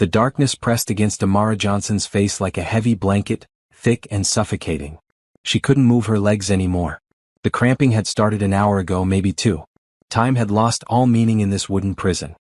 The darkness pressed against Amara Johnson's face like a heavy blanket, thick and suffocating. She couldn't move her legs anymore. The cramping had started an hour ago, maybe two. Time had lost all meaning in this wooden prison.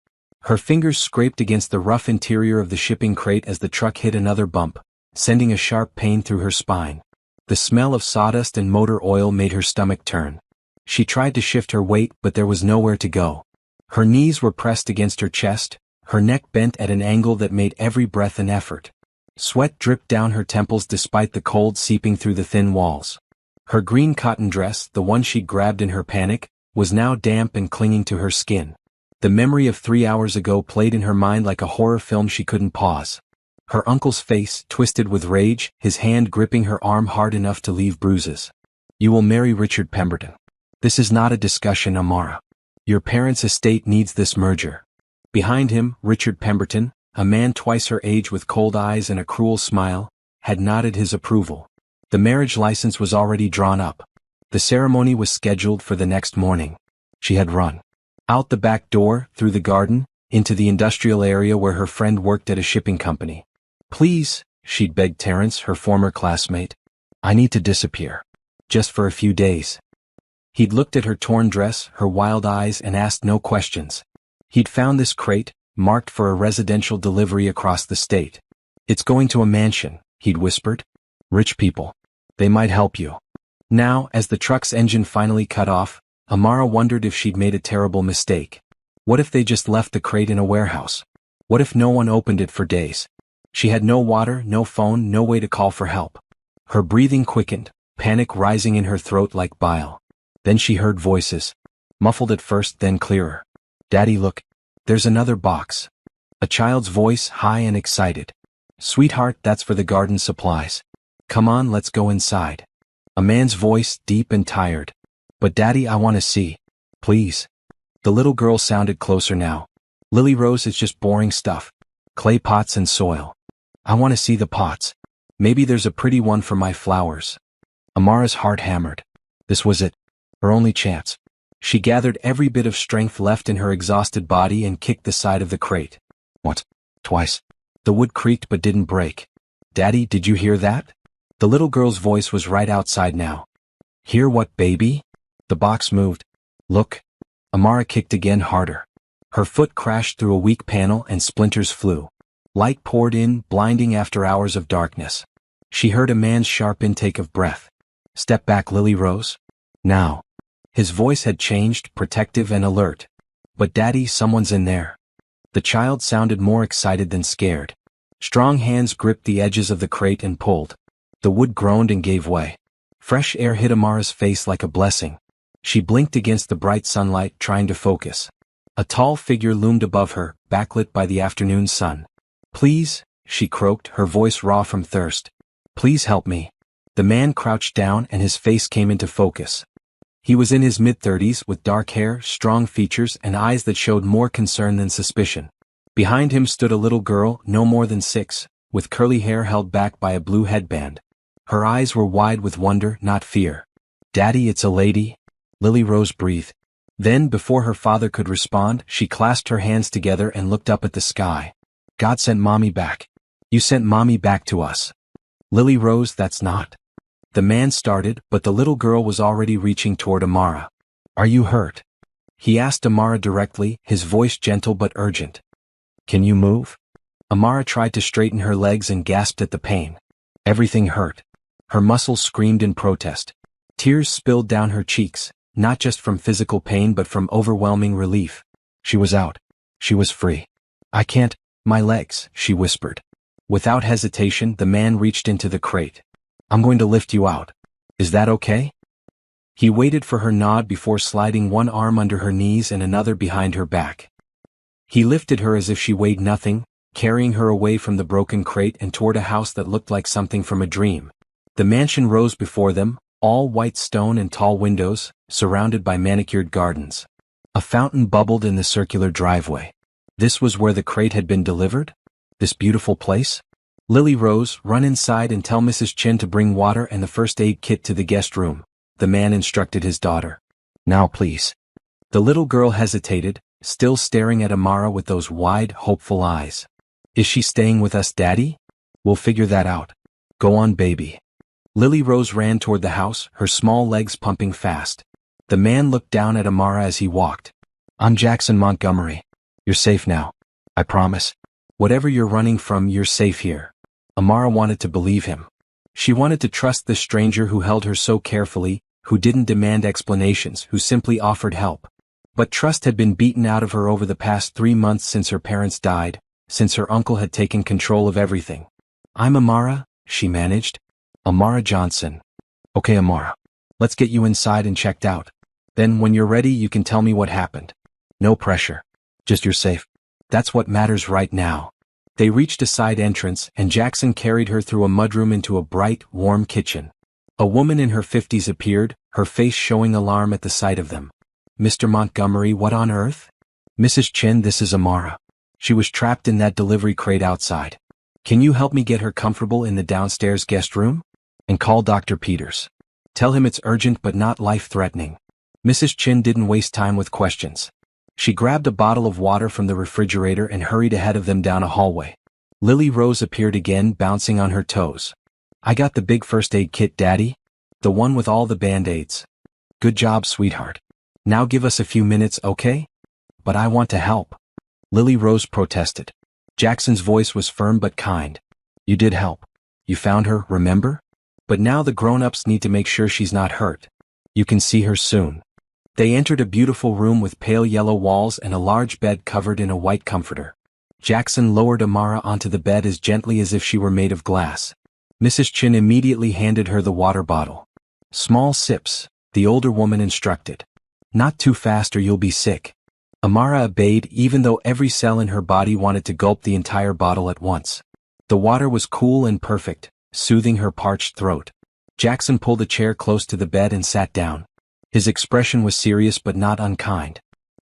Her fingers scraped against the rough interior of the shipping crate as the truck hit another bump, sending a sharp pain through her spine. The smell of sawdust and motor oil made her stomach turn. She tried to shift her weight, but there was nowhere to go. Her knees were pressed against her chest, her neck bent at an angle that made every breath an effort. Sweat dripped down her temples despite the cold seeping through the thin walls. Her green cotton dress, the one she'd grabbed in her panic, was now damp and clinging to her skin. The memory of 3 hours ago played in her mind like a horror film she couldn't pause. Her uncle's face, twisted with rage, his hand gripping her arm hard enough to leave bruises. "You will marry Richard Pemberton. This is not a discussion, Amara. Your parents' estate needs this merger." Behind him, Richard Pemberton, a man twice her age with cold eyes and a cruel smile, had nodded his approval. The marriage license was already drawn up. The ceremony was scheduled for the next morning. She had run out the back door, through the garden, into the industrial area where her friend worked at a shipping company. "Please," she'd begged Terrence, her former classmate. "I need to disappear. Just for a few days." He'd looked at her torn dress, her wild eyes, and asked no questions. He'd found this crate, marked for a residential delivery across the state. "It's going to a mansion," he'd whispered. "Rich people. They might help you." Now, as the truck's engine finally cut off, Amara wondered if she'd made a terrible mistake. What if they just left the crate in a warehouse? What if no one opened it for days? She had no water, no phone, no way to call for help. Her breathing quickened, panic rising in her throat like bile. Then she heard voices. Muffled at first, then clearer. "Daddy, look. There's another box." A child's voice, high and excited. "Sweetheart, that's for the garden supplies. Come on, let's go inside." A man's voice, deep and tired. "But Daddy, I want to see. Please." The little girl sounded closer now. "Lily Rose, it's just boring stuff. Clay pots and soil. I want to see the pots. Maybe there's a pretty one for my flowers." Amara's heart hammered. This was it. Her only chance. She gathered every bit of strength left in her exhausted body and kicked the side of the crate. What? Twice. The wood creaked but didn't break. "Daddy, did you hear that?" The little girl's voice was right outside now. "Hear what, baby?" The box moved. "Look." Amara kicked again, harder. Her foot crashed through a weak panel and splinters flew. Light poured in, blinding after hours of darkness. She heard a man's sharp intake of breath. "Step back, Lily Rose. Now." His voice had changed, protective and alert. "But Daddy, someone's in there." The child sounded more excited than scared. Strong hands gripped the edges of the crate and pulled. The wood groaned and gave way. Fresh air hit Amara's face like a blessing. She blinked against the bright sunlight, trying to focus. A tall figure loomed above her, backlit by the afternoon sun. "Please," she croaked, her voice raw from thirst. "Please help me." The man crouched down and his face came into focus. He was in his mid-30s, with dark hair, strong features, and eyes that showed more concern than suspicion. Behind him stood a little girl, no more than 6, with curly hair held back by a blue headband. Her eyes were wide with wonder, not fear. "Daddy, it's a lady," Lily Rose breathed. Then, before her father could respond, she clasped her hands together and looked up at the sky. "God sent Mommy back. You sent Mommy back to us." "Lily Rose, that's not." The man started, but the little girl was already reaching toward Amara. "Are you hurt?" He asked Amara directly, his voice gentle but urgent. "Can you move?" Amara tried to straighten her legs and gasped at the pain. Everything hurt. Her muscles screamed in protest. Tears spilled down her cheeks, not just from physical pain but from overwhelming relief. She was out. She was free. "I can't, my legs," she whispered. Without hesitation, the man reached into the crate. "I'm going to lift you out. Is that okay?" He waited for her nod before sliding one arm under her knees and another behind her back. He lifted her as if she weighed nothing, carrying her away from the broken crate and toward a house that looked like something from a dream. The mansion rose before them, all white stone and tall windows, surrounded by manicured gardens. A fountain bubbled in the circular driveway. This was where the crate had been delivered? This beautiful place? "Lily Rose, run inside and tell Mrs. Chin to bring water and the first aid kit to the guest room," the man instructed his daughter. "Now please." The little girl hesitated, still staring at Amara with those wide, hopeful eyes. Is she staying with us, Daddy? We'll figure that out. Go on, baby. Lily Rose ran toward the house, her small legs pumping fast. The man looked down at Amara as he walked. I'm Jackson Montgomery. You're safe now. I promise. Whatever you're running from, you're safe here. Amara wanted to believe him. She wanted to trust this stranger who held her so carefully, who didn't demand explanations, who simply offered help. But trust had been beaten out of her over the past 3 months since her parents died, since her uncle had taken control of everything. I'm Amara, she managed. Amara Johnson. Okay, Amara. Let's get you inside and checked out. Then when you're ready, you can tell me what happened. No pressure. Just you're safe. That's what matters right now. They reached a side entrance, and Jackson carried her through a mudroom into a bright, warm kitchen. A woman in her 50s appeared, her face showing alarm at the sight of them. Mr. Montgomery, what on earth? Mrs. Chin, this is Amara. She was trapped in that delivery crate outside. Can you help me get her comfortable in the downstairs guest room? And call Dr. Peters. Tell him it's urgent but not life-threatening. Mrs. Chin didn't waste time with questions. She grabbed a bottle of water from the refrigerator and hurried ahead of them down a hallway. Lily Rose appeared again, bouncing on her toes. I got the big first aid kit, Daddy. The one with all the band-aids. Good job, sweetheart. Now give us a few minutes, okay? But I want to help. Lily Rose protested. Jackson's voice was firm but kind. You did help. You found her, remember? But now the grown-ups need to make sure she's not hurt. You can see her soon. They entered a beautiful room with pale yellow walls and a large bed covered in a white comforter. Jackson lowered Amara onto the bed as gently as if she were made of glass. Mrs. Chin immediately handed her the water bottle. Small sips, the older woman instructed. Not too fast or you'll be sick. Amara obeyed even though every cell in her body wanted to gulp the entire bottle at once. The water was cool and perfect, soothing her parched throat. Jackson pulled a chair close to the bed and sat down. His expression was serious but not unkind.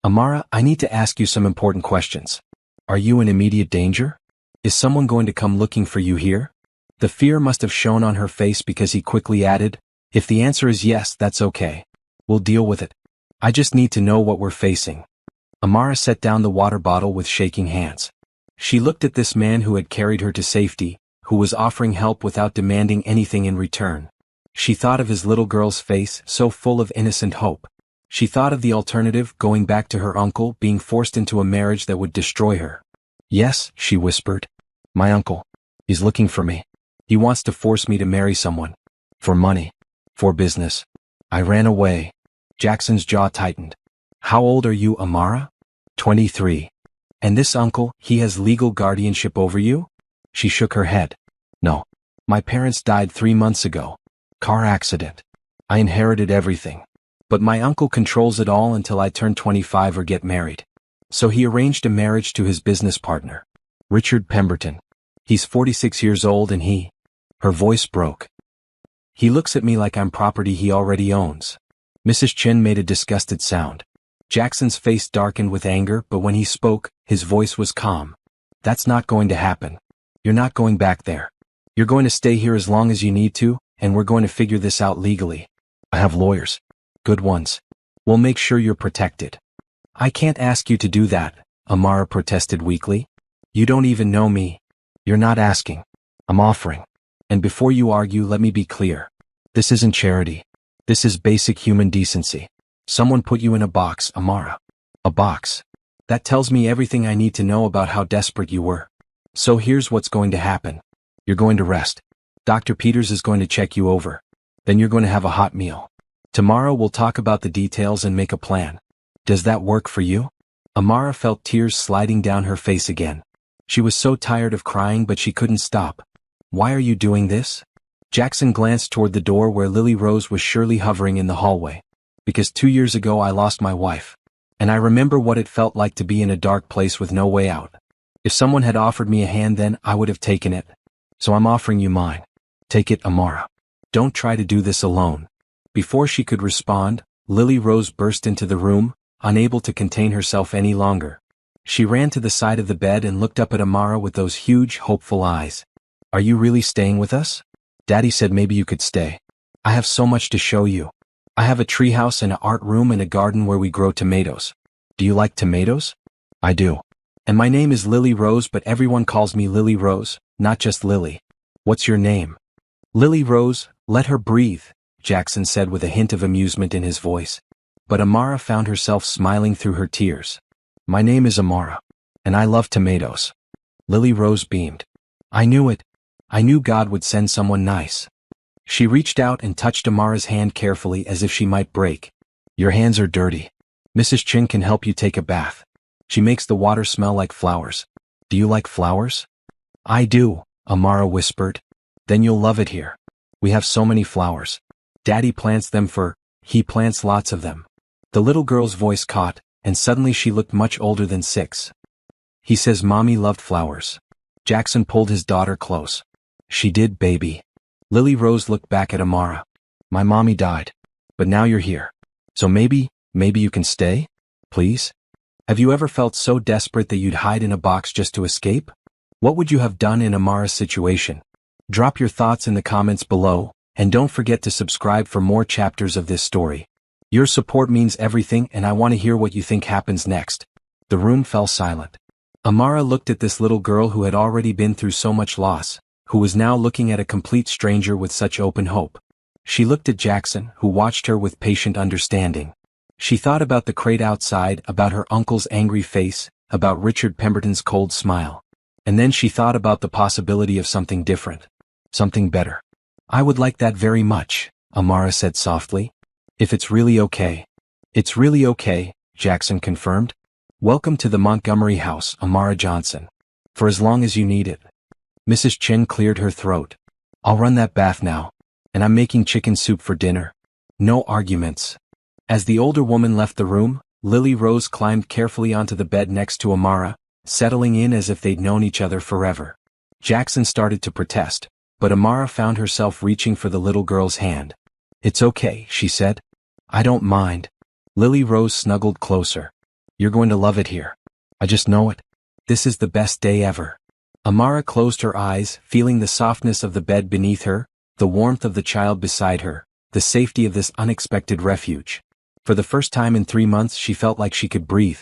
Amara, I need to ask you some important questions. Are you in immediate danger? Is someone going to come looking for you here? The fear must have shown on her face because he quickly added, if the answer is yes, that's okay. We'll deal with it. I just need to know what we're facing. Amara set down the water bottle with shaking hands. She looked at this man who had carried her to safety, who was offering help without demanding anything in return. She thought of his little girl's face, so full of innocent hope. She thought of the alternative, going back to her uncle, being forced into a marriage that would destroy her. Yes, she whispered. My uncle. He's looking for me. He wants to force me to marry someone. For money. For business. I ran away. Jackson's jaw tightened. How old are you, Amara? 23. And this uncle, he has legal guardianship over you? She shook her head. No. My parents died 3 months ago. Car accident. I inherited everything. But my uncle controls it all until I turn 25 or get married. So he arranged a marriage to his business partner, Richard Pemberton. He's 46 years old and her voice broke. He looks at me like I'm property he already owns. Mrs. Chin made a disgusted sound. Jackson's face darkened with anger, but when he spoke, his voice was calm. That's not going to happen. You're not going back there. You're going to stay here as long as you need to, and we're going to figure this out legally. I have lawyers. Good ones. We'll make sure you're protected. I can't ask you to do that, Amara protested weakly. You don't even know me. You're not asking. I'm offering. And before you argue, let me be clear. This isn't charity. This is basic human decency. Someone put you in a box, Amara. A box. That tells me everything I need to know about how desperate you were. So here's what's going to happen. You're going to rest. Dr. Peters is going to check you over. Then you're going to have a hot meal. Tomorrow we'll talk about the details and make a plan. Does that work for you? Amara felt tears sliding down her face again. She was so tired of crying but she couldn't stop. Why are you doing this? Jackson glanced toward the door where Lily Rose was surely hovering in the hallway. Because 2 years ago I lost my wife. And I remember what it felt like to be in a dark place with no way out. If someone had offered me a hand then, I would have taken it. So I'm offering you mine. Take it, Amara. Don't try to do this alone. Before she could respond, Lily Rose burst into the room, unable to contain herself any longer. She ran to the side of the bed and looked up at Amara with those huge, hopeful eyes. Are you really staying with us? Daddy said maybe you could stay. I have so much to show you. I have a treehouse and an art room and a garden where we grow tomatoes. Do you like tomatoes? I do. And my name is Lily Rose, but everyone calls me Lily Rose, not just Lily. What's your name? Lily Rose, let her breathe, Jackson said with a hint of amusement in his voice. But Amara found herself smiling through her tears. My name is Amara. And I love tomatoes. Lily Rose beamed. I knew it. I knew God would send someone nice. She reached out and touched Amara's hand carefully as if she might break. Your hands are dirty. Mrs. Chin can help you take a bath. She makes the water smell like flowers. Do you like flowers? I do, Amara whispered. Then you'll love it here. We have so many flowers. Daddy plants them he plants lots of them. The little girl's voice caught, and suddenly she looked much older than 6. He says Mommy loved flowers. Jackson pulled his daughter close. She did, baby. Lily Rose looked back at Amara. My mommy died. But now you're here. So maybe you can stay? Please? Have you ever felt so desperate that you'd hide in a box just to escape? What would you have done in Amara's situation? Drop your thoughts in the comments below, and don't forget to subscribe for more chapters of this story. Your support means everything, and I want to hear what you think happens next. The room fell silent. Amara looked at this little girl who had already been through so much loss, who was now looking at a complete stranger with such open hope. She looked at Jackson, who watched her with patient understanding. She thought about the crate outside, about her uncle's angry face, about Richard Pemberton's cold smile. And then she thought about the possibility of something different. Something better. I would like that very much, Amara said softly. If it's really okay. It's really okay, Jackson confirmed. Welcome to the Montgomery house, Amara Johnson. For as long as you need it. Mrs. Chin cleared her throat. I'll run that bath now. And I'm making chicken soup for dinner. No arguments. As the older woman left the room, Lily Rose climbed carefully onto the bed next to Amara, settling in as if they'd known each other forever. Jackson started to protest, but Amara found herself reaching for the little girl's hand. It's okay, she said. I don't mind. Lily Rose snuggled closer. You're going to love it here. I just know it. This is the best day ever. Amara closed her eyes, feeling the softness of the bed beneath her, the warmth of the child beside her, the safety of this unexpected refuge. For the first time in 3 months she felt like she could breathe.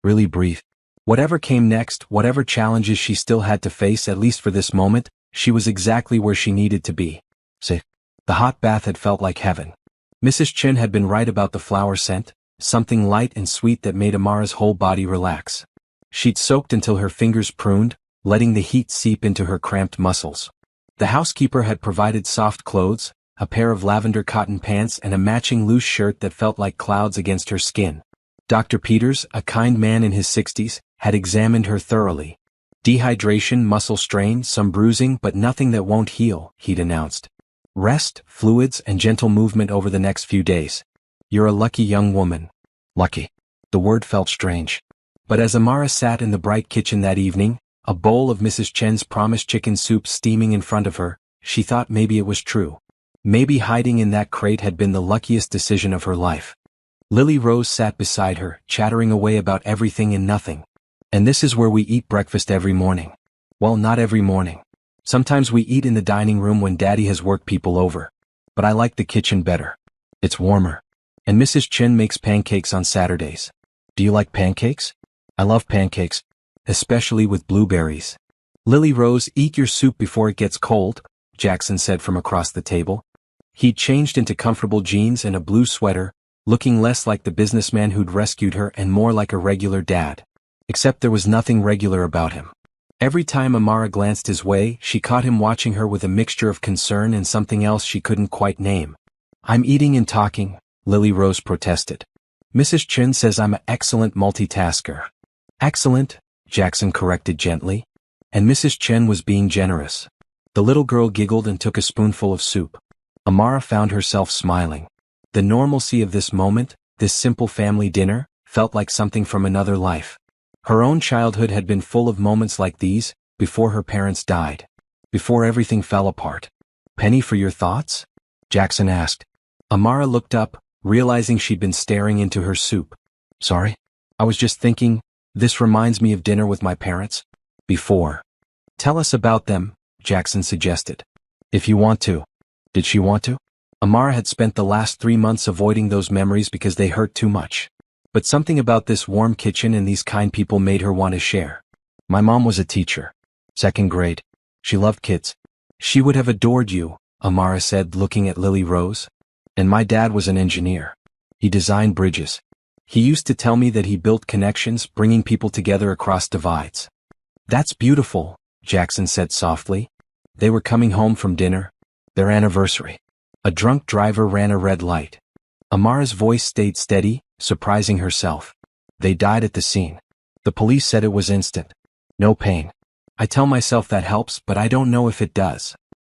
Really breathe. Whatever came next, whatever challenges she still had to face, at least for this moment, she was exactly where she needed to be. The hot bath had felt like heaven. Mrs. Chin had been right about the flower scent, something light and sweet that made Amara's whole body relax. She'd soaked until her fingers pruned, letting the heat seep into her cramped muscles. The housekeeper had provided soft clothes, a pair of lavender cotton pants and a matching loose shirt that felt like clouds against her skin. Dr. Peters, a kind man in his 60s, had examined her thoroughly. Dehydration, muscle strain, some bruising, but nothing that won't heal, he'd announced. Rest, fluids, and gentle movement over the next few days. You're a lucky young woman. Lucky. The word felt strange. But as Amara sat in the bright kitchen that evening, a bowl of Mrs. Chen's promised chicken soup steaming in front of her, she thought maybe it was true. Maybe hiding in that crate had been the luckiest decision of her life. Lily Rose sat beside her, chattering away about everything and nothing. And this is where we eat breakfast every morning. Well, not every morning. Sometimes we eat in the dining room when Daddy has work people over. But I like the kitchen better. It's warmer. And Mrs. Chin makes pancakes on Saturdays. Do you like pancakes? I love pancakes. Especially with blueberries. Lily Rose, eat your soup before it gets cold, Jackson said from across the table. He'd changed into comfortable jeans and a blue sweater, looking less like the businessman who'd rescued her and more like a regular dad. Except there was nothing regular about him. Every time Amara glanced his way, she caught him watching her with a mixture of concern and something else she couldn't quite name. I'm eating and talking, Lily Rose protested. Mrs. Chin says I'm an excellent multitasker. Excellent, Jackson corrected gently. And Mrs. Chin was being generous. The little girl giggled and took a spoonful of soup. Amara found herself smiling. The normalcy of this moment, this simple family dinner, felt like something from another life. Her own childhood had been full of moments like these, before her parents died. Before everything fell apart. Penny for your thoughts? Jackson asked. Amara looked up, realizing she'd been staring into her soup. Sorry? I was just thinking, this reminds me of dinner with my parents. Before. Tell us about them, Jackson suggested. If you want to. Did she want to? Amara had spent the last 3 months avoiding those memories because they hurt too much. But something about this warm kitchen and these kind people made her want to share. My mom was a teacher. 2nd grade. She loved kids. She would have adored you, Amara said, looking at Lily Rose. And my dad was an engineer. He designed bridges. He used to tell me that he built connections, bringing people together across divides. That's beautiful, Jackson said softly. They were coming home from dinner. Their anniversary. A drunk driver ran a red light. Amara's voice stayed steady, surprising herself. They died at the scene. The police said it was instant. No pain. I tell myself that helps, but I don't know if it does.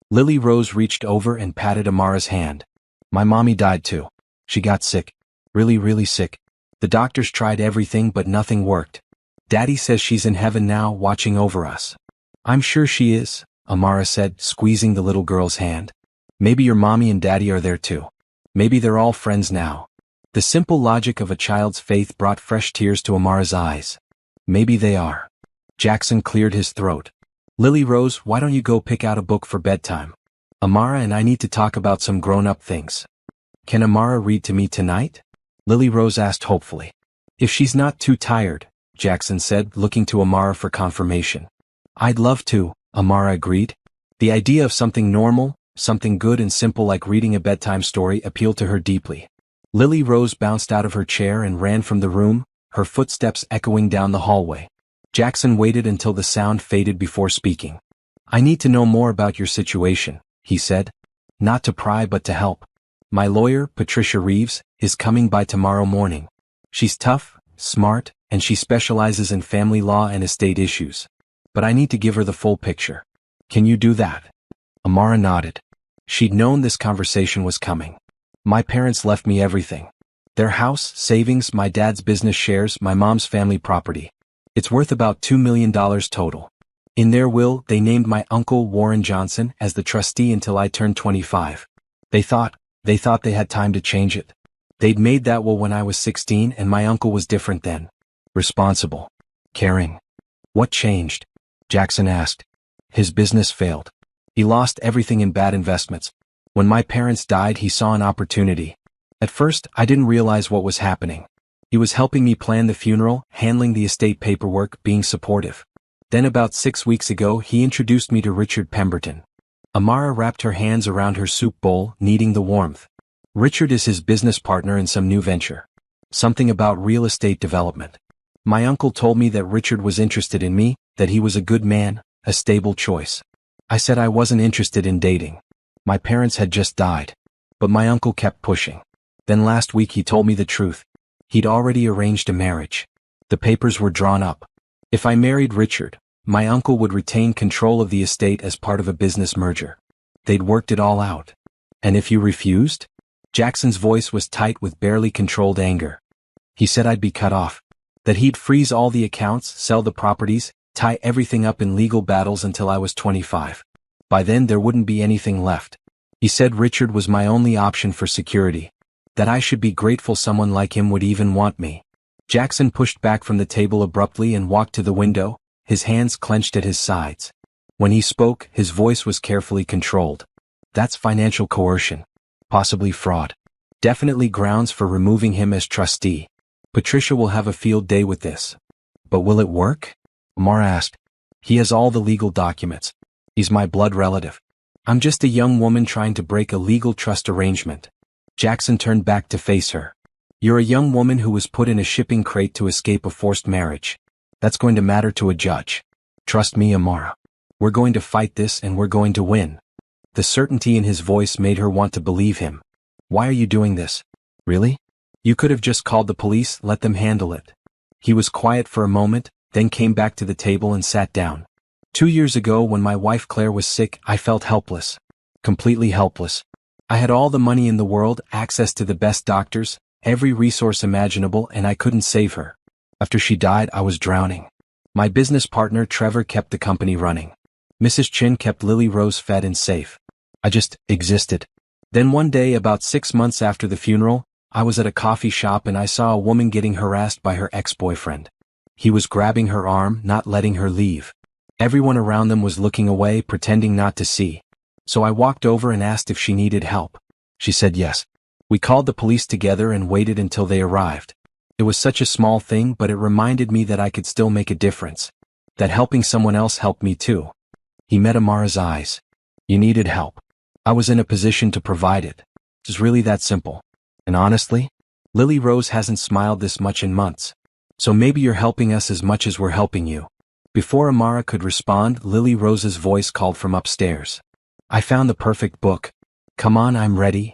Lily Rose reached over and patted Amara's hand. My mommy died too. She got sick. Really, really sick. The doctors tried everything but nothing worked. Daddy says she's in heaven now, watching over us. I'm sure she is, Amara said, squeezing the little girl's hand. Maybe your mommy and daddy are there too. Maybe they're all friends now. The simple logic of a child's faith brought fresh tears to Amara's eyes. Maybe they are. Jackson cleared his throat. Lily Rose, why don't you go pick out a book for bedtime? Amara and I need to talk about some grown-up things. Can Amara read to me tonight? Lily Rose asked hopefully. If she's not too tired, Jackson said, looking to Amara for confirmation. I'd love to, Amara agreed. The idea of something normal, something good and simple like reading a bedtime story appealed to her deeply. Lily Rose bounced out of her chair and ran from the room, her footsteps echoing down the hallway. Jackson waited until the sound faded before speaking. I need to know more about your situation, he said. Not to pry but to help. My lawyer, Patricia Reeves, is coming by tomorrow morning. She's tough, smart, and she specializes in family law and estate issues. But I need to give her the full picture. Can you do that? Amara nodded. She'd known this conversation was coming. My parents left me everything. Their house, savings, my dad's business shares, my mom's family property. It's worth about $2 million total. In their will, they named my uncle Warren Johnson as the trustee until I turned 25. They thought they had time to change it. They'd made that will when I was 16 and my uncle was different then. Responsible. Caring. What changed? Jackson asked. His business failed. He lost everything in bad investments. When my parents died, he saw an opportunity. At first, I didn't realize what was happening. He was helping me plan the funeral, handling the estate paperwork, being supportive. Then about 6 weeks ago, he introduced me to Richard Pemberton. Amara wrapped her hands around her soup bowl, needing the warmth. Richard is his business partner in some new venture. Something about real estate development. My uncle told me that Richard was interested in me, that he was a good man, a stable choice. I said I wasn't interested in dating. My parents had just died. But my uncle kept pushing. Then last week he told me the truth. He'd already arranged a marriage. The papers were drawn up. If I married Richard, my uncle would retain control of the estate as part of a business merger. They'd worked it all out. And if you refused? Jackson's voice was tight with barely controlled anger. He said I'd be cut off. That he'd freeze all the accounts, sell the properties, tie everything up in legal battles until I was 25. By then there wouldn't be anything left. He said Richard was my only option for security. That I should be grateful someone like him would even want me. Jackson pushed back from the table abruptly and walked to the window, his hands clenched at his sides. When he spoke, his voice was carefully controlled. That's financial coercion. Possibly fraud. Definitely grounds for removing him as trustee. Patricia will have a field day with this. But will it work? Amara asked. He has all the legal documents. He's my blood relative. I'm just a young woman trying to break a legal trust arrangement. Jackson turned back to face her. You're a young woman who was put in a shipping crate to escape a forced marriage. That's going to matter to a judge. Trust me, Amara. We're going to fight this and we're going to win. The certainty in his voice made her want to believe him. Why are you doing this? Really? You could have just called the police, let them handle it. He was quiet for a moment, then came back to the table and sat down. 2 years ago when my wife Claire was sick, I felt helpless. Completely helpless. I had all the money in the world, access to the best doctors, every resource imaginable, and I couldn't save her. After she died, I was drowning. My business partner Trevor kept the company running. Mrs. Chin kept Lily Rose fed and safe. I just existed. Then one day, about 6 months after the funeral, I was at a coffee shop and I saw a woman getting harassed by her ex-boyfriend. He was grabbing her arm, not letting her leave. Everyone around them was looking away, pretending not to see. So I walked over and asked if she needed help. She said yes. We called the police together and waited until they arrived. It was such a small thing, but it reminded me that I could still make a difference. That helping someone else helped me too. He met Amara's eyes. You needed help. I was in a position to provide it. It's really that simple. And honestly, Lily Rose hasn't smiled this much in months. So maybe you're helping us as much as we're helping you. Before Amara could respond, Lily Rose's voice called from upstairs. I found the perfect book. Come on, I'm ready.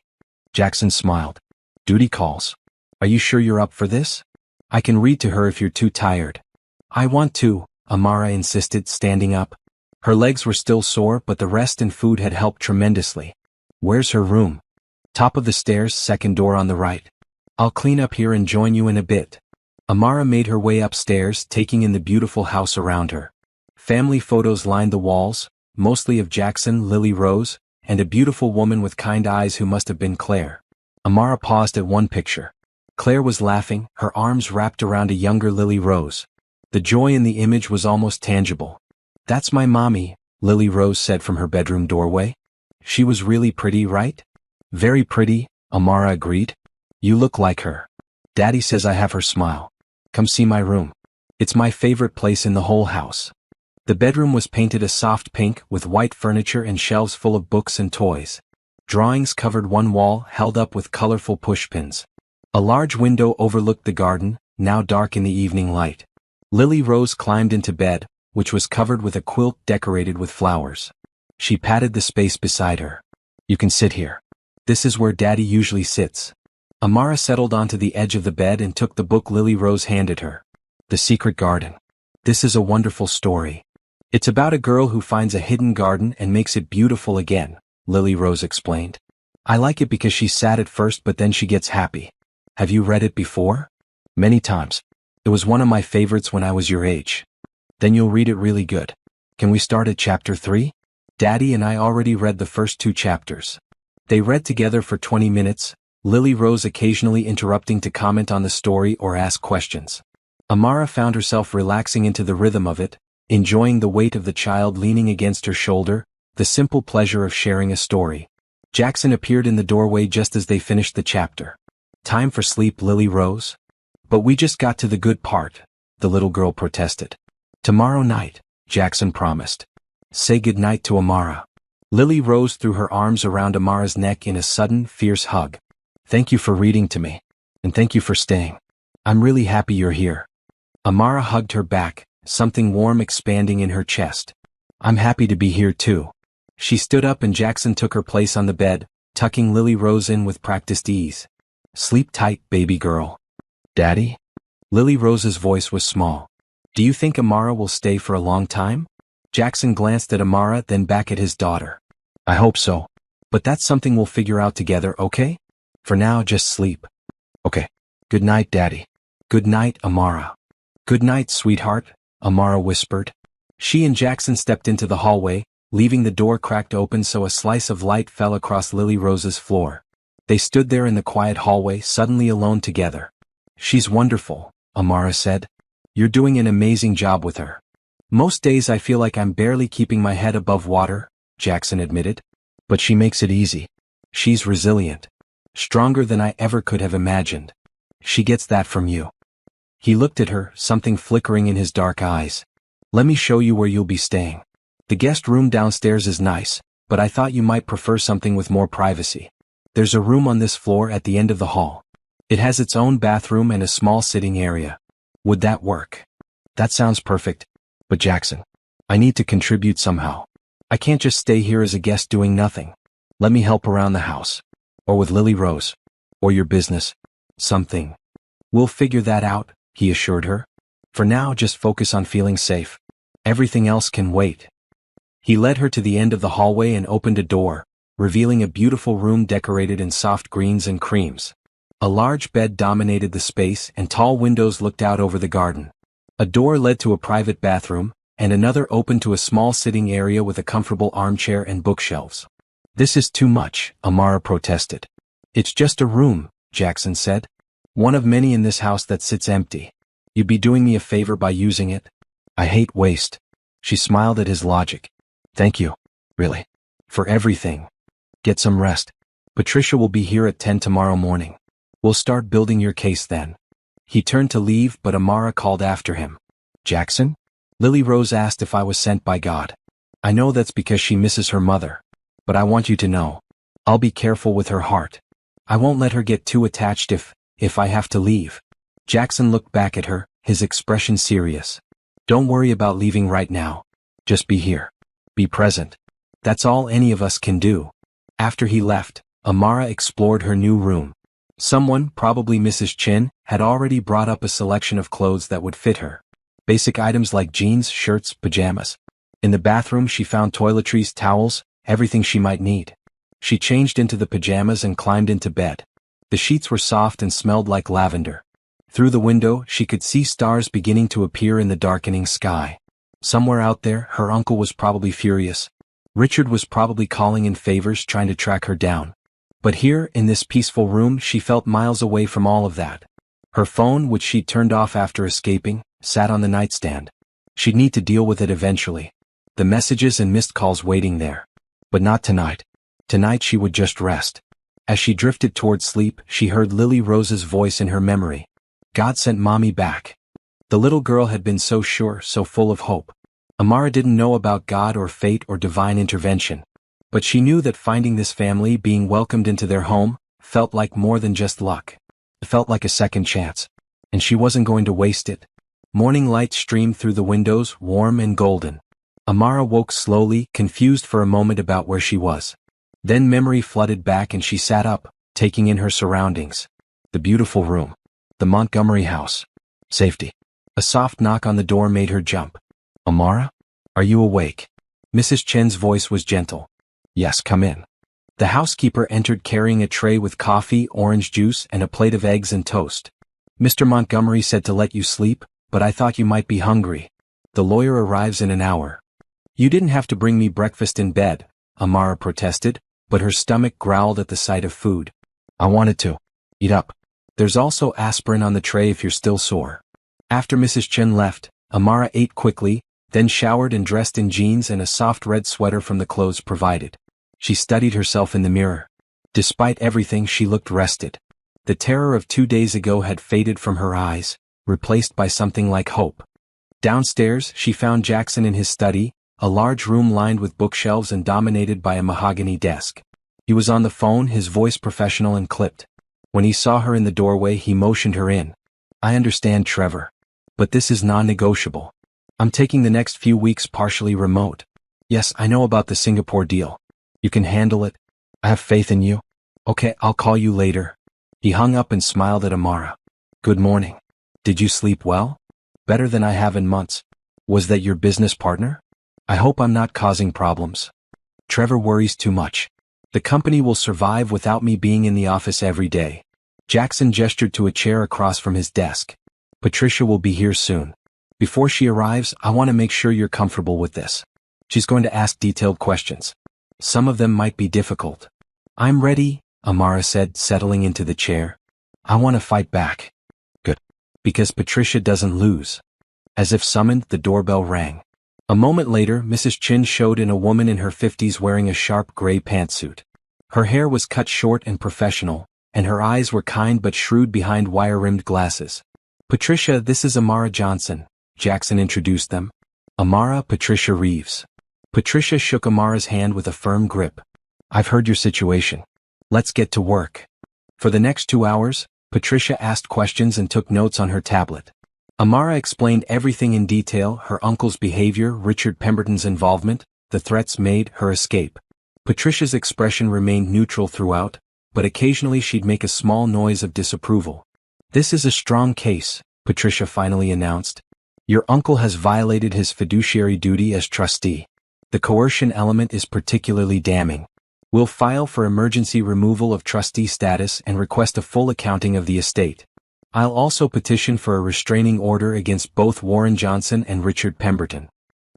Jackson smiled. Duty calls. Are you sure you're up for this? I can read to her if you're too tired. I want to, Amara insisted, standing up. Her legs were still sore, but the rest and food had helped tremendously. Where's her room? Top of the stairs, second door on the right. I'll clean up here and join you in a bit. Amara made her way upstairs, taking in the beautiful house around her. Family photos lined the walls, mostly of Jackson, Lily Rose, and a beautiful woman with kind eyes who must have been Claire. Amara paused at one picture. Claire was laughing, her arms wrapped around a younger Lily Rose. The joy in the image was almost tangible. That's my mommy, Lily Rose said from her bedroom doorway. She was really pretty, right? Very pretty, Amara agreed. You look like her. Daddy says I have her smile. Come see my room. It's my favorite place in the whole house. The bedroom was painted a soft pink with white furniture and shelves full of books and toys. Drawings covered one wall, held up with colorful pushpins. A large window overlooked the garden, now dark in the evening light. Lily Rose climbed into bed, which was covered with a quilt decorated with flowers. She patted the space beside her. You can sit here. This is where Daddy usually sits. Amara settled onto the edge of the bed and took the book Lily Rose handed her. The Secret Garden. This is a wonderful story. It's about a girl who finds a hidden garden and makes it beautiful again, Lily Rose explained. I like it because she's sad at first but then she gets happy. Have you read it before? Many times. It was one of my favorites when I was your age. Then you'll read it really good. Can we start at chapter 3? Daddy and I already read the first 2 chapters. They read together for 20 minutes, Lily Rose occasionally interrupting to comment on the story or ask questions. Amara found herself relaxing into the rhythm of it, enjoying the weight of the child leaning against her shoulder, the simple pleasure of sharing a story. Jackson appeared in the doorway just as they finished the chapter. Time for sleep, Lily Rose? But we just got to the good part, the little girl protested. Tomorrow night, Jackson promised. Say goodnight to Amara. Lily Rose threw her arms around Amara's neck in a sudden, fierce hug. Thank you for reading to me. And thank you for staying. I'm really happy you're here. Amara hugged her back, something warm expanding in her chest. I'm happy to be here too. She stood up and Jackson took her place on the bed, tucking Lily Rose in with practiced ease. Sleep tight, baby girl. Daddy? Lily Rose's voice was small. Do you think Amara will stay for a long time? Jackson glanced at Amara, then back at his daughter. I hope so. But that's something we'll figure out together, okay? For now, just sleep. Okay. Good night, Daddy. Good night, Amara. Good night, sweetheart, Amara whispered. She and Jackson stepped into the hallway, leaving the door cracked open so a slice of light fell across Lily Rose's floor. They stood there in the quiet hallway, suddenly alone together. She's wonderful, Amara said. You're doing an amazing job with her. Most days I feel like I'm barely keeping my head above water, Jackson admitted. But she makes it easy. She's resilient. Stronger than I ever could have imagined. She gets that from you. He looked at her, something flickering in his dark eyes. Let me show you where you'll be staying. The guest room downstairs is nice, but I thought you might prefer something with more privacy. There's a room on this floor at the end of the hall. It has its own bathroom and a small sitting area. Would that work? That sounds perfect. But Jackson, I need to contribute somehow. I can't just stay here as a guest doing nothing. Let me help around the house. Or with Lily Rose. Or your business. Something. We'll figure that out, he assured her. For now, just focus on feeling safe. Everything else can wait. He led her to the end of the hallway and opened a door, revealing a beautiful room decorated in soft greens and creams. A large bed dominated the space and tall windows looked out over the garden. A door led to a private bathroom, and another opened to a small sitting area with a comfortable armchair and bookshelves. This is too much, Amara protested. It's just a room, Jackson said. One of many in this house that sits empty. You'd be doing me a favor by using it. I hate waste. She smiled at his logic. Thank you. Really. For everything. Get some rest. Patricia will be here at 10 tomorrow morning. We'll start building your case then. He turned to leave, but Amara called after him. Jackson? Lily Rose asked if I was sent by God. I know that's because she misses her mother. But I want you to know. I'll be careful with her heart. I won't let her get too attached if I have to leave. Jackson looked back at her, his expression serious. Don't worry about leaving right now. Just be here. Be present. That's all any of us can do. After he left, Amara explored her new room. Someone, probably Mrs. Chin, had already brought up a selection of clothes that would fit her. Basic items like jeans, shirts, pajamas. In the bathroom she found toiletries, towels, everything she might need. She changed into the pajamas and climbed into bed. The sheets were soft and smelled like lavender. Through the window she could see stars beginning to appear in the darkening sky. Somewhere out there, her uncle was probably furious. Richard was probably calling in favors trying to track her down. But here, in this peaceful room, she felt miles away from all of that. Her phone, which she'd turned off after escaping, sat on the nightstand. She'd need to deal with it eventually. The messages and missed calls waiting there. But not tonight. Tonight she would just rest. As she drifted toward sleep, she heard Lily Rose's voice in her memory. God sent Mommy back. The little girl had been so sure, so full of hope. Amara didn't know about God or fate or divine intervention. But she knew that finding this family, being welcomed into their home, felt like more than just luck. It felt like a second chance. And she wasn't going to waste it. Morning light streamed through the windows, warm and golden. Amara woke slowly, confused for a moment about where she was. Then memory flooded back and she sat up, taking in her surroundings. The beautiful room. The Montgomery house. Safety. A soft knock on the door made her jump. Amara? Are you awake? Mrs. Chen's voice was gentle. Yes, come in. The housekeeper entered carrying a tray with coffee, orange juice, and a plate of eggs and toast. Mr. Montgomery said to let you sleep, but I thought you might be hungry. The lawyer arrives in an hour. You didn't have to bring me breakfast in bed, Amara protested, but her stomach growled at the sight of food. I wanted to. Eat up. There's also aspirin on the tray if you're still sore. After Mrs. Chen left, Amara ate quickly, then showered and dressed in jeans and a soft red sweater from the clothes provided. She studied herself in the mirror. Despite everything, she looked rested. The terror of 2 days ago had faded from her eyes, replaced by something like hope. Downstairs, she found Jackson in his study, a large room lined with bookshelves and dominated by a mahogany desk. He was on the phone, his voice professional and clipped. When he saw her in the doorway, he motioned her in. I understand, Trevor. But this is non-negotiable. I'm taking the next few weeks partially remote. Yes, I know about the Singapore deal. You can handle it. I have faith in you. Okay, I'll call you later. He hung up and smiled at Amara. Good morning. Did you sleep well? Better than I have in months. Was that your business partner? I hope I'm not causing problems. Trevor worries too much. The company will survive without me being in the office every day. Jackson gestured to a chair across from his desk. Patricia will be here soon. Before she arrives, I want to make sure you're comfortable with this. She's going to ask detailed questions. Some of them might be difficult. I'm ready, Amara said, settling into the chair. I want to fight back. Good. Because Patricia doesn't lose. As if summoned, the doorbell rang. A moment later, Mrs. Chin showed in a woman in her 50s wearing a sharp gray pantsuit. Her hair was cut short and professional, and her eyes were kind but shrewd behind wire-rimmed glasses. Patricia, this is Amara Johnson, Jackson introduced them. Amara, Patricia Reeves. Patricia shook Amara's hand with a firm grip. I've heard your situation. Let's get to work. For the next 2 hours, Patricia asked questions and took notes on her tablet. Amara explained everything in detail, her uncle's behavior, Richard Pemberton's involvement, the threats made, her escape. Patricia's expression remained neutral throughout, but occasionally she'd make a small noise of disapproval. This is a strong case, Patricia finally announced. Your uncle has violated his fiduciary duty as trustee. The coercion element is particularly damning. We'll file for emergency removal of trustee status and request a full accounting of the estate. I'll also petition for a restraining order against both Warren Johnson and Richard Pemberton.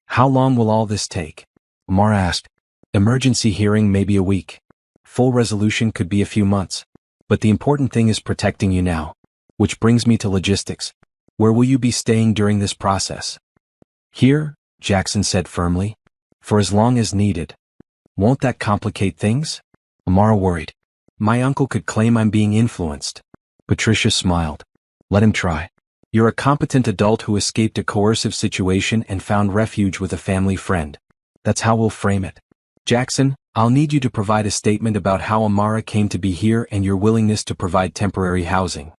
How long will all this take? Amara asked. Emergency hearing may be a week. Full resolution could be a few months. But the important thing is protecting you now. Which brings me to logistics. Where will you be staying during this process? Here, Jackson said firmly. For as long as needed. Won't that complicate things? Amara worried. My uncle could claim I'm being influenced. Patricia smiled. Let him try. You're a competent adult who escaped a coercive situation and found refuge with a family friend. That's how we'll frame it. Jackson, I'll need you to provide a statement about how Amara came to be here and your willingness to provide temporary housing.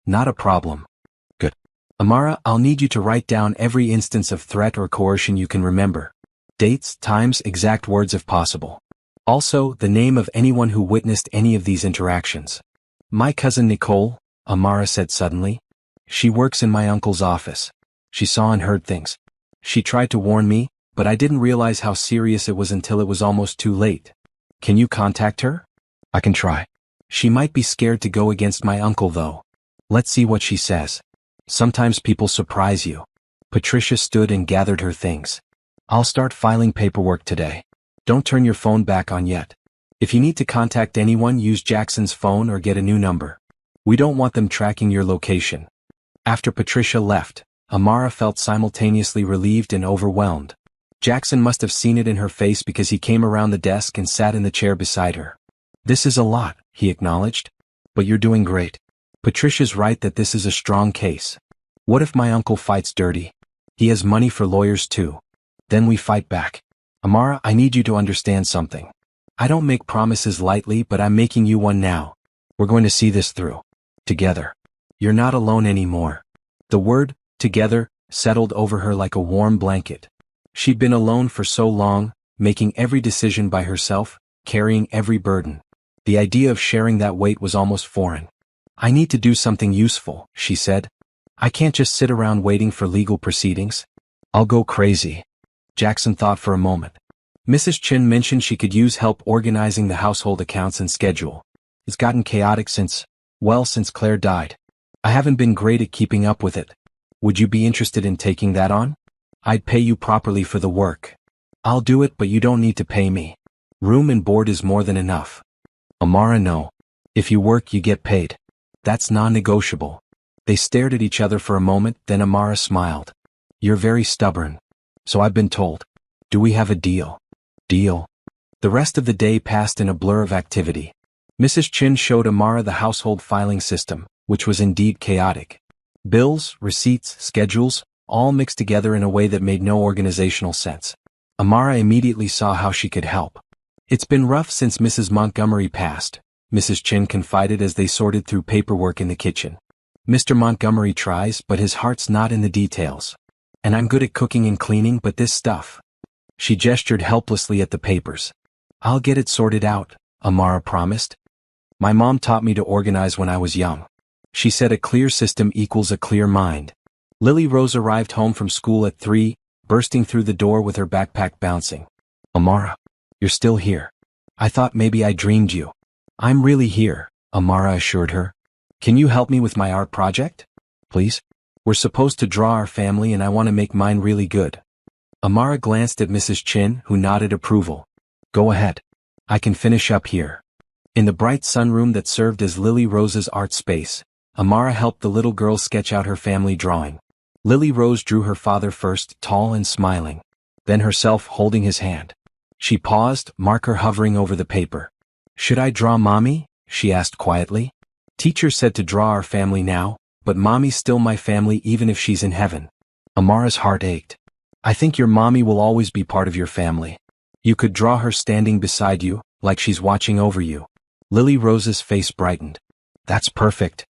Not a problem. Good. Amara, I'll need you to write down every instance of threat or coercion you can remember. Dates, times, exact words if possible. Also, the name of anyone who witnessed any of these interactions. My cousin Nicole, Amara said suddenly. She works in my uncle's office. She saw and heard things. She tried to warn me, but I didn't realize how serious it was until it was almost too late. Can you contact her? I can try. She might be scared to go against my uncle though. Let's see what she says. Sometimes people surprise you. Patricia stood and gathered her things. I'll start filing paperwork today. Don't turn your phone back on yet. If you need to contact anyone, use Jackson's phone or get a new number. We don't want them tracking your location. After Patricia left, Amara felt simultaneously relieved and overwhelmed. Jackson must have seen it in her face because he came around the desk and sat in the chair beside her. This is a lot, he acknowledged. But you're doing great. Patricia's right that this is a strong case. What if my uncle fights dirty? He has money for lawyers too. Then we fight back. Amara, I need you to understand something. I don't make promises lightly, but I'm making you one now. We're going to see this through. Together. You're not alone anymore. The word, together, settled over her like a warm blanket. She'd been alone for so long, making every decision by herself, carrying every burden. The idea of sharing that weight was almost foreign. I need to do something useful, she said. I can't just sit around waiting for legal proceedings. I'll go crazy. Jackson thought for a moment. Mrs. Chin mentioned she could use help organizing the household accounts and schedule. It's gotten chaotic since Claire died. I haven't been great at keeping up with it. Would you be interested in taking that on? I'd pay you properly for the work. I'll do it, but you don't need to pay me. Room and board is more than enough. Amara, no. If you work, you get paid. That's non-negotiable. They stared at each other for a moment, then Amara smiled. You're very stubborn. So I've been told. Do we have a deal? Deal. The rest of the day passed in a blur of activity. Mrs. Chin showed Amara the household filing system, which was indeed chaotic. Bills, receipts, schedules, all mixed together in a way that made no organizational sense. Amara immediately saw how she could help. It's been rough since Mrs. Montgomery passed, Mrs. Chin confided as they sorted through paperwork in the kitchen. Mr. Montgomery tries, but his heart's not in the details. And I'm good at cooking and cleaning, but this stuff. She gestured helplessly at the papers. I'll get it sorted out, Amara promised. My mom taught me to organize when I was young. She said a clear system equals a clear mind. Lily Rose arrived home from school at 3, bursting through the door with her backpack bouncing. Amara, you're still here. I thought maybe I dreamed you. I'm really here, Amara assured her. Can you help me with my art project? Please? We're supposed to draw our family and I want to make mine really good. Amara glanced at Mrs. Chin, who nodded approval. Go ahead. I can finish up here. In the bright sunroom that served as Lily Rose's art space, Amara helped the little girl sketch out her family drawing. Lily Rose drew her father first, tall and smiling. Then herself holding his hand. She paused, marker hovering over the paper. Should I draw Mommy? She asked quietly. Teacher said to draw our family now, but Mommy's still my family even if she's in heaven. Amara's heart ached. I think your mommy will always be part of your family. You could draw her standing beside you, like she's watching over you. Lily Rose's face brightened. That's perfect.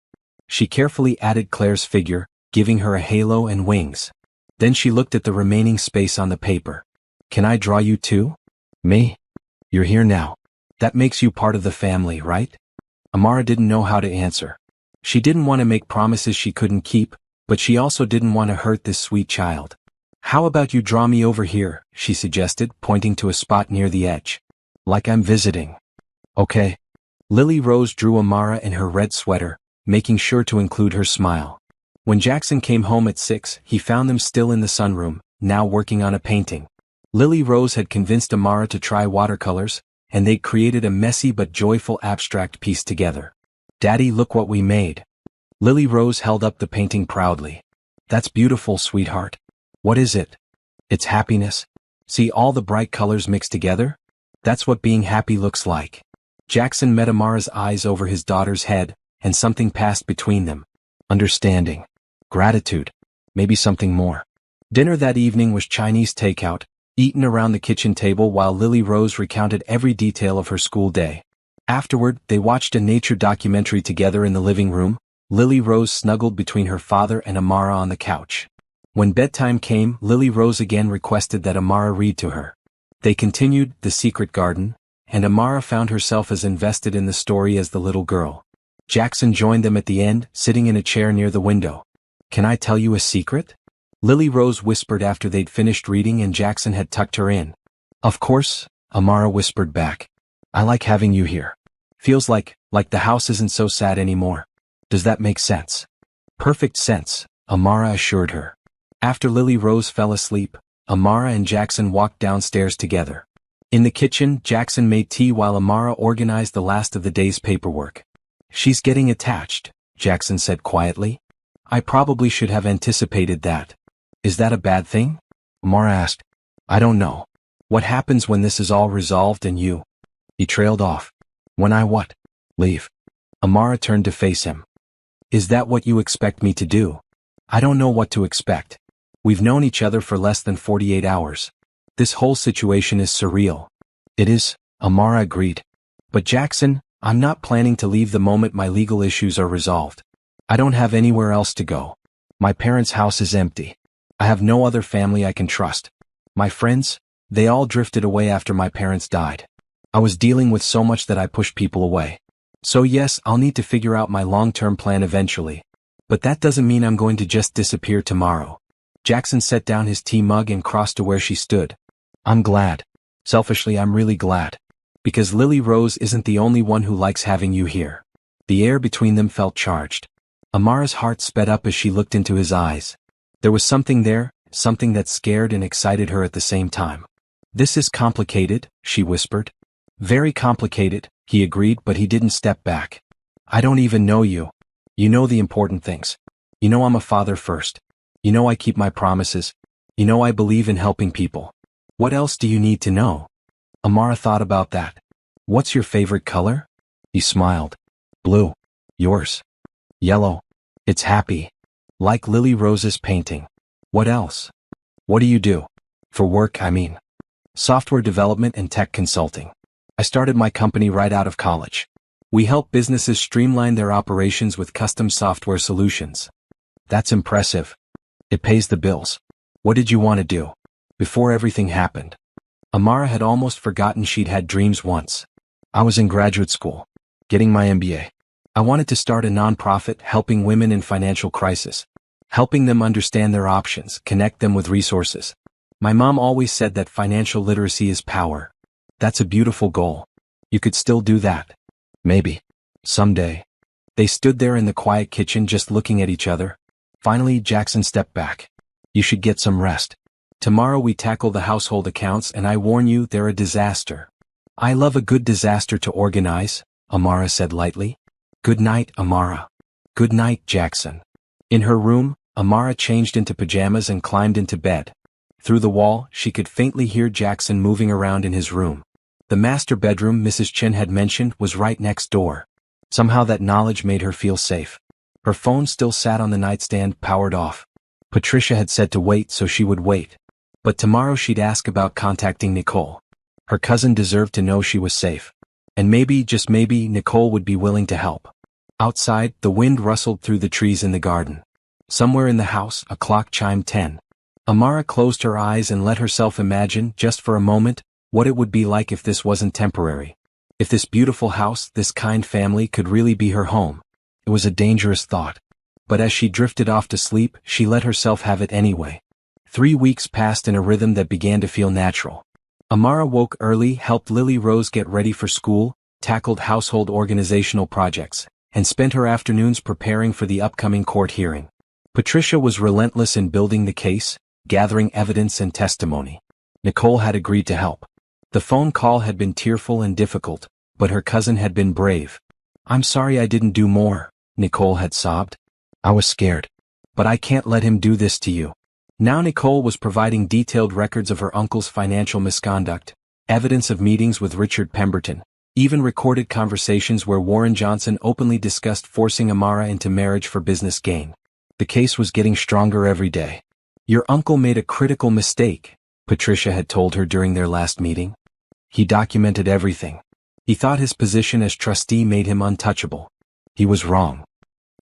She carefully added Claire's figure, giving her a halo and wings. Then she looked at the remaining space on the paper. Can I draw you too? Me? You're here now. That makes you part of the family, right? Amara didn't know how to answer. She didn't want to make promises she couldn't keep, but she also didn't want to hurt this sweet child. How about you draw me over here, she suggested, pointing to a spot near the edge. Like I'm visiting. Okay. Lily Rose drew Amara in her red sweater, making sure to include her smile. When Jackson came home at 6, he found them still in the sunroom, now working on a painting. Lily Rose had convinced Amara to try watercolors, and they created a messy but joyful abstract piece together. Daddy, look what we made. Lily Rose held up the painting proudly. That's beautiful, sweetheart. What is it? It's happiness. See all the bright colors mixed together? That's what being happy looks like. Jackson met Amara's eyes over his daughter's head, and something passed between them. Understanding. Gratitude. Maybe something more. Dinner that evening was Chinese takeout, eaten around the kitchen table while Lily Rose recounted every detail of her school day. Afterward, they watched a nature documentary together in the living room, Lily Rose snuggled between her father and Amara on the couch. When bedtime came, Lily Rose again requested that Amara read to her. They continued The Secret Garden, and Amara found herself as invested in the story as the little girl. Jackson joined them at the end, sitting in a chair near the window. "Can I tell you a secret?" Lily Rose whispered after they'd finished reading and Jackson had tucked her in. "Of course," Amara whispered back. "I like having you here. Feels like the house isn't so sad anymore. Does that make sense?" "Perfect sense," Amara assured her. After Lily Rose fell asleep, Amara and Jackson walked downstairs together. In the kitchen, Jackson made tea while Amara organized the last of the day's paperwork. "She's getting attached," Jackson said quietly. "I probably should have anticipated that. Is that a bad thing?" Amara asked. "I don't know. What happens when this is all resolved and you?" He trailed off. "When I what?" "Leave." Amara turned to face him. "Is that what you expect me to do?" "I don't know what to expect. We've known each other for less than 48 hours. This whole situation is surreal." "It is," Amara agreed. "But Jackson, I'm not planning to leave the moment my legal issues are resolved. I don't have anywhere else to go. My parents' house is empty. I have no other family I can trust. My friends, they all drifted away after my parents died. I was dealing with so much that I pushed people away. So yes, I'll need to figure out my long-term plan eventually. But that doesn't mean I'm going to just disappear tomorrow." Jackson set down his tea mug and crossed to where she stood. "I'm glad. Selfishly, I'm really glad. Because Lily Rose isn't the only one who likes having you here." The air between them felt charged. Amara's heart sped up as she looked into his eyes. There was something there, something that scared and excited her at the same time. "This is complicated," she whispered. "Very complicated," he agreed, but he didn't step back. "I don't even know you. You know the important things. You know I'm a father first. You know I keep my promises. You know I believe in helping people. What else do you need to know?" Amara thought about that. "What's your favorite color?" He smiled. "Blue. Yours?" "Yellow. It's happy. Like Lily Rose's painting." "What else?" "What do you do? For work, I mean." "Software development and tech consulting. I started my company right out of college. We help businesses streamline their operations with custom software solutions." "That's impressive. It pays the bills. What did you want to do before everything happened?" Amara had almost forgotten she'd had dreams once. "I was in graduate school, getting my MBA. I wanted to start a nonprofit helping women in financial crisis, helping them understand their options, connect them with resources. My mom always said that financial literacy is power. That's a beautiful goal. You could still do that. Maybe. Someday." They stood there in the quiet kitchen just looking at each other. Finally, Jackson stepped back. "You should get some rest. Tomorrow we tackle the household accounts and I warn you, they're a disaster." "I love a good disaster to organize," Amara said lightly. "Good night, Amara." "Good night, Jackson." In her room, Amara changed into pajamas and climbed into bed. Through the wall, she could faintly hear Jackson moving around in his room. The master bedroom Mrs. Chen had mentioned was right next door. Somehow that knowledge made her feel safe. Her phone still sat on the nightstand, powered off. Patricia had said to wait, so she would wait. But tomorrow she'd ask about contacting Nicole. Her cousin deserved to know she was safe. And maybe, just maybe, Nicole would be willing to help. Outside, the wind rustled through the trees in the garden. Somewhere in the house, a clock chimed 10. Amara closed her eyes and let herself imagine, just for a moment, what it would be like if this wasn't temporary. If this beautiful house, this kind family could really be her home. It was a dangerous thought. But as she drifted off to sleep, she let herself have it anyway. 3 weeks passed in a rhythm that began to feel natural. Amara woke early, helped Lily Rose get ready for school, tackled household organizational projects, and spent her afternoons preparing for the upcoming court hearing. Patricia was relentless in building the case, gathering evidence and testimony. Nicole had agreed to help. The phone call had been tearful and difficult, but her cousin had been brave. "I'm sorry I didn't do more," Nicole had sobbed. "I was scared. But I can't let him do this to you." Now Nicole was providing detailed records of her uncle's financial misconduct, evidence of meetings with Richard Pemberton, even recorded conversations where Warren Johnson openly discussed forcing Amara into marriage for business gain. The case was getting stronger every day. Your uncle made a critical mistake, Patricia had told her during their last meeting. He documented everything. He thought his position as trustee made him untouchable. He was wrong.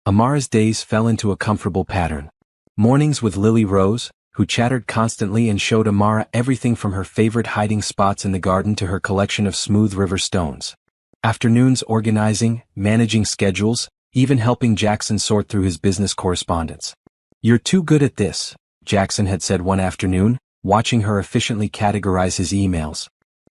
Amara's days fell into a comfortable pattern. Mornings with Lily Rose, who chattered constantly and showed Amara everything from her favorite hiding spots in the garden to her collection of smooth river stones. Afternoons organizing, managing schedules, even helping Jackson sort through his business correspondence. "You're too good at this," Jackson had said one afternoon, watching her efficiently categorize his emails.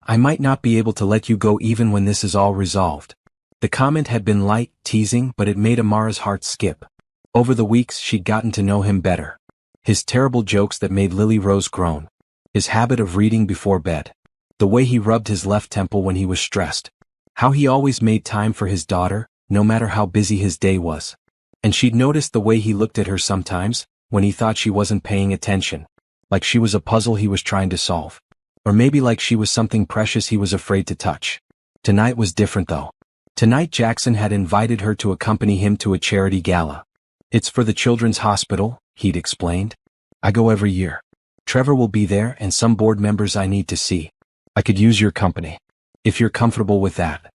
"I might not be able to let you go even when this is all resolved." The comment had been light, teasing, but it made Amara's heart skip. Over the weeks she'd gotten to know him better. His terrible jokes that made Lily Rose groan. His habit of reading before bed. The way he rubbed his left temple when he was stressed. How he always made time for his daughter, no matter how busy his day was. And she'd noticed the way he looked at her sometimes, when he thought she wasn't paying attention. Like she was a puzzle he was trying to solve. Or maybe like she was something precious he was afraid to touch. Tonight was different though. Tonight Jackson had invited her to accompany him to a charity gala. "It's for the Children's Hospital," he'd explained. "I go every year. Trevor will be there and some board members I need to see. I could use your company. If you're comfortable with that."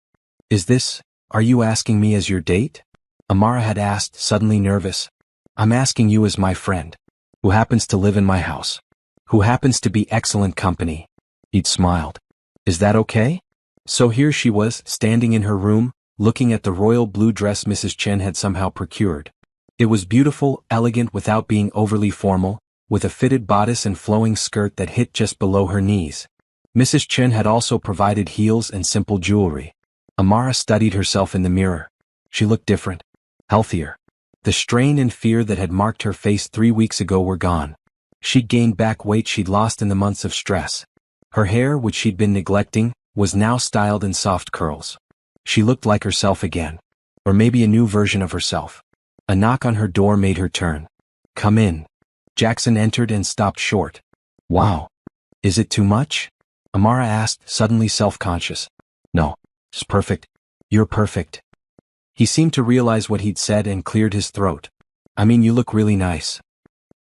Are you asking me as your date?" Amara had asked, suddenly nervous. "I'm asking you as my friend. Who happens to live in my house. Who happens to be excellent company." He'd smiled. "Is that okay?" So here she was, standing in her room, looking at the royal blue dress Mrs. Chen had somehow procured. It was beautiful, elegant without being overly formal, with a fitted bodice and flowing skirt that hit just below her knees. Mrs. Chen had also provided heels and simple jewelry. Amara studied herself in the mirror. She looked different. Healthier. The strain and fear that had marked her face 3 weeks ago were gone. She'd gained back weight she'd lost in the months of stress. Her hair, which she'd been neglecting, was now styled in soft curls. She looked like herself again. Or maybe a new version of herself. A knock on her door made her turn. "Come in." Jackson entered and stopped short. "Wow. Is it too much?" Amara asked, suddenly self-conscious. "No. It's perfect. You're perfect." He seemed to realize what he'd said and cleared his throat. "I mean, you look really nice."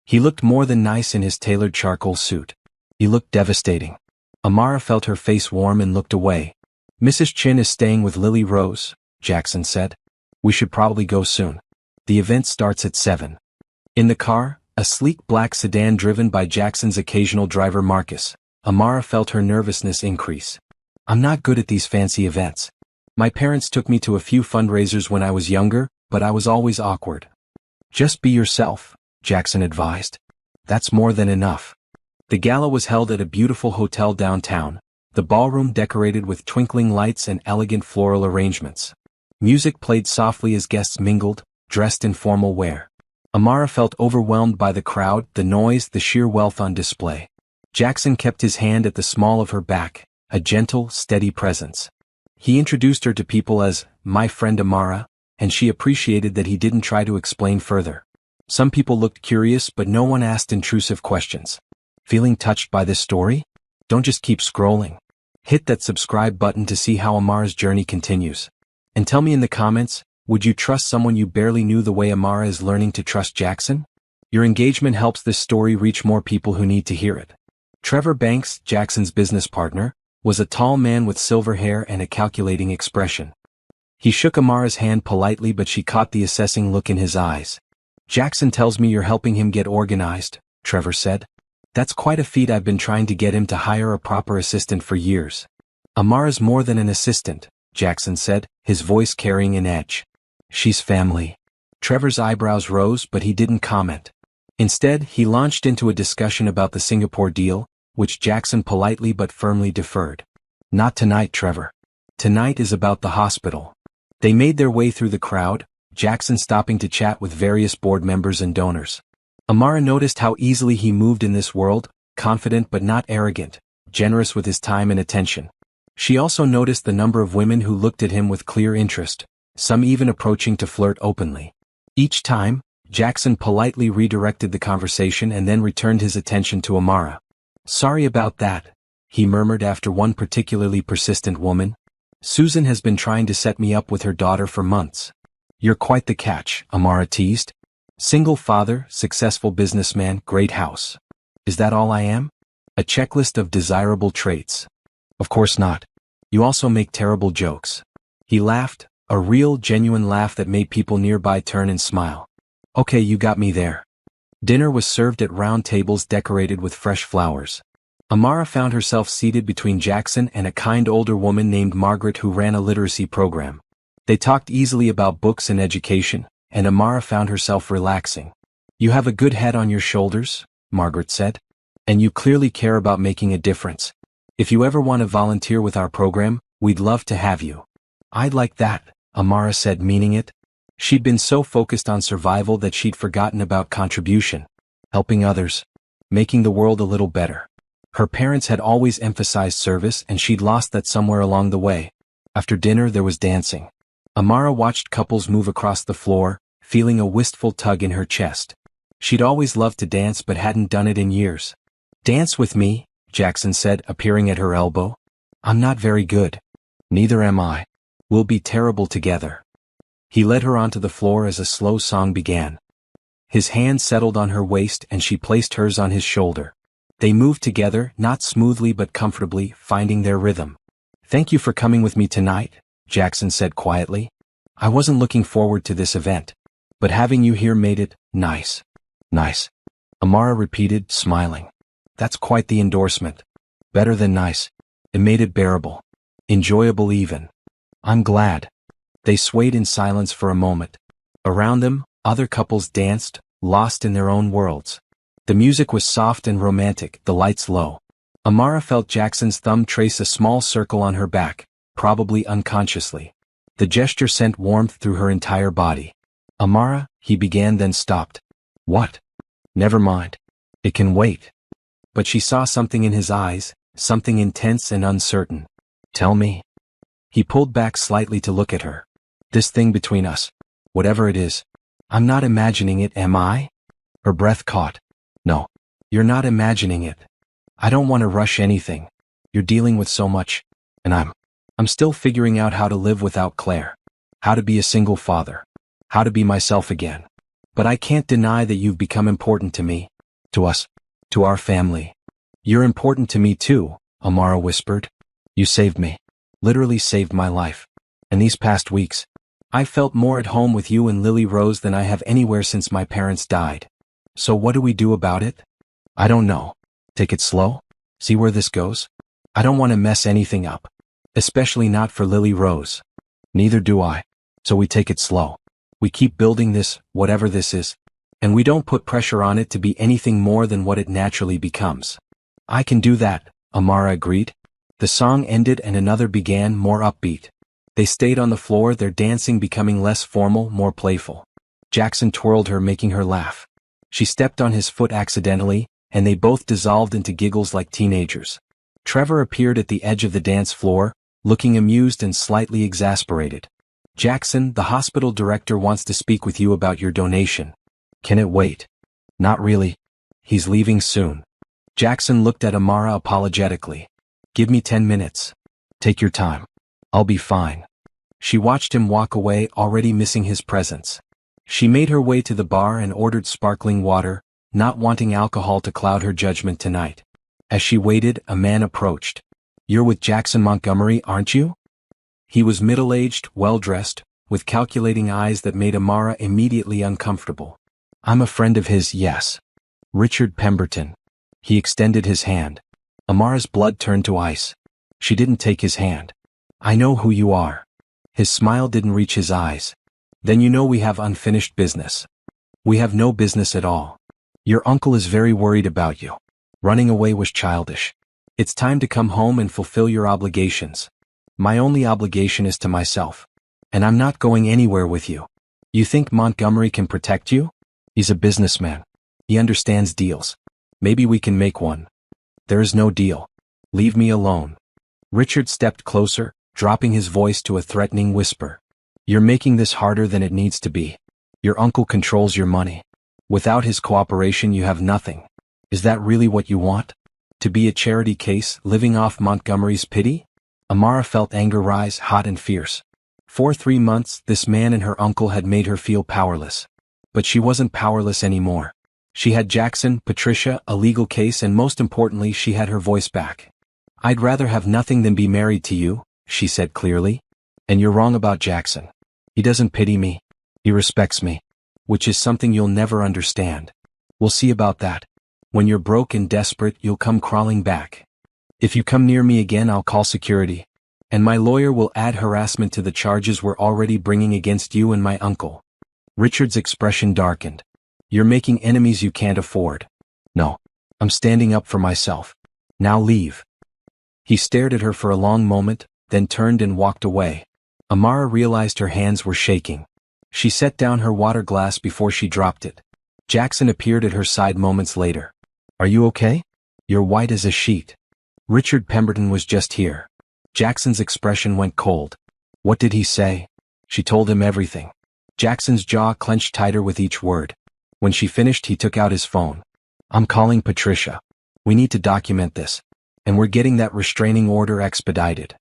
He looked more than nice in his tailored charcoal suit. He looked devastating. Amara felt her face warm and looked away. "Mrs. Chin is staying with Lily Rose," Jackson said. "We should probably go soon. The event starts at 7. In the car, a sleek black sedan driven by Jackson's occasional driver Marcus, Amara felt her nervousness increase. "I'm not good at these fancy events. My parents took me to a few fundraisers when I was younger, but I was always awkward." "Just be yourself," Jackson advised. "That's more than enough." The gala was held at a beautiful hotel downtown, the ballroom decorated with twinkling lights and elegant floral arrangements. Music played softly as guests mingled, dressed in formal wear. Amara felt overwhelmed by the crowd, the noise, the sheer wealth on display. Jackson kept his hand at the small of her back, a gentle, steady presence. He introduced her to people as, "my friend Amara," and she appreciated that he didn't try to explain further. Some people looked curious but no one asked intrusive questions. Feeling touched by this story? Don't just keep scrolling. Hit that subscribe button to see how Amara's journey continues. And tell me in the comments, would you trust someone you barely knew the way Amara is learning to trust Jackson? Your engagement helps this story reach more people who need to hear it. Trevor Banks, Jackson's business partner, was a tall man with silver hair and a calculating expression. He shook Amara's hand politely but she caught the assessing look in his eyes. "Jackson tells me you're helping him get organized," Trevor said. "That's quite a feat. I've been trying to get him to hire a proper assistant for years." "Amara's more than an assistant," Jackson said, his voice carrying an edge. "She's family." Trevor's eyebrows rose but he didn't comment. Instead, he launched into a discussion about the Singapore deal, which Jackson politely but firmly deferred. "Not tonight, Trevor. Tonight is about the hospital." They made their way through the crowd, Jackson stopping to chat with various board members and donors. Amara noticed how easily he moved in this world, confident but not arrogant, generous with his time and attention. She also noticed the number of women who looked at him with clear interest, some even approaching to flirt openly. Each time, Jackson politely redirected the conversation and then returned his attention to Amara. "Sorry about that," he murmured after one particularly persistent woman. "Susan has been trying to set me up with her daughter for months." "You're quite the catch," Amara teased. Single father, successful businessman, great house. Is that all I am? A checklist of desirable traits. Of course not. You also make terrible jokes. He laughed, a real, genuine laugh that made people nearby turn and smile. Okay, you got me there. Dinner was served at round tables decorated with fresh flowers. Amara found herself seated between Jackson and a kind older woman named Margaret who ran a literacy program. They talked easily about books and education, and Amara found herself relaxing. You have a good head on your shoulders, Margaret said. And you clearly care about making a difference. If you ever want to volunteer with our program, we'd love to have you. I'd like that, Amara said, meaning it. She'd been so focused on survival that she'd forgotten about contribution, helping others, making the world a little better. Her parents had always emphasized service and she'd lost that somewhere along the way. After dinner there was dancing. Amara watched couples move across the floor, feeling a wistful tug in her chest. She'd always loved to dance but hadn't done it in years. Dance with me, Jackson said, appearing at her elbow. I'm not very good. Neither am I. We'll be terrible together. He led her onto the floor as a slow song began. His hand settled on her waist and she placed hers on his shoulder. They moved together, not smoothly but comfortably, finding their rhythm. Thank you for coming with me tonight, Jackson said quietly. I wasn't looking forward to this event, but having you here made it nice. Nice. Amara repeated, smiling. That's quite the endorsement. Better than nice. It made it bearable. Enjoyable even. I'm glad. They swayed in silence for a moment. Around them, other couples danced, lost in their own worlds. The music was soft and romantic, the lights low. Amara felt Jackson's thumb trace a small circle on her back, probably unconsciously. The gesture sent warmth through her entire body. Amara, he began, then stopped. What? Never mind. It can wait. But she saw something in his eyes, something intense and uncertain. Tell me. He pulled back slightly to look at her. This thing between us. Whatever it is. I'm not imagining it, am I? Her breath caught. No. You're not imagining it. I don't want to rush anything. You're dealing with so much. And I'm still figuring out how to live without Claire. How to be a single father. How to be myself again. But I can't deny that you've become important to me. To us. To our family. You're important to me too, Amara whispered. You saved me. Literally saved my life. And these past weeks, I felt more at home with you and Lily Rose than I have anywhere since my parents died. So what do we do about it? I don't know. Take it slow? See where this goes? I don't want to mess anything up. Especially not for Lily Rose. Neither do I. So we take it slow. We keep building this, whatever this is. And we don't put pressure on it to be anything more than what it naturally becomes. I can do that, Amara agreed. The song ended and another began, more upbeat. They stayed on the floor, their dancing becoming less formal, more playful. Jackson twirled her, making her laugh. She stepped on his foot accidentally, and they both dissolved into giggles like teenagers. Trevor appeared at the edge of the dance floor, looking amused and slightly exasperated. Jackson, the hospital director, wants to speak with you about your donation. Can it wait? Not really. He's leaving soon. Jackson looked at Amara apologetically. Give me 10 minutes. Take your time. I'll be fine. She watched him walk away, already missing his presence. She made her way to the bar and ordered sparkling water, not wanting alcohol to cloud her judgment tonight. As she waited, a man approached. You're with Jackson Montgomery, aren't you? He was middle-aged, well-dressed, with calculating eyes that made Amara immediately uncomfortable. I'm a friend of his, yes. Richard Pemberton. He extended his hand. Amara's blood turned to ice. She didn't take his hand. I know who you are. His smile didn't reach his eyes. Then you know we have unfinished business. We have no business at all. Your uncle is very worried about you. Running away was childish. It's time to come home and fulfill your obligations. My only obligation is to myself. And I'm not going anywhere with you. You think Montgomery can protect you? He's a businessman. He understands deals. Maybe we can make one. There is no deal. Leave me alone. Richard stepped closer, dropping his voice to a threatening whisper. You're making this harder than it needs to be. Your uncle controls your money. Without his cooperation you have nothing. Is that really what you want? To be a charity case, living off Montgomery's pity? Amara felt anger rise, hot and fierce. For 3 months, this man and her uncle had made her feel powerless. But she wasn't powerless anymore. She had Jackson, Patricia, a legal case, and most importantly, she had her voice back. "I'd rather have nothing than be married to you," she said clearly. "And you're wrong about Jackson. He doesn't pity me. He respects me. Which is something you'll never understand. We'll see about that. When you're broke and desperate, you'll come crawling back. If you come near me again, I'll call security. And my lawyer will add harassment to the charges we're already bringing against you and my uncle." Richard's expression darkened. "You're making enemies you can't afford." "No. I'm standing up for myself. Now leave." He stared at her for a long moment, then turned and walked away. Amara realized her hands were shaking. She set down her water glass before she dropped it. Jackson appeared at her side moments later. "Are you okay? You're white as a sheet." Richard Pemberton was just here. Jackson's expression went cold. "What did he say?" She told him everything. Jackson's jaw clenched tighter with each word. When she finished, he took out his phone. "I'm calling Patricia. We need to document this. And we're getting that restraining order expedited.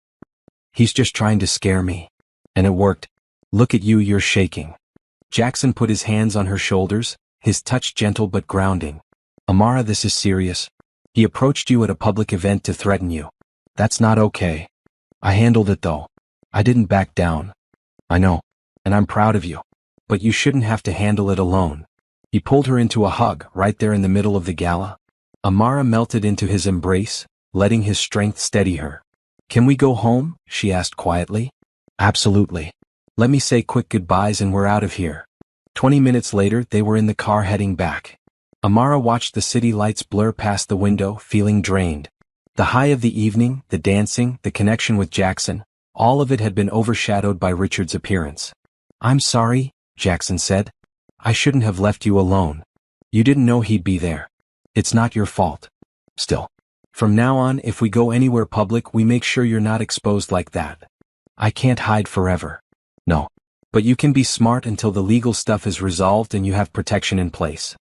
He's just trying to scare me. And it worked. Look at you, you're shaking." Jackson put his hands on her shoulders, his touch gentle but grounding. "Amara, this is serious. He approached you at a public event to threaten you. That's not okay. I handled it though. I didn't back down. I know. And I'm proud of you. But you shouldn't have to handle it alone." He pulled her into a hug right there in the middle of the gala. Amara melted into his embrace, letting his strength steady her. "Can we go home?" she asked quietly. "Absolutely. Let me say quick goodbyes and we're out of here." 20 minutes later, they were in the car heading back. Amara watched the city lights blur past the window, feeling drained. The high of the evening, the dancing, the connection with Jackson, all of it had been overshadowed by Richard's appearance. "I'm sorry," Jackson said. "I shouldn't have left you alone. You didn't know he'd be there. It's not your fault. Still, from now on, if we go anywhere public, we make sure you're not exposed like that. I can't hide forever." "No. But you can be smart until the legal stuff is resolved and you have protection in place."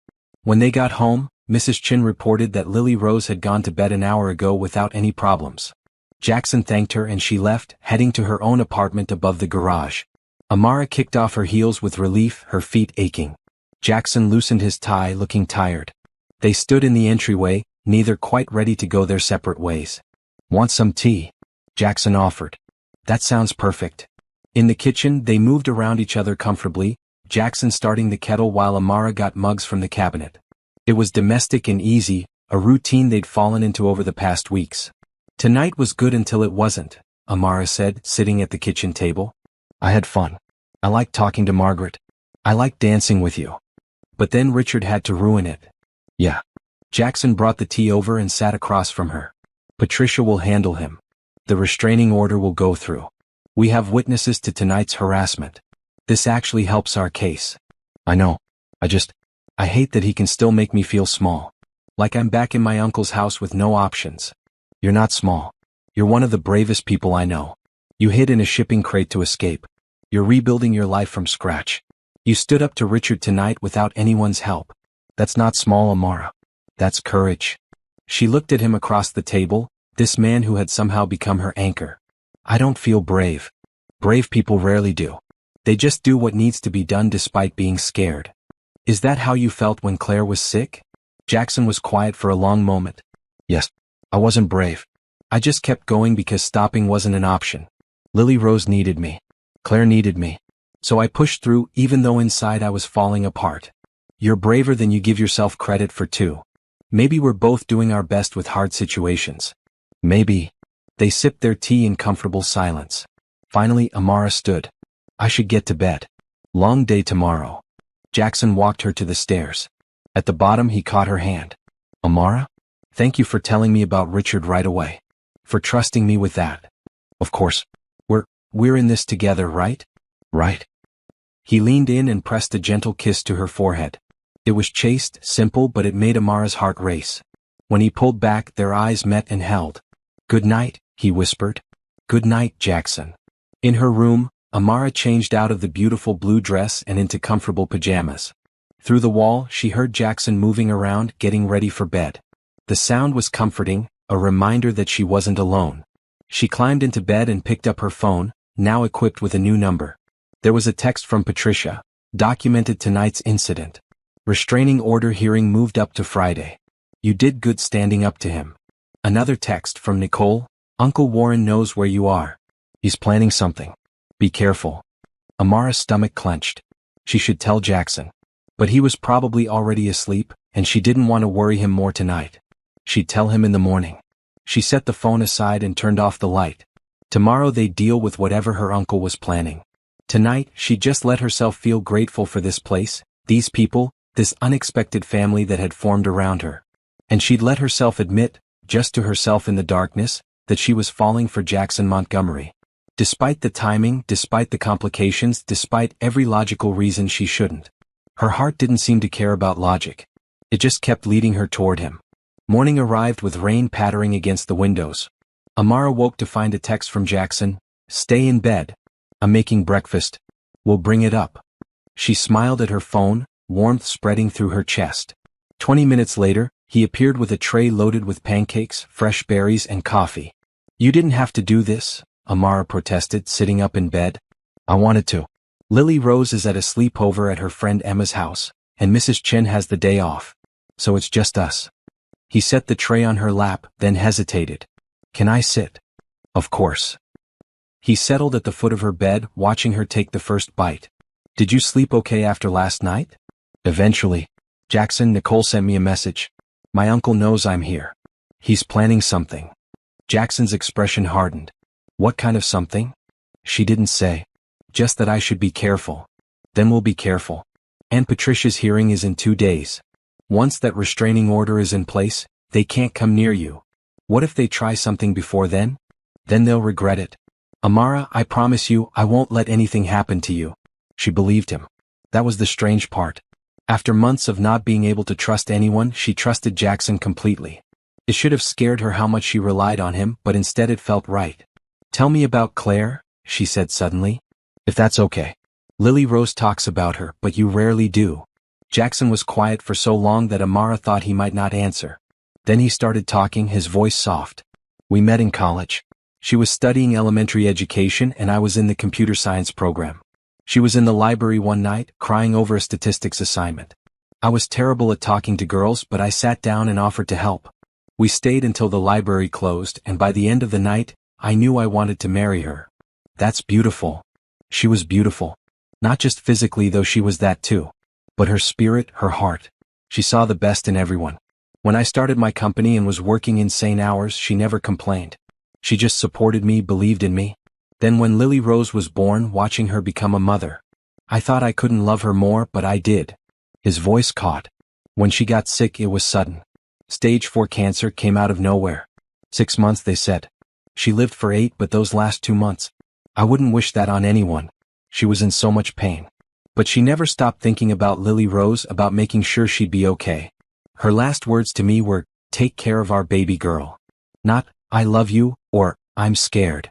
When they got home, Mrs. Chin reported that Lily Rose had gone to bed an hour ago without any problems. Jackson thanked her and she left, heading to her own apartment above the garage. Amara kicked off her heels with relief, her feet aching. Jackson loosened his tie, looking tired. They stood in the entryway, neither quite ready to go their separate ways. "Want some tea?" Jackson offered. "That sounds perfect." In the kitchen, they moved around each other comfortably, Jackson starting the kettle while Amara got mugs from the cabinet. It was domestic and easy, a routine they'd fallen into over the past weeks. "Tonight was good until it wasn't," Amara said, sitting at the kitchen table. "I had fun. I liked talking to Margaret. I liked dancing with you. But then Richard had to ruin it." "Yeah." Jackson brought the tea over and sat across from her. "Patricia will handle him. The restraining order will go through. We have witnesses to tonight's harassment. This actually helps our case." "I know. I hate that he can still make me feel small. Like I'm back in my uncle's house with no options." "You're not small. You're one of the bravest people I know. You hid in a shipping crate to escape. You're rebuilding your life from scratch. You stood up to Richard tonight without anyone's help. That's not small, Amara. That's courage." She looked at him across the table, this man who had somehow become her anchor. "I don't feel brave. Brave people rarely do. They just do what needs to be done despite being scared." "Is that how you felt when Claire was sick?" Jackson was quiet for a long moment. "Yes. I wasn't brave. I just kept going because stopping wasn't an option. Lily Rose needed me. Claire needed me. So I pushed through even though inside I was falling apart. You're braver than you give yourself credit for too. Maybe we're both doing our best with hard situations. Maybe." They sipped their tea in comfortable silence. Finally, Amara stood. "I should get to bed. Long day tomorrow." Jackson walked her to the stairs. At the bottom, he caught her hand. "Amara? Thank you for telling me about Richard right away. For trusting me with that. Of course. We're in this together, right? Right?" He leaned in and pressed a gentle kiss to her forehead. It was chaste, simple, but it made Amara's heart race. When he pulled back, their eyes met and held. "Good night," he whispered. "Good night, Jackson." In her room, Amara changed out of the beautiful blue dress and into comfortable pajamas. Through the wall, she heard Jackson moving around, getting ready for bed. The sound was comforting, a reminder that she wasn't alone. She climbed into bed and picked up her phone, now equipped with a new number. There was a text from Patricia. Documented tonight's incident. Restraining order hearing moved up to Friday. You did good standing up to him. Another text from Nicole. Uncle Warren knows where you are. He's planning something. Be careful. Amara's stomach clenched. She should tell Jackson. But he was probably already asleep, and she didn't want to worry him more tonight. She'd tell him in the morning. She set the phone aside and turned off the light. Tomorrow they'd deal with whatever her uncle was planning. Tonight, she'd just let herself feel grateful for this place, these people, this unexpected family that had formed around her. And she'd let herself admit, just to herself in the darkness, that she was falling for Jackson Montgomery. Despite the timing, despite the complications, despite every logical reason she shouldn't. Her heart didn't seem to care about logic. It just kept leading her toward him. Morning arrived with rain pattering against the windows. Amara woke to find a text from Jackson. Stay in bed. I'm making breakfast. We'll bring it up. She smiled at her phone, warmth spreading through her chest. 20 minutes later, he appeared with a tray loaded with pancakes, fresh berries, and coffee. You didn't have to do this, Amara protested, sitting up in bed. I wanted to. Lily Rose is at a sleepover at her friend Emma's house, and Mrs. Chen has the day off. So it's just us. He set the tray on her lap, then hesitated. Can I sit? Of course. He settled at the foot of her bed, watching her take the first bite. Did you sleep okay after last night? Eventually. Jackson, Nicole sent me a message. My uncle knows I'm here. He's planning something. Jackson's expression hardened. What kind of something? She didn't say. Just that I should be careful. Then we'll be careful. Aunt Patricia's hearing is in 2 days. Once that restraining order is in place, they can't come near you. What if they try something before then? Then they'll regret it. Amara, I promise you, I won't let anything happen to you. She believed him. That was the strange part. After months of not being able to trust anyone, she trusted Jackson completely. It should have scared her how much she relied on him, but instead it felt right. Tell me about Claire, she said suddenly. If that's okay. Lily Rose talks about her, but you rarely do. Jackson was quiet for so long that Amara thought he might not answer. Then he started talking, his voice soft. We met in college. She was studying elementary education and I was in the computer science program. She was in the library one night, crying over a statistics assignment. I was terrible at talking to girls, but I sat down and offered to help. We stayed until the library closed, and by the end of the night, I knew I wanted to marry her. That's beautiful. She was beautiful. Not just physically, though she was that too. But her spirit, her heart. She saw the best in everyone. When I started my company and was working insane hours, she never complained. She just supported me, believed in me. Then when Lily Rose was born, watching her become a mother, I thought I couldn't love her more, but I did. His voice caught. When she got sick, it was sudden. Stage 4 cancer came out of nowhere. 6 months, they said. She lived for 8, but those last 2 months, I wouldn't wish that on anyone. She was in so much pain. But she never stopped thinking about Lily Rose, about making sure she'd be okay. Her last words to me were, take care of our baby girl. Not, I love you, or, I'm scared.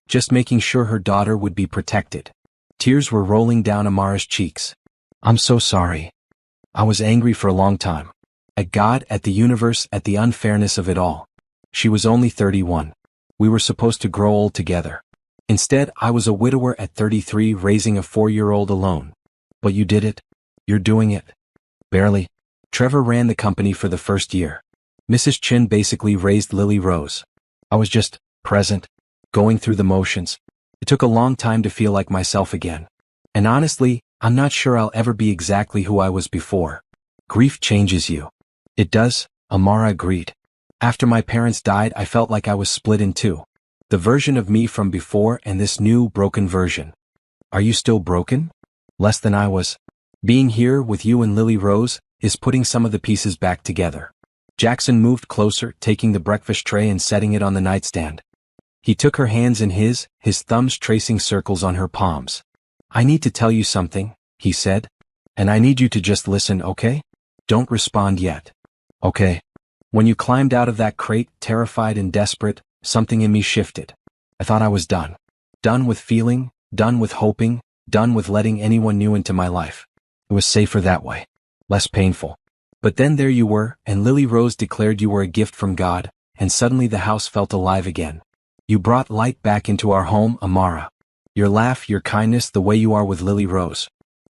Just making sure her daughter would be protected. Tears were rolling down Amara's cheeks. I'm so sorry. I was angry for a long time. At God, at the universe, at the unfairness of it all. She was only 31. We were supposed to grow old together. Instead, I was a widower at 33, raising a 4-year-old alone. But you did it. You're doing it. Barely. Trevor ran the company for the first year. Mrs. Chin basically raised Lily Rose. I was just present, going through the motions. It took a long time to feel like myself again. And honestly, I'm not sure I'll ever be exactly who I was before. Grief changes you. It does, Amara agreed. After my parents died, I felt like I was split in two. The version of me from before and this new, broken version. Are you still broken? Less than I was. Being here with you and Lily Rose is putting some of the pieces back together. Jackson moved closer, taking the breakfast tray and setting it on the nightstand. He took her hands in his thumbs tracing circles on her palms. I need to tell you something, he said. And I need you to just listen, okay? Don't respond yet. Okay. When you climbed out of that crate, terrified and desperate, something in me shifted. I thought I was done. Done with feeling, done with hoping, done with letting anyone new into my life. It was safer that way. Less painful. But then there you were, and Lily Rose declared you were a gift from God, and suddenly the house felt alive again. You brought light back into our home, Amara. Your laugh, your kindness, the way you are with Lily Rose.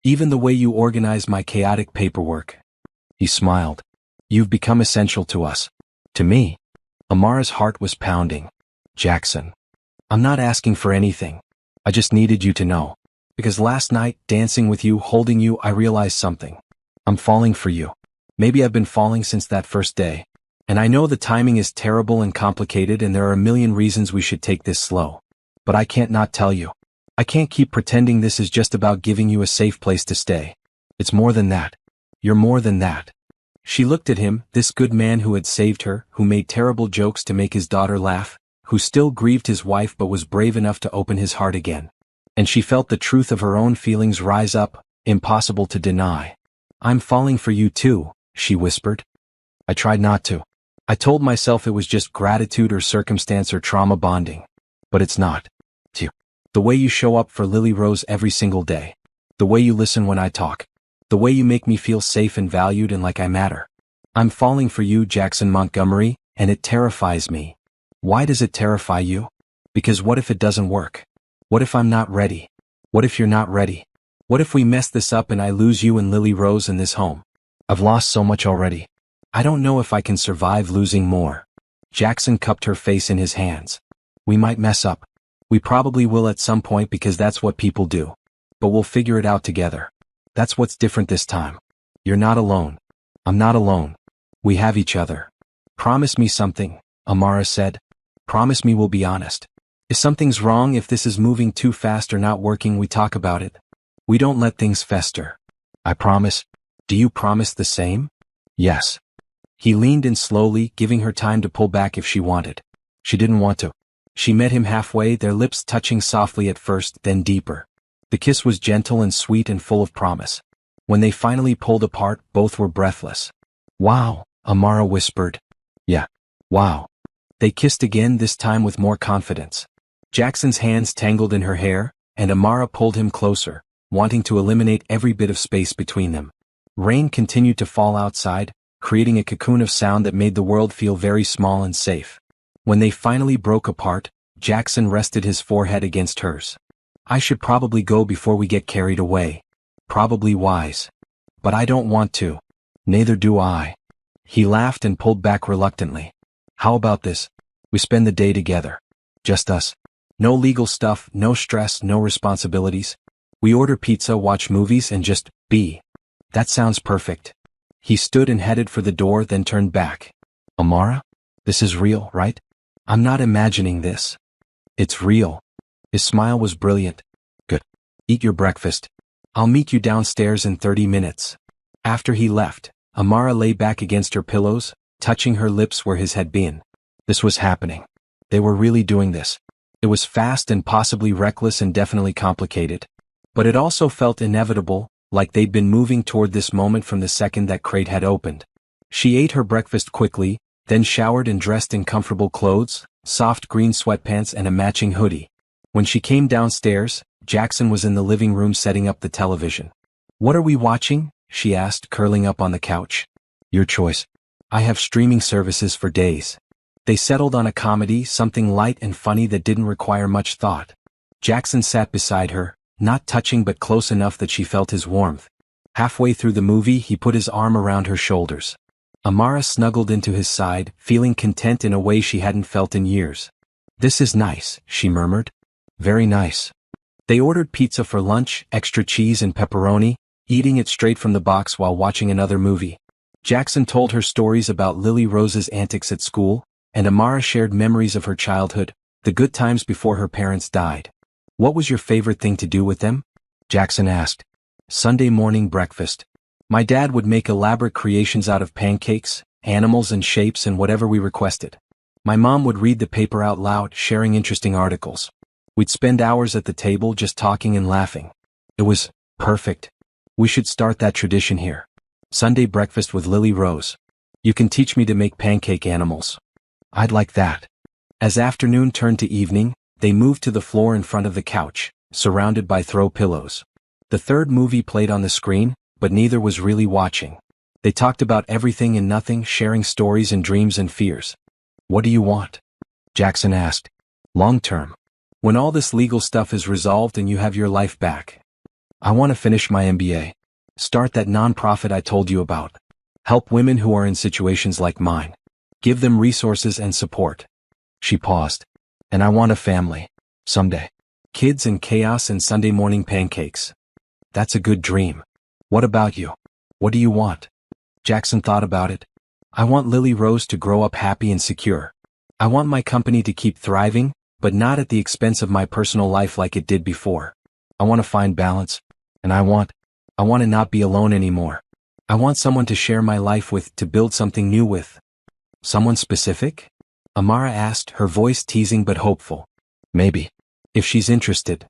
Even the way you organize my chaotic paperwork. He smiled. You've become essential to us. To me. Amara's heart was pounding. Jackson. I'm not asking for anything. I just needed you to know. Because last night, dancing with you, holding you, I realized something. I'm falling for you. Maybe I've been falling since that first day. And I know the timing is terrible and complicated and there are a million reasons we should take this slow. But I can't not tell you. I can't keep pretending this is just about giving you a safe place to stay. It's more than that. You're more than that. She looked at him, this good man who had saved her, who made terrible jokes to make his daughter laugh, who still grieved his wife but was brave enough to open his heart again. And she felt the truth of her own feelings rise up, impossible to deny. I'm falling for you too, she whispered. I tried not to. I told myself it was just gratitude or circumstance or trauma bonding. But it's not. The way you show up for Lily Rose every single day. The way you listen when I talk. The way you make me feel safe and valued and like I matter. I'm falling for you, Jackson Montgomery, and it terrifies me. Why does it terrify you? Because what if it doesn't work? What if I'm not ready? What if you're not ready? What if we mess this up and I lose you and Lily Rose in this home? I've lost so much already. I don't know if I can survive losing more. Jackson cupped her face in his hands. We might mess up. We probably will at some point because that's what people do. But we'll figure it out together. That's what's different this time. You're not alone. I'm not alone. We have each other. Promise me something, Amara said. Promise me we'll be honest. If something's wrong, if this is moving too fast or not working, we talk about it. We don't let things fester. I promise. Do you promise the same? Yes. He leaned in slowly, giving her time to pull back if she wanted. She didn't want to. She met him halfway, their lips touching softly at first, then deeper. The kiss was gentle and sweet and full of promise. When they finally pulled apart, both were breathless. Wow, Amara whispered. Yeah. Wow. They kissed again, this time with more confidence. Jackson's hands tangled in her hair, and Amara pulled him closer, wanting to eliminate every bit of space between them. Rain continued to fall outside, creating a cocoon of sound that made the world feel very small and safe. When they finally broke apart, Jackson rested his forehead against hers. I should probably go before we get carried away. Probably wise. But I don't want to. Neither do I. He laughed and pulled back reluctantly. How about this? We spend the day together. Just us. No legal stuff, no stress, no responsibilities. We order pizza, watch movies, and just be. That sounds perfect. He stood and headed for the door, then turned back. Amara? This is real, right? I'm not imagining this. It's real. His smile was brilliant. Good. Eat your breakfast. I'll meet you downstairs in 30 minutes. After he left, Amara lay back against her pillows, touching her lips where his had been. This was happening. They were really doing this. It was fast and possibly reckless and definitely complicated. But it also felt inevitable, like they'd been moving toward this moment from the second that crate had opened. She ate her breakfast quickly, then showered and dressed in comfortable clothes, soft green sweatpants and a matching hoodie. When she came downstairs, Jackson was in the living room setting up the television. What are we watching? She asked, curling up on the couch. Your choice. I have streaming services for days. They settled on a comedy, something light and funny that didn't require much thought. Jackson sat beside her, not touching but close enough that she felt his warmth. Halfway through the movie, he put his arm around her shoulders. Amara snuggled into his side, feeling content in a way she hadn't felt in years. This is nice, she murmured. Very nice. They ordered pizza for lunch, extra cheese and pepperoni, eating it straight from the box while watching another movie. Jackson told her stories about Lily Rose's antics at school, and Amara shared memories of her childhood, the good times before her parents died. What was your favorite thing to do with them? Jackson asked. Sunday morning breakfast. My dad would make elaborate creations out of pancakes, animals and shapes and whatever we requested. My mom would read the paper out loud, sharing interesting articles. We'd spend hours at the table just talking and laughing. It was perfect. We should start that tradition here. Sunday breakfast with Lily Rose. You can teach me to make pancake animals. I'd like that. As afternoon turned to evening, they moved to the floor in front of the couch, surrounded by throw pillows. The third movie played on the screen, but neither was really watching. They talked about everything and nothing, sharing stories and dreams and fears. What do you want? Jackson asked. Long term. When all this legal stuff is resolved and you have your life back. I want to finish my MBA. Start that nonprofit I told you about. Help women who are in situations like mine. Give them resources and support. She paused. And I want a family. Someday. Kids and chaos and Sunday morning pancakes. That's a good dream. What about you? What do you want? Jackson thought about it. I want Lily Rose to grow up happy and secure. I want my company to keep thriving, but not at the expense of my personal life like it did before. I want to find balance. And I want to not be alone anymore. I want someone to share my life with, to build something new with. Someone specific? Amara asked, her voice teasing but hopeful. Maybe. If she's interested.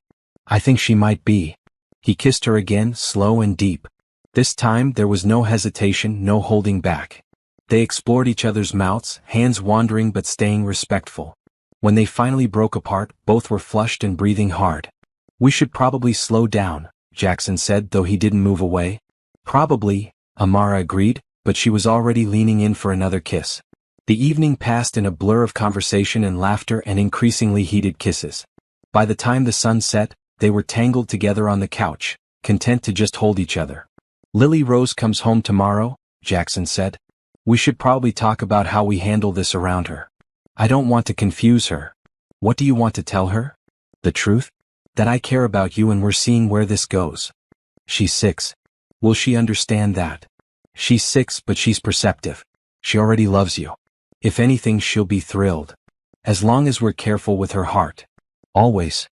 I think she might be. He kissed her again, slow and deep. This time there was no hesitation, no holding back. They explored each other's mouths, hands wandering but staying respectful. When they finally broke apart, both were flushed and breathing hard. We should probably slow down, Jackson said, though he didn't move away. Probably, Amara agreed, but she was already leaning in for another kiss. The evening passed in a blur of conversation and laughter and increasingly heated kisses. By the time the sun set, they were tangled together on the couch, content to just hold each other. Lily Rose comes home tomorrow, Jackson said. We should probably talk about how we handle this around her. I don't want to confuse her. What do you want to tell her? The truth? That I care about you and we're seeing where this goes. She's 6. Will she understand that? She's 6, but she's perceptive. She already loves you. If anything, she'll be thrilled. As long as we're careful with her heart. Always.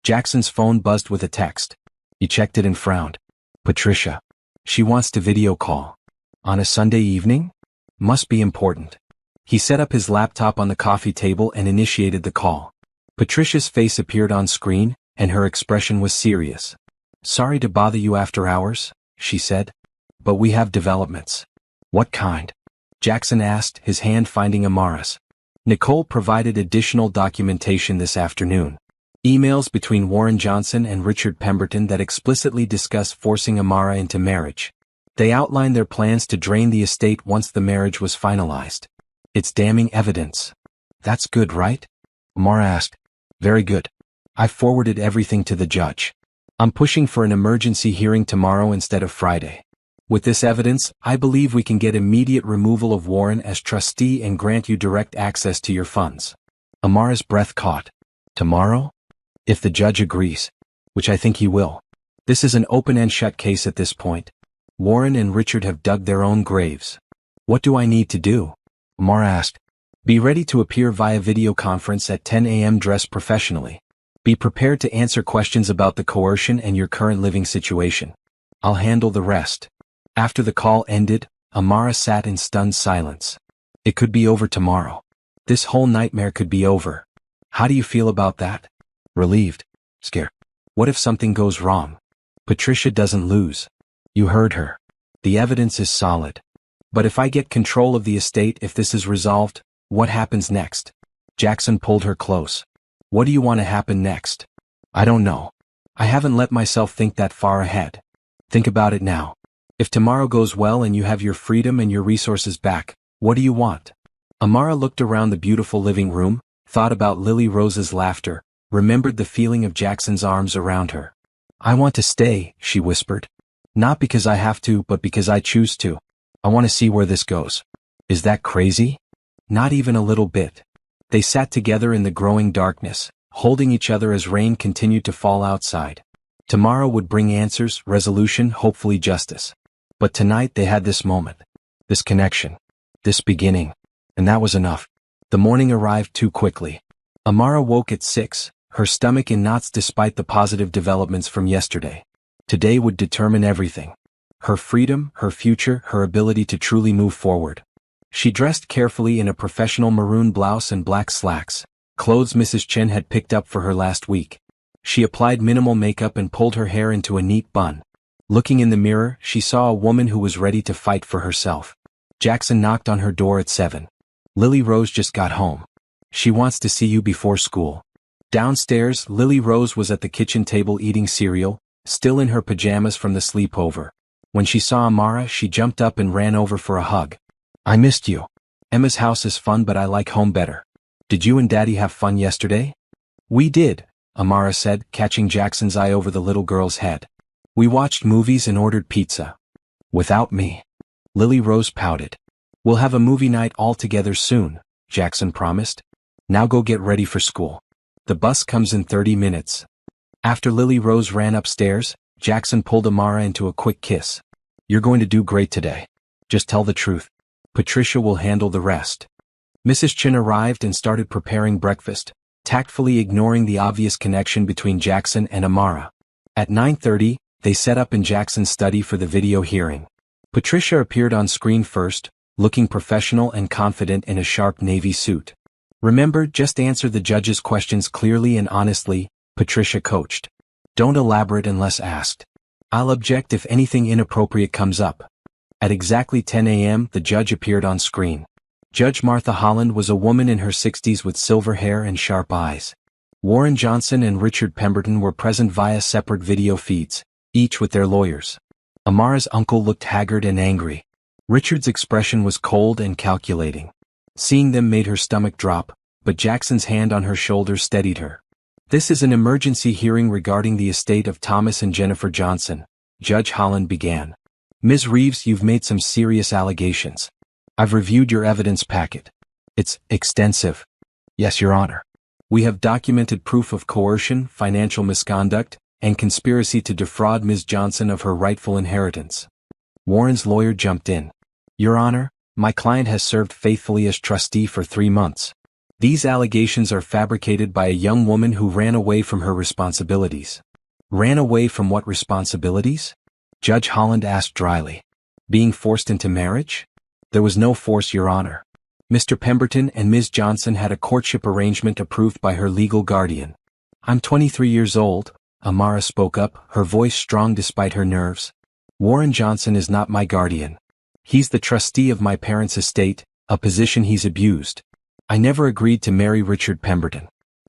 Jackson's phone buzzed with a text. He checked it and frowned. Patricia. She wants to video call. On a Sunday evening? Must be important. He set up his laptop on the coffee table and initiated the call. Patricia's face appeared on screen, and her expression was serious. Sorry to bother you after hours, she said. But we have developments. What kind? Jackson asked, his hand finding Amara's. Nicole provided additional documentation this afternoon. Emails between Warren Johnson and Richard Pemberton that explicitly discuss forcing Amara into marriage. They outlined their plans to drain the estate once the marriage was finalized. It's damning evidence. That's good, right? Amara asked. Very good. I forwarded everything to the judge. I'm pushing for an emergency hearing tomorrow instead of Friday. With this evidence, I believe we can get immediate removal of Warren as trustee and grant you direct access to your funds. Amara's breath caught. Tomorrow? If the judge agrees. Which I think he will. This is an open and shut case at this point. Warren and Richard have dug their own graves. What do I need to do? Amara asked. Be ready to appear via video conference at 10 a.m. Dress professionally. Be prepared to answer questions about the coercion and your current living situation. I'll handle the rest. After the call ended, Amara sat in stunned silence. It could be over tomorrow. This whole nightmare could be over. How do you feel about that? Relieved. Scared. What if something goes wrong? Patricia doesn't lose. You heard her. The evidence is solid. But if I get control of the estate, if this is resolved, what happens next? Jackson pulled her close. What do you want to happen next? I don't know. I haven't let myself think that far ahead. Think about it now. If tomorrow goes well and you have your freedom and your resources back, what do you want? Amara looked around the beautiful living room, thought about Lily Rose's laughter, remembered the feeling of Jackson's arms around her. I want to stay, she whispered. Not because I have to, but because I choose to. I want to see where this goes. Is that crazy? Not even a little bit. They sat together in the growing darkness, holding each other as rain continued to fall outside. Tomorrow would bring answers, resolution, hopefully justice. But tonight they had this moment. This connection. This beginning. And that was enough. The morning arrived too quickly. Amara woke at 6, her stomach in knots despite the positive developments from yesterday. Today would determine everything. Her freedom, her future, her ability to truly move forward. She dressed carefully in a professional maroon blouse and black slacks, clothes Mrs. Chen had picked up for her last week. She applied minimal makeup and pulled her hair into a neat bun. Looking in the mirror, she saw a woman who was ready to fight for herself. Jackson knocked on her door at 7. Lily Rose just got home. She wants to see you before school. Downstairs, Lily Rose was at the kitchen table eating cereal, still in her pajamas from the sleepover. When she saw Amara, she jumped up and ran over for a hug. I missed you. Emma's house is fun, but I like home better. Did you and Daddy have fun yesterday? We did, Amara said, catching Jackson's eye over the little girl's head. We watched movies and ordered pizza. Without me. Lily Rose pouted. We'll have a movie night all together soon, Jackson promised. Now go get ready for school. The bus comes in 30 minutes. After Lily Rose ran upstairs, Jackson pulled Amara into a quick kiss. You're going to do great today. Just tell the truth. Patricia will handle the rest. Mrs. Chin arrived and started preparing breakfast, tactfully ignoring the obvious connection between Jackson and Amara. At 9:30, they set up in Jackson's study for the video hearing. Patricia appeared on screen first, looking professional and confident in a sharp navy suit. Remember, just answer the judge's questions clearly and honestly, Patricia coached. Don't elaborate unless asked. I'll object if anything inappropriate comes up. At exactly 10 a.m., the judge appeared on screen. Judge Martha Holland was a woman in her 60s with silver hair and sharp eyes. Warren Johnson and Richard Pemberton were present via separate video feeds, each with their lawyers. Amara's uncle looked haggard and angry. Richard's expression was cold and calculating. Seeing them made her stomach drop, but Jackson's hand on her shoulder steadied her. This is an emergency hearing regarding the estate of Thomas and Jennifer Johnson, Judge Holland began. Ms. Reeves, you've made some serious allegations. I've reviewed your evidence packet. It's extensive. Yes, Your Honor. We have documented proof of coercion, financial misconduct, and conspiracy to defraud Ms. Johnson of her rightful inheritance. Warren's lawyer jumped in. Your Honor, my client has served faithfully as trustee for 3 months. These allegations are fabricated by a young woman who ran away from her responsibilities. Ran away from what responsibilities? Judge Holland asked dryly. Being forced into marriage? There was no force, Your Honor. Mr. Pemberton and Ms. Johnson had a courtship arrangement approved by her legal guardian. I'm 23 years old, Amara spoke up, her voice strong despite her nerves. Warren Johnson is not my guardian. He's the trustee of my parents' estate, a position he's abused. I never agreed to marry Richard Pemberton.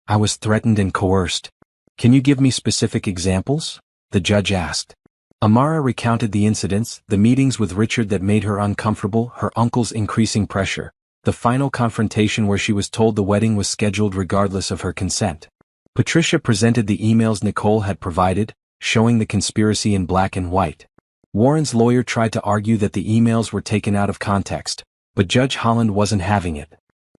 I was threatened and coerced. Can you give me specific examples? The judge asked. Amara recounted the incidents, the meetings with Richard that made her uncomfortable, her uncle's increasing pressure, the final confrontation where she was told the wedding was scheduled regardless of her consent. Patricia presented the emails Nicole had provided, showing the conspiracy in black and white. Warren's lawyer tried to argue that the emails were taken out of context, but Judge Holland wasn't having it.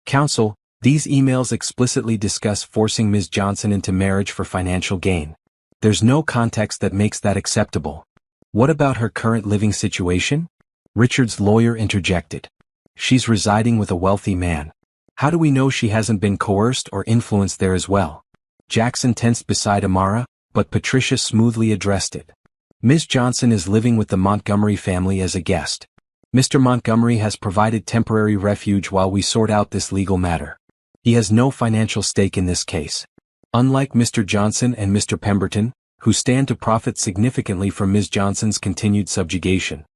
Counsel, these emails explicitly discuss forcing Ms. Johnson into marriage for financial gain. There's no context that makes that acceptable. What about her current living situation? Richard's lawyer interjected. She's residing with a wealthy man. How do we know she hasn't been coerced or influenced there as well? Jackson tensed beside Amara, but Patricia smoothly addressed it. Ms. Johnson is living with the Montgomery family as a guest. Mr. Montgomery has provided temporary refuge while we sort out this legal matter. He has no financial stake in this case. Unlike Mr. Johnson and Mr. Pemberton, who stand to profit significantly from Ms. Johnson's continued subjugation.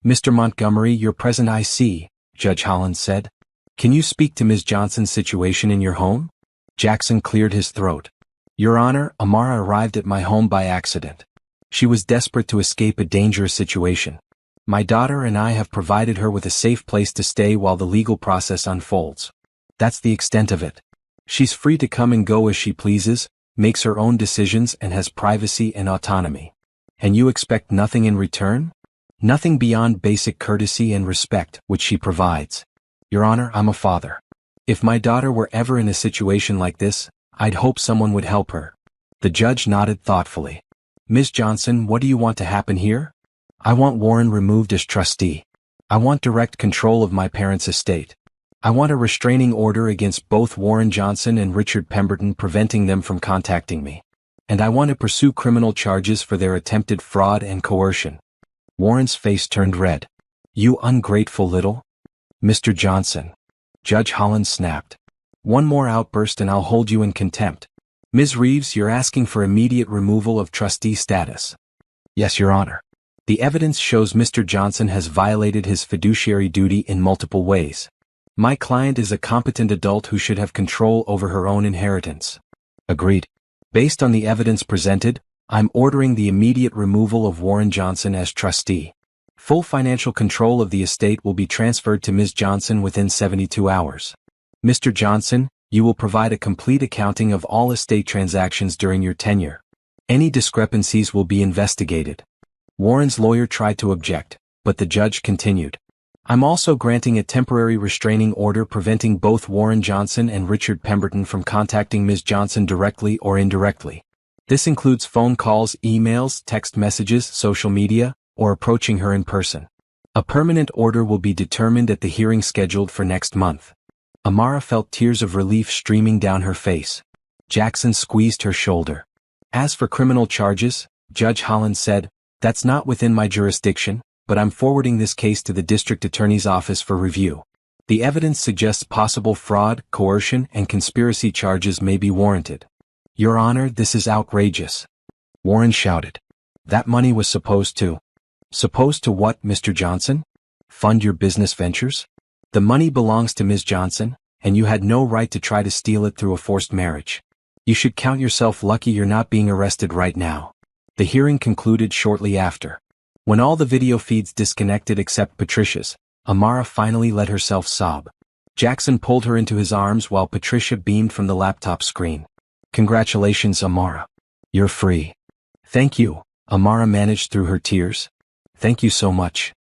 Mr. Montgomery, you're present, I see, Judge Holland said. Can you speak to Ms. Johnson's situation in your home? Jackson cleared his throat. Your Honor, Amara arrived at my home by accident. She was desperate to escape a dangerous situation. My daughter and I have provided her with a safe place to stay while the legal process unfolds. That's the extent of it. She's free to come and go as she pleases, makes her own decisions and has privacy and autonomy. And you expect nothing in return? Nothing beyond basic courtesy and respect, which she provides. Your Honor, I'm a father. If my daughter were ever in a situation like this, I'd hope someone would help her. The judge nodded thoughtfully. Ms. Johnson, what do you want to happen here? I want Warren removed as trustee. I want direct control of my parents' estate. I want a restraining order against both Warren Johnson and Richard Pemberton preventing them from contacting me. And I want to pursue criminal charges for their attempted fraud and coercion. Warren's face turned red. You ungrateful little. Mr. Johnson. Judge Holland snapped. One more outburst and I'll hold you in contempt. Ms. Reeves, you're asking for immediate removal of trustee status. Yes, Your Honor. The evidence shows Mr. Johnson has violated his fiduciary duty in multiple ways. My client is a competent adult who should have control over her own inheritance. Agreed. Based on the evidence presented, I'm ordering the immediate removal of Warren Johnson as trustee. Full financial control of the estate will be transferred to Ms. Johnson within 72 hours. Mr. Johnson, you will provide a complete accounting of all estate transactions during your tenure. Any discrepancies will be investigated. Warren's lawyer tried to object, but the judge continued. I'm also granting a temporary restraining order preventing both Warren Johnson and Richard Pemberton from contacting Ms. Johnson directly or indirectly. This includes phone calls, emails, text messages, social media, or approaching her in person. A permanent order will be determined at the hearing scheduled for next month. Amara felt tears of relief streaming down her face. Jackson squeezed her shoulder. As for criminal charges, Judge Holland said, that's not within my jurisdiction, but I'm forwarding this case to the district attorney's office for review. The evidence suggests possible fraud, coercion, and conspiracy charges may be warranted. Your Honor, this is outrageous. Warren shouted. That money was supposed to. Supposed to what, Mr. Johnson? Fund your business ventures? The money belongs to Ms. Johnson, and you had no right to try to steal it through a forced marriage. You should count yourself lucky you're not being arrested right now. The hearing concluded shortly after. When all the video feeds disconnected except Patricia's, Amara finally let herself sob. Jackson pulled her into his arms while Patricia beamed from the laptop screen. Congratulations, Amara. You're free. Thank you, Amara managed through her tears. Thank you so much.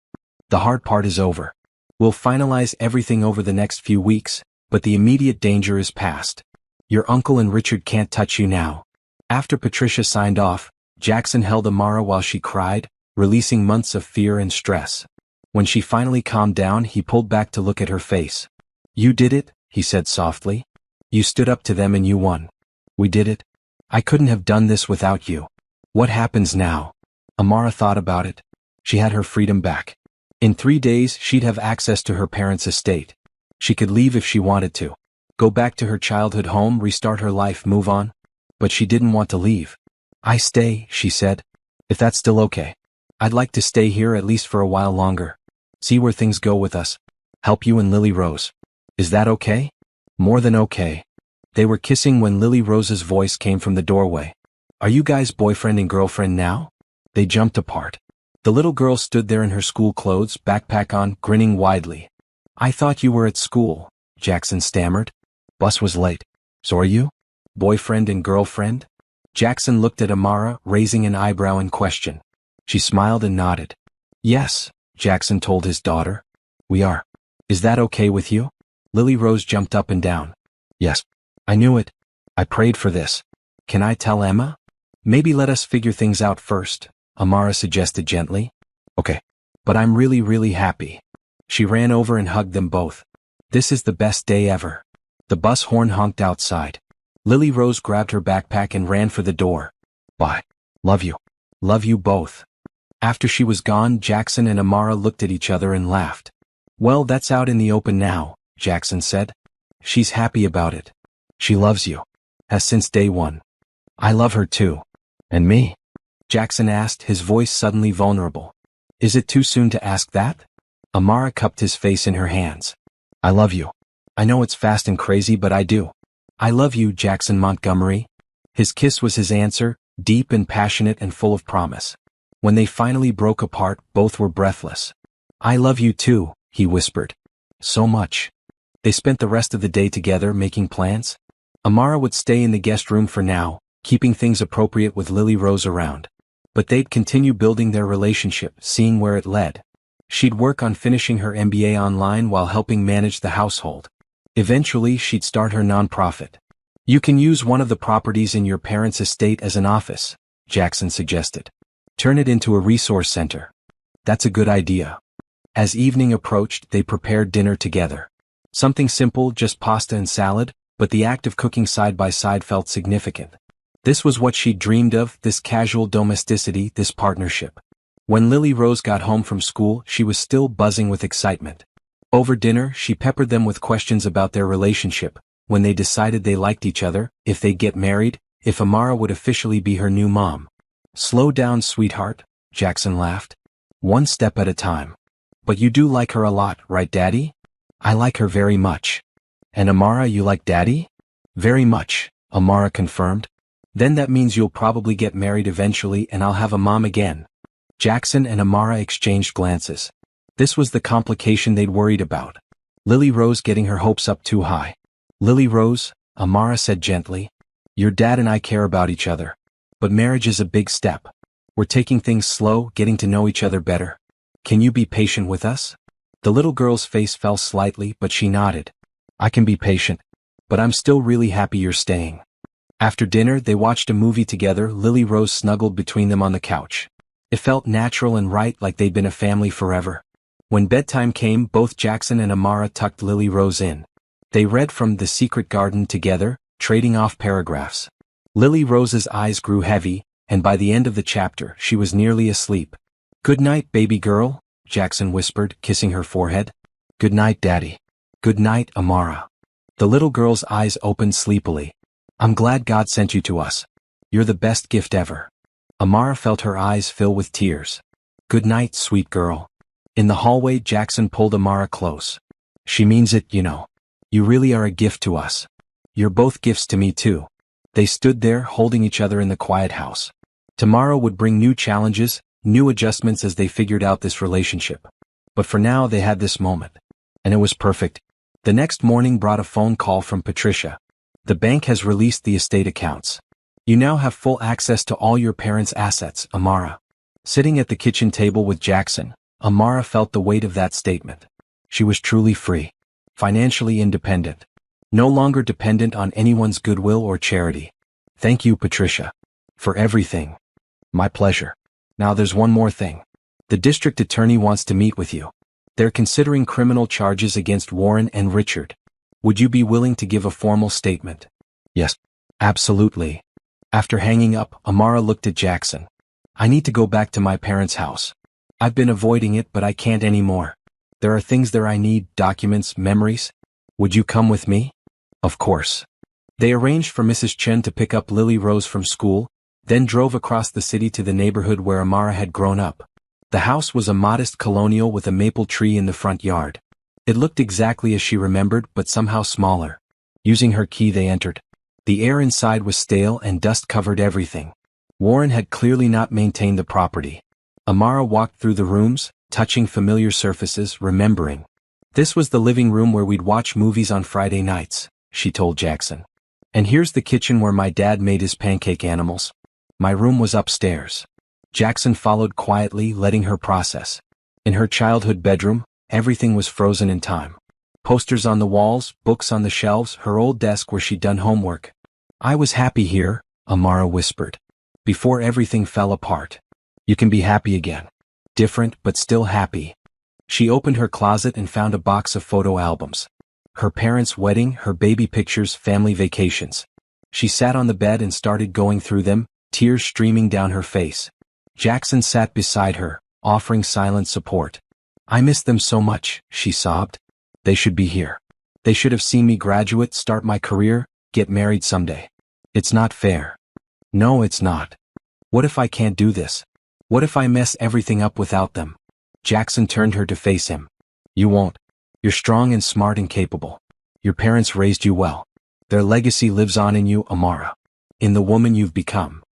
The hard part is over. We'll finalize everything over the next few weeks, but the immediate danger is past. Your uncle and Richard can't touch you now. After Patricia signed off, Jackson held Amara while she cried, releasing months of fear and stress. When she finally calmed down, he pulled back to look at her face. You did it, he said softly. You stood up to them and you won. We did it. I couldn't have done this without you. What happens now? Amara thought about it. She had her freedom back. In 3 days, she'd have access to her parents' estate. She could leave if she wanted to. Go back to her childhood home, restart her life, move on. But she didn't want to leave. I stay, she said. If that's still okay. I'd like to stay here at least for a while longer. See where things go with us. Help you and Lily Rose. Is that okay? More than okay. They were kissing when Lily Rose's voice came from the doorway. Are you guys boyfriend and girlfriend now? They jumped apart. The little girl stood there in her school clothes, backpack on, grinning widely. I thought you were at school, Jackson stammered. Bus was late. So are you? Boyfriend and girlfriend? Jackson looked at Amara, raising an eyebrow in question. She smiled and nodded. Yes, Jackson told his daughter. We are. Is that okay with you? Lily Rose jumped up and down. Yes. I knew it. I prayed for this. Can I tell Emma? Maybe let us figure things out first, Amara suggested gently. Okay. But I'm really happy. She ran over and hugged them both. This is the best day ever. The bus horn honked outside. Lily Rose grabbed her backpack and ran for the door. Bye. Love you. Love you both. After she was gone, Jackson and Amara looked at each other and laughed. Well, that's out in the open now, Jackson said. She's happy about it. She loves you. Has since day one. I love her too. And me? Jackson asked, his voice suddenly vulnerable. Is it too soon to ask that? Amara cupped his face in her hands. I love you. I know it's fast and crazy, but I do. I love you, Jackson Montgomery. His kiss was his answer, deep and passionate and full of promise. When they finally broke apart, both were breathless. I love you too, he whispered. So much. They spent the rest of the day together making plans. Amara would stay in the guest room for now, keeping things appropriate with Lily Rose around. But they'd continue building their relationship, seeing where it led. She'd work on finishing her MBA online while helping manage the household. Eventually, she'd start her nonprofit. You can use one of the properties in your parents' estate as an office, Jackson suggested. Turn it into a resource center. That's a good idea. As evening approached, they prepared dinner together. Something simple, just pasta and salad, but the act of cooking side by side felt significant. This was what she'd dreamed of, this casual domesticity, this partnership. When Lily Rose got home from school, she was still buzzing with excitement. Over dinner, she peppered them with questions about their relationship, when they decided they liked each other, if they'd get married, if Amara would officially be her new mom. Slow down, sweetheart, Jackson laughed. One step at a time. But you do like her a lot, right, Daddy? I like her very much. And Amara, you like Daddy? Very much, Amara confirmed. Then that means you'll probably get married eventually and I'll have a mom again. Jackson and Amara exchanged glances. This was the complication they'd worried about. Lily Rose getting her hopes up too high. Lily Rose, Amara said gently. Your dad and I care about each other. But marriage is a big step. We're taking things slow, getting to know each other better. Can you be patient with us? The little girl's face fell slightly, but she nodded. I can be patient. But I'm still really happy you're staying. After dinner, they watched a movie together. Lily Rose snuggled between them on the couch. It felt natural and right, like they'd been a family forever. When bedtime came, both Jackson and Amara tucked Lily Rose in. They read from The Secret Garden together, trading off paragraphs. Lily Rose's eyes grew heavy, and by the end of the chapter, she was nearly asleep. Good night, baby girl, Jackson whispered, kissing her forehead. Good night, Daddy. Good night, Amara. The little girl's eyes opened sleepily. I'm glad God sent you to us. You're the best gift ever. Amara felt her eyes fill with tears. Good night, sweet girl. In the hallway, Jackson pulled Amara close. She means it, you know. You really are a gift to us. You're both gifts to me too. They stood there, holding each other in the quiet house. Tomorrow would bring new challenges, new adjustments as they figured out this relationship. But for now, they had this moment. And it was perfect. The next morning brought a phone call from Patricia. The bank has released the estate accounts. You now have full access to all your parents' assets, Amara. Sitting at the kitchen table with Jackson, Amara felt the weight of that statement. She was truly free. Financially independent. No longer dependent on anyone's goodwill or charity. Thank you, Patricia. For everything. My pleasure. Now there's one more thing. The district attorney wants to meet with you. They're considering criminal charges against Warren and Richard. Would you be willing to give a formal statement? Yes. Absolutely. After hanging up, Amara looked at Jackson. I need to go back to my parents' house. I've been avoiding it, but I can't anymore. There are things there I need, documents, memories. Would you come with me? Of course. They arranged for Mrs. Chen to pick up Lily Rose from school, then drove across the city to the neighborhood where Amara had grown up. The house was a modest colonial with a maple tree in the front yard. It looked exactly as she remembered, but somehow smaller. Using her key, they entered. The air inside was stale and dust covered everything. Warren had clearly not maintained the property. Amara walked through the rooms, touching familiar surfaces, remembering. This was the living room where we'd watch movies on Friday nights, she told Jackson. And here's the kitchen where my dad made his pancake animals. My room was upstairs. Jackson followed quietly, letting her process. In her childhood bedroom, everything was frozen in time. Posters on the walls, books on the shelves, her old desk where she'd done homework. I was happy here, Amara whispered. Before everything fell apart. You can be happy again. Different, but still happy. She opened her closet and found a box of photo albums. Her parents' wedding, her baby pictures, family vacations. She sat on the bed and started going through them, tears streaming down her face. Jackson sat beside her, offering silent support. I miss them so much, she sobbed. They should be here. They should have seen me graduate, start my career, get married someday. It's not fair. No, it's not. What if I can't do this? What if I mess everything up without them? Jackson turned her to face him. You won't. You're strong and smart and capable. Your parents raised you well. Their legacy lives on in you, Amara. In the woman you've become.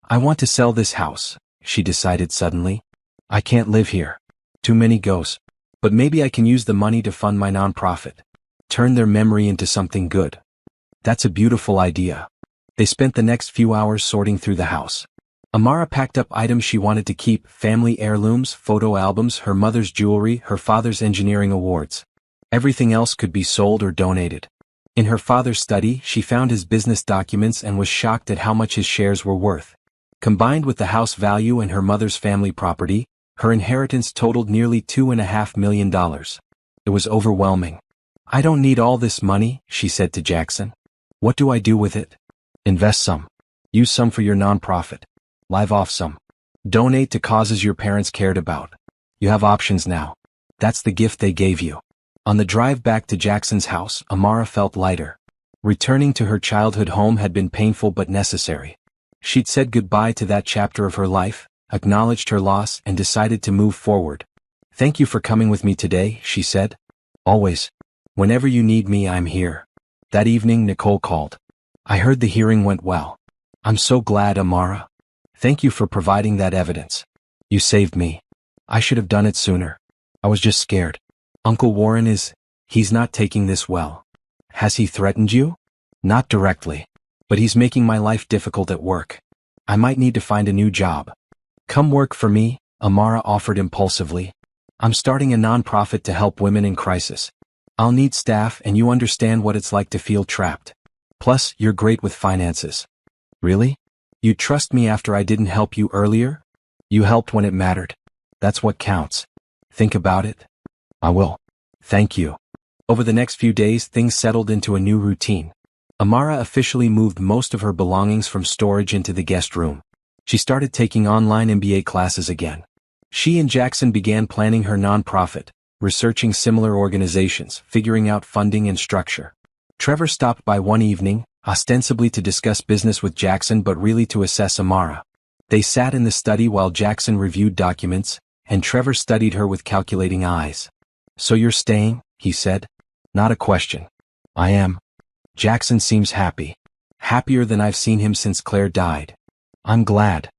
I want to sell this house, she decided suddenly. I can't live here. Too many ghosts. But maybe I can use the money to fund my nonprofit. Turn their memory into something good. That's a beautiful idea. They spent the next few hours sorting through the house. Amara packed up items she wanted to keep, family heirlooms, photo albums, her mother's jewelry, her father's engineering awards. Everything else could be sold or donated. In her father's study, she found his business documents and was shocked at how much his shares were worth. Combined with the house value and her mother's family property, her inheritance totaled nearly $2.5 million. It was overwhelming. I don't need all this money, she said to Jackson. What do I do with it? Invest some. Use some for your nonprofit. Live off some. Donate to causes your parents cared about. You have options now. That's the gift they gave you. On the drive back to Jackson's house, Amara felt lighter. Returning to her childhood home had been painful but necessary. She'd said goodbye to that chapter of her life, acknowledged her loss, and decided to move forward. Thank you for coming with me today, she said. Always. Whenever you need me, I'm here. That evening, Nicole called. I heard the hearing went well. I'm so glad, Amara. Thank you for providing that evidence. You saved me. I should have done it sooner. I was just scared. Uncle Warren he's not taking this well. Has he threatened you? Not directly. But he's making my life difficult at work. I might need to find a new job. Come work for me, Amara offered impulsively. I'm starting a nonprofit to help women in crisis. I'll need staff and you understand what it's like to feel trapped. Plus, you're great with finances. Really? You trust me after I didn't help you earlier? You helped when it mattered. That's what counts. Think about it. I will. Thank you. Over the next few days, things settled into a new routine. Amara officially moved most of her belongings from storage into the guest room. She started taking online MBA classes again. She and Jackson began planning her nonprofit, researching similar organizations, figuring out funding and structure. Trevor stopped by one evening, ostensibly to discuss business with Jackson but really to assess Amara. They sat in the study while Jackson reviewed documents, and Trevor studied her with calculating eyes. So you're staying, he said. Not a question. I am. Jackson seems happy. Happier than I've seen him since Claire died. I'm glad.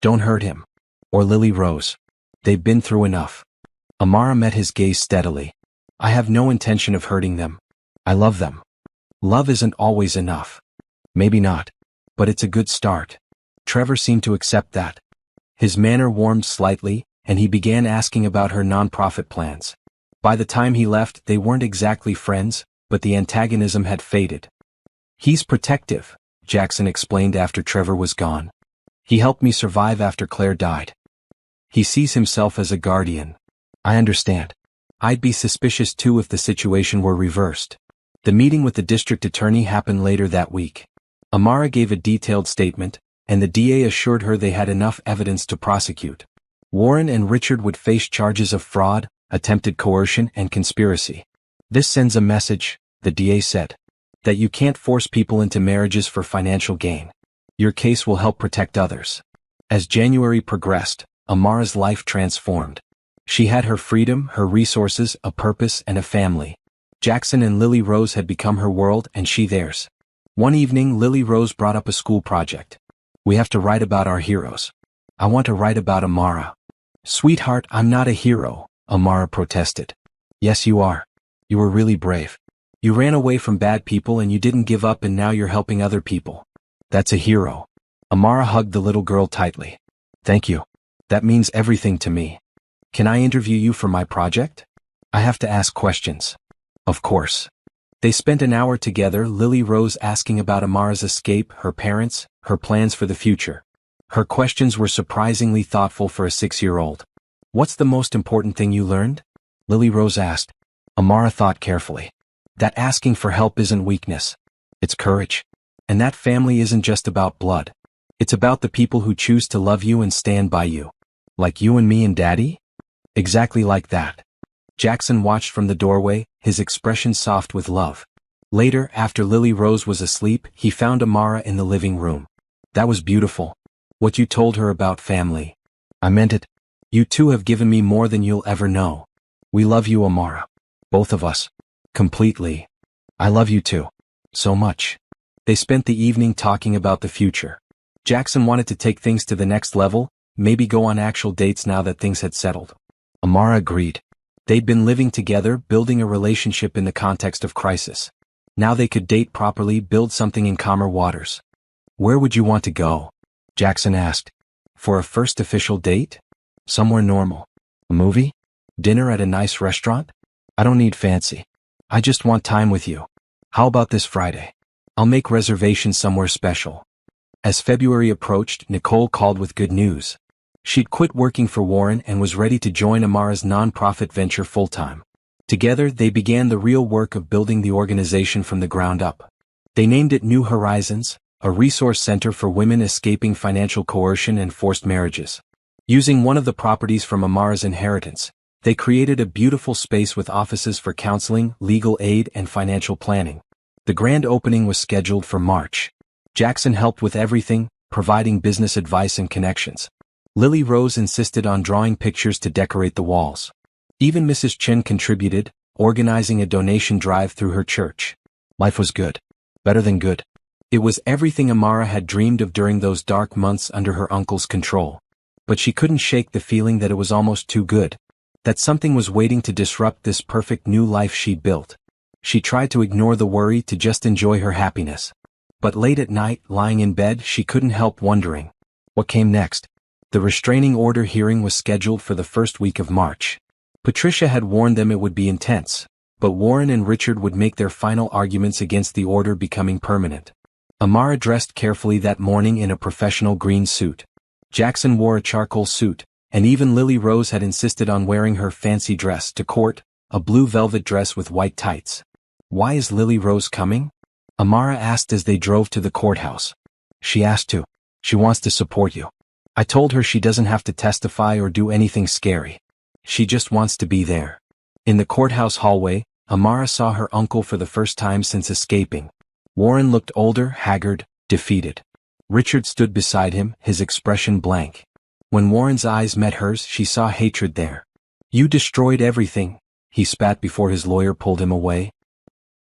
Don't hurt him. Or Lily Rose. They've been through enough. Amara met his gaze steadily. I have no intention of hurting them. I love them. Love isn't always enough. Maybe not. But it's a good start. Trevor seemed to accept that. His manner warmed slightly, and he began asking about her nonprofit plans. By the time he left, they weren't exactly friends, but the antagonism had faded. He's protective, Jackson explained after Trevor was gone. He helped me survive after Claire died. He sees himself as a guardian. I understand. I'd be suspicious too if the situation were reversed. The meeting with the district attorney happened later that week. Amara gave a detailed statement, and the DA assured her they had enough evidence to prosecute. Warren and Richard would face charges of fraud, attempted coercion, and conspiracy. This sends a message, the DA said, that you can't force people into marriages for financial gain. Your case will help protect others. As January progressed, Amara's life transformed. She had her freedom, her resources, a purpose, and a family. Jackson and Lily Rose had become her world and she theirs. One evening, Lily Rose brought up a school project. We have to write about our heroes. I want to write about Amara. Sweetheart, I'm not a hero, Amara protested. Yes, you are. You were really brave. You ran away from bad people and you didn't give up and now you're helping other people. That's a hero. Amara hugged the little girl tightly. Thank you. That means everything to me. Can I interview you for my project? I have to ask questions. Of course. They spent an hour together, Lily Rose asking about Amara's escape, her parents, her plans for the future. Her questions were surprisingly thoughtful for a 6-year-old. What's the most important thing you learned? Lily Rose asked. Amara thought carefully. That asking for help isn't weakness. It's courage. And that family isn't just about blood. It's about the people who choose to love you and stand by you. Like you and me and Daddy? Exactly like that. Jackson watched from the doorway, his expression soft with love. Later, after Lily Rose was asleep, he found Amara in the living room. That was beautiful. What you told her about family. I meant it. You two have given me more than you'll ever know. We love you, Amara. Both of us. Completely. I love you too. So much. They spent the evening talking about the future. Jackson wanted to take things to the next level, maybe go on actual dates now that things had settled. Amara agreed. They'd been living together, building a relationship in the context of crisis. Now they could date properly, build something in calmer waters. Where would you want to go? Jackson asked. For a first official date? Somewhere normal. A movie? Dinner at a nice restaurant? I don't need fancy. I just want time with you. How about this Friday? I'll make reservations somewhere special. As February approached, Nicole called with good news. She'd quit working for Warren and was ready to join Amara's nonprofit venture full-time. Together, they began the real work of building the organization from the ground up. They named it New Horizons, a resource center for women escaping financial coercion and forced marriages. Using one of the properties from Amara's inheritance, they created a beautiful space with offices for counseling, legal aid, and financial planning. The grand opening was scheduled for March. Jackson helped with everything, providing business advice and connections. Lily Rose insisted on drawing pictures to decorate the walls. Even Mrs. Chen contributed, organizing a donation drive through her church. Life was good. Better than good. It was everything Amara had dreamed of during those dark months under her uncle's control. But she couldn't shake the feeling that it was almost too good. That something was waiting to disrupt this perfect new life she'd built. She tried to ignore the worry to just enjoy her happiness. But late at night, lying in bed, she couldn't help wondering. What came next? The restraining order hearing was scheduled for the first week of March. Patricia had warned them it would be intense, but Warren and Richard would make their final arguments against the order becoming permanent. Amara dressed carefully that morning in a professional green suit. Jackson wore a charcoal suit, and even Lily Rose had insisted on wearing her fancy dress to court, a blue velvet dress with white tights. "Why is Lily Rose coming?" Amara asked as they drove to the courthouse. "She asked to. She wants to support you. I told her she doesn't have to testify or do anything scary. She just wants to be there." In the courthouse hallway, Amara saw her uncle for the first time since escaping. Warren looked older, haggard, defeated. Richard stood beside him, his expression blank. When Warren's eyes met hers, she saw hatred there. "You destroyed everything," he spat before his lawyer pulled him away.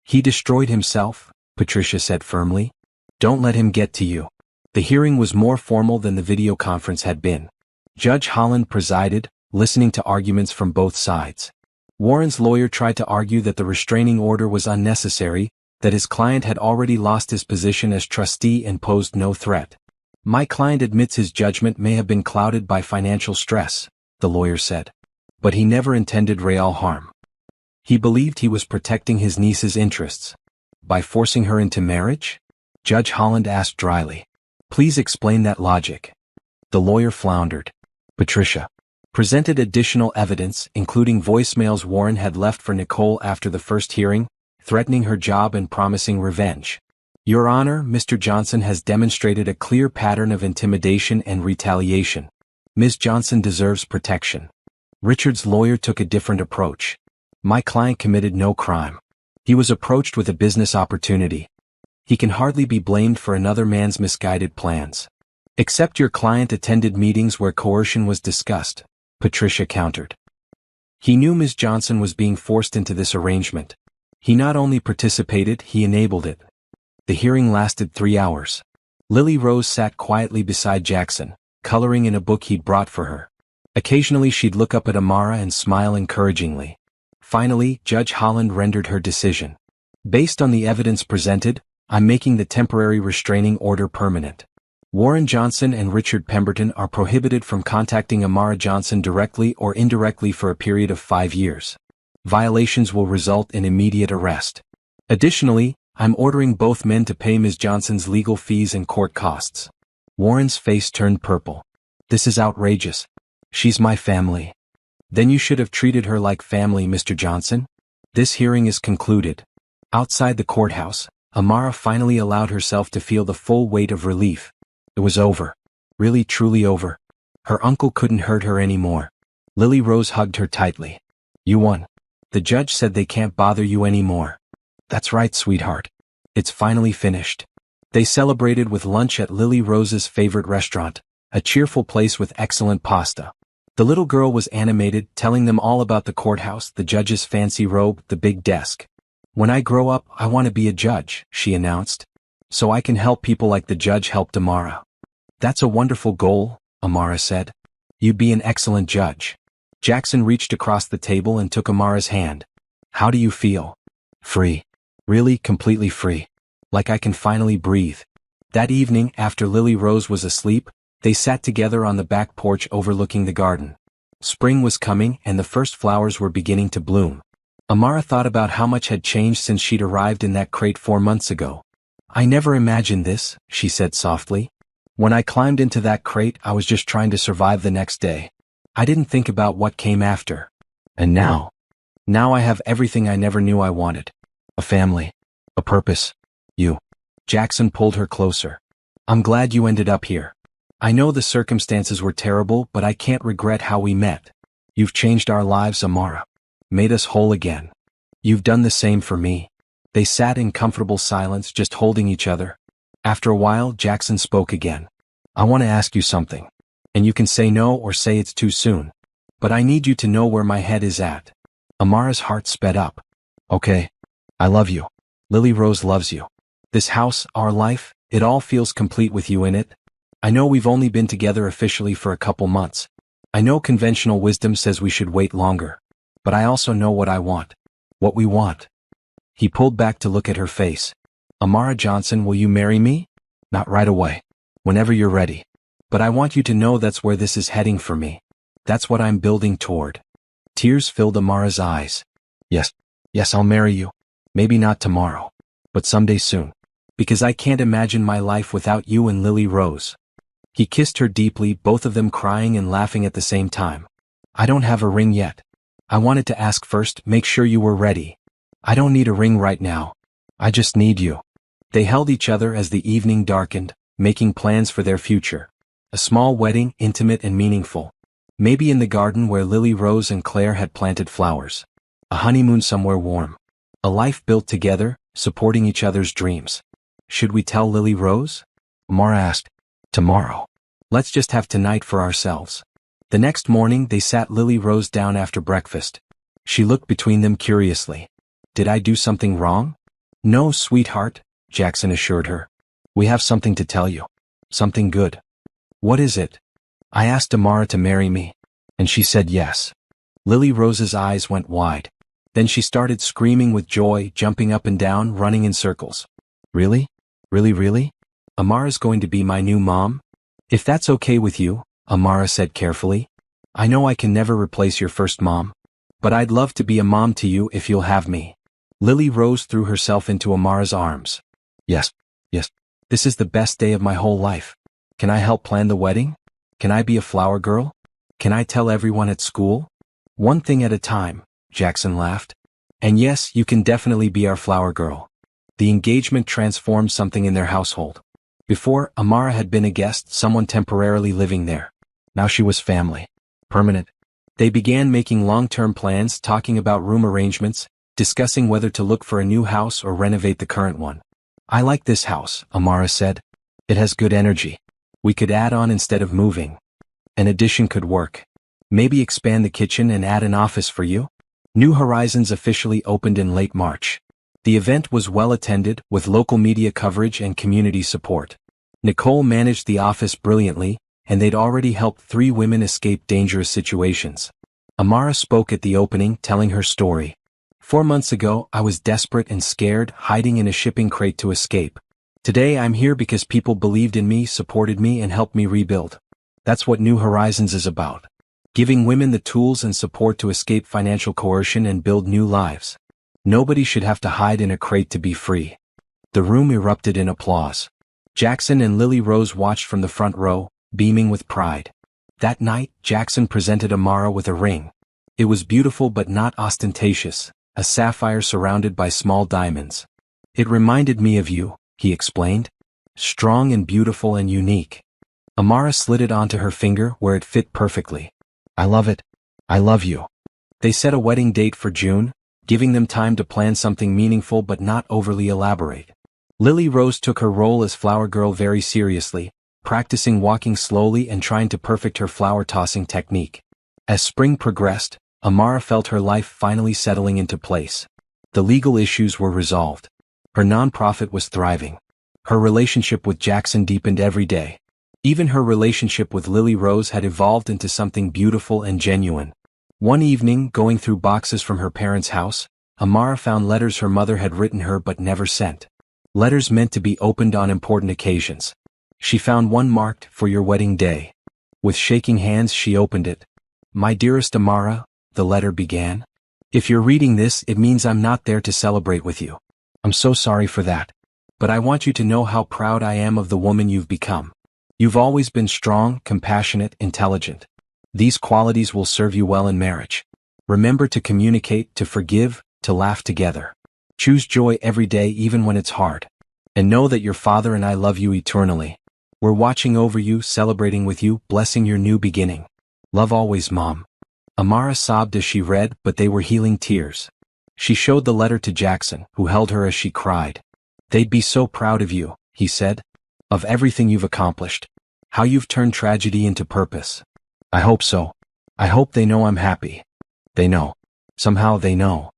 "He destroyed himself," Patricia said firmly. "Don't let him get to you." The hearing was more formal than the video conference had been. Judge Holland presided, listening to arguments from both sides. Warren's lawyer tried to argue that the restraining order was unnecessary, that his client had already lost his position as trustee and posed no threat. "My client admits his judgment may have been clouded by financial stress," the lawyer said. "But he never intended real harm. He believed he was protecting his niece's interests." "By forcing her into marriage?" Judge Holland asked dryly. "Please explain that logic." The lawyer floundered. Patricia presented additional evidence, including voicemails Warren had left for Nicole after the first hearing, threatening her job and promising revenge. "Your Honor, Mr. Johnson has demonstrated a clear pattern of intimidation and retaliation. Ms. Johnson deserves protection." Richard's lawyer took a different approach. "My client committed no crime. He was approached with a business opportunity. He can hardly be blamed for another man's misguided plans." "Except your client attended meetings where coercion was discussed," Patricia countered. "He knew Ms. Johnson was being forced into this arrangement. He not only participated, he enabled it." The hearing lasted 3 hours. Lily Rose sat quietly beside Jackson, coloring in a book he'd brought for her. Occasionally she'd look up at Amara and smile encouragingly. Finally, Judge Holland rendered her decision. "Based on the evidence presented, I'm making the temporary restraining order permanent. Warren Johnson and Richard Pemberton are prohibited from contacting Amara Johnson directly or indirectly for a period of 5 years. Violations will result in immediate arrest. Additionally, I'm ordering both men to pay Ms. Johnson's legal fees and court costs." Warren's face turned purple. "This is outrageous. She's my family." "Then you should have treated her like family, Mr. Johnson." This hearing is concluded. Outside the courthouse, Amara finally allowed herself to feel the full weight of relief. It was over. Really truly over. Her uncle couldn't hurt her anymore. Lily Rose hugged her tightly. "You won. The judge said they can't bother you anymore." "That's right, sweetheart. It's finally finished." They celebrated with lunch at Lily Rose's favorite restaurant, a cheerful place with excellent pasta. The little girl was animated, telling them all about the courthouse, the judge's fancy robe, the big desk. "When I grow up, I want to be a judge," she announced. "So I can help people like the judge helped Amara." "That's a wonderful goal," Amara said. "You'd be an excellent judge." Jackson reached across the table and took Amara's hand. "How do you feel?" "Free. Really, completely free. Like I can finally breathe." That evening, after Lily Rose was asleep, they sat together on the back porch overlooking the garden. Spring was coming and the first flowers were beginning to bloom. Amara thought about how much had changed since she'd arrived in that crate 4 months ago. "I never imagined this," she said softly. "When I climbed into that crate, I was just trying to survive the next day. I didn't think about what came after. And now I have everything I never knew I wanted. A family. A purpose. You." Jackson pulled her closer. "I'm glad you ended up here. I know the circumstances were terrible, but I can't regret how we met. You've changed our lives, Amara. Made us whole again. You've done the same for me." They sat in comfortable silence, just holding each other. After a while, Jackson spoke again. "I want to ask you something. And you can say no or say it's too soon. But I need you to know where my head is at." Amara's heart sped up. "Okay. I love you. Lily Rose loves you. This house, our life, it all feels complete with you in it. I know we've only been together officially for a couple months. I know conventional wisdom says we should wait longer. But I also know what I want. What we want." He pulled back to look at her face. "Amara Johnson, will you marry me?" "Not right away. Whenever you're ready. But I want you to know that's where this is heading for me. That's what I'm building toward. Tears filled Amara's eyes. Yes, I'll marry you. Maybe not tomorrow, but someday soon. Because I can't imagine my life without you and Lily Rose. He kissed her deeply, both of them crying and laughing at the same time. I don't have a ring yet. I wanted to ask first, make sure you were ready. I don't need a ring right now. I just need you. They held each other as the evening darkened, making plans for their future. A small wedding, intimate and meaningful. Maybe in the garden where Lily Rose and Claire had planted flowers. A honeymoon somewhere warm. A life built together, supporting each other's dreams. Should we tell Lily Rose? Amara asked. Tomorrow. Let's just have tonight for ourselves. The next morning they sat Lily Rose down after breakfast. She looked between them curiously. Did I do something wrong? No, sweetheart, Jackson assured her. We have something to tell you. Something good. What is it? I asked Amara to marry me, and she said yes. Lily Rose's eyes went wide. Then she started screaming with joy, jumping up and down, running in circles. Really? Really? Amara's going to be my new mom? If that's okay with you, Amara said carefully. I know I can never replace your first mom, but I'd love to be a mom to you if you'll have me. Lily Rose threw herself into Amara's arms. Yes. This is the best day of my whole life. Can I help plan the wedding? Can I be a flower girl? Can I tell everyone at school? One thing at a time, Jackson laughed. And yes, you can definitely be our flower girl. The engagement transformed something in their household. Before, Amara had been a guest, someone temporarily living there. Now she was family. Permanent. They began making long-term plans, talking about room arrangements, discussing whether to look for a new house or renovate the current one. I like this house, Amara said. It has good energy. We could add on instead of moving. An addition could work. Maybe expand the kitchen and add an office for you? New Horizons officially opened in late March. The event was well attended, with local media coverage and community support. Nicole managed the office brilliantly, and they'd already helped 3 women escape dangerous situations. Amara spoke at the opening, telling her story. 4 months ago, I was desperate and scared, hiding in a shipping crate to escape. Today I'm here because people believed in me, supported me, and helped me rebuild. That's what New Horizons is about. Giving women the tools and support to escape financial coercion and build new lives. Nobody should have to hide in a crate to be free. The room erupted in applause. Jackson and Lily Rose watched from the front row, beaming with pride. That night, Jackson presented Amara with a ring. It was beautiful but not ostentatious, a sapphire surrounded by small diamonds. It reminded me of you, he explained. Strong and beautiful and unique. Amara slid it onto her finger where it fit perfectly. I love it. I love you. They set a wedding date for June, giving them time to plan something meaningful but not overly elaborate. Lily Rose took her role as flower girl very seriously, practicing walking slowly and trying to perfect her flower tossing technique. As spring progressed, Amara felt her life finally settling into place. The legal issues were resolved. Her nonprofit was thriving. Her relationship with Jackson deepened every day. Even her relationship with Lily Rose had evolved into something beautiful and genuine. One evening, going through boxes from her parents' house, Amara found letters her mother had written her but never sent. Letters meant to be opened on important occasions. She found one marked, "For your wedding day." With shaking hands she opened it. "My dearest Amara," the letter began. "If you're reading this, it means I'm not there to celebrate with you. I'm so sorry for that. But I want you to know how proud I am of the woman you've become. You've always been strong, compassionate, intelligent. These qualities will serve you well in marriage. Remember to communicate, to forgive, to laugh together. Choose joy every day even when it's hard. And know that your father and I love you eternally. We're watching over you, celebrating with you, blessing your new beginning. Love always, Mom." Amara sobbed as she read, but they were healing tears. She showed the letter to Jackson, who held her as she cried. "They'd be so proud of you," he said. "Of everything you've accomplished. How you've turned tragedy into purpose." "I hope so. I hope they know I'm happy." They know. Somehow they know.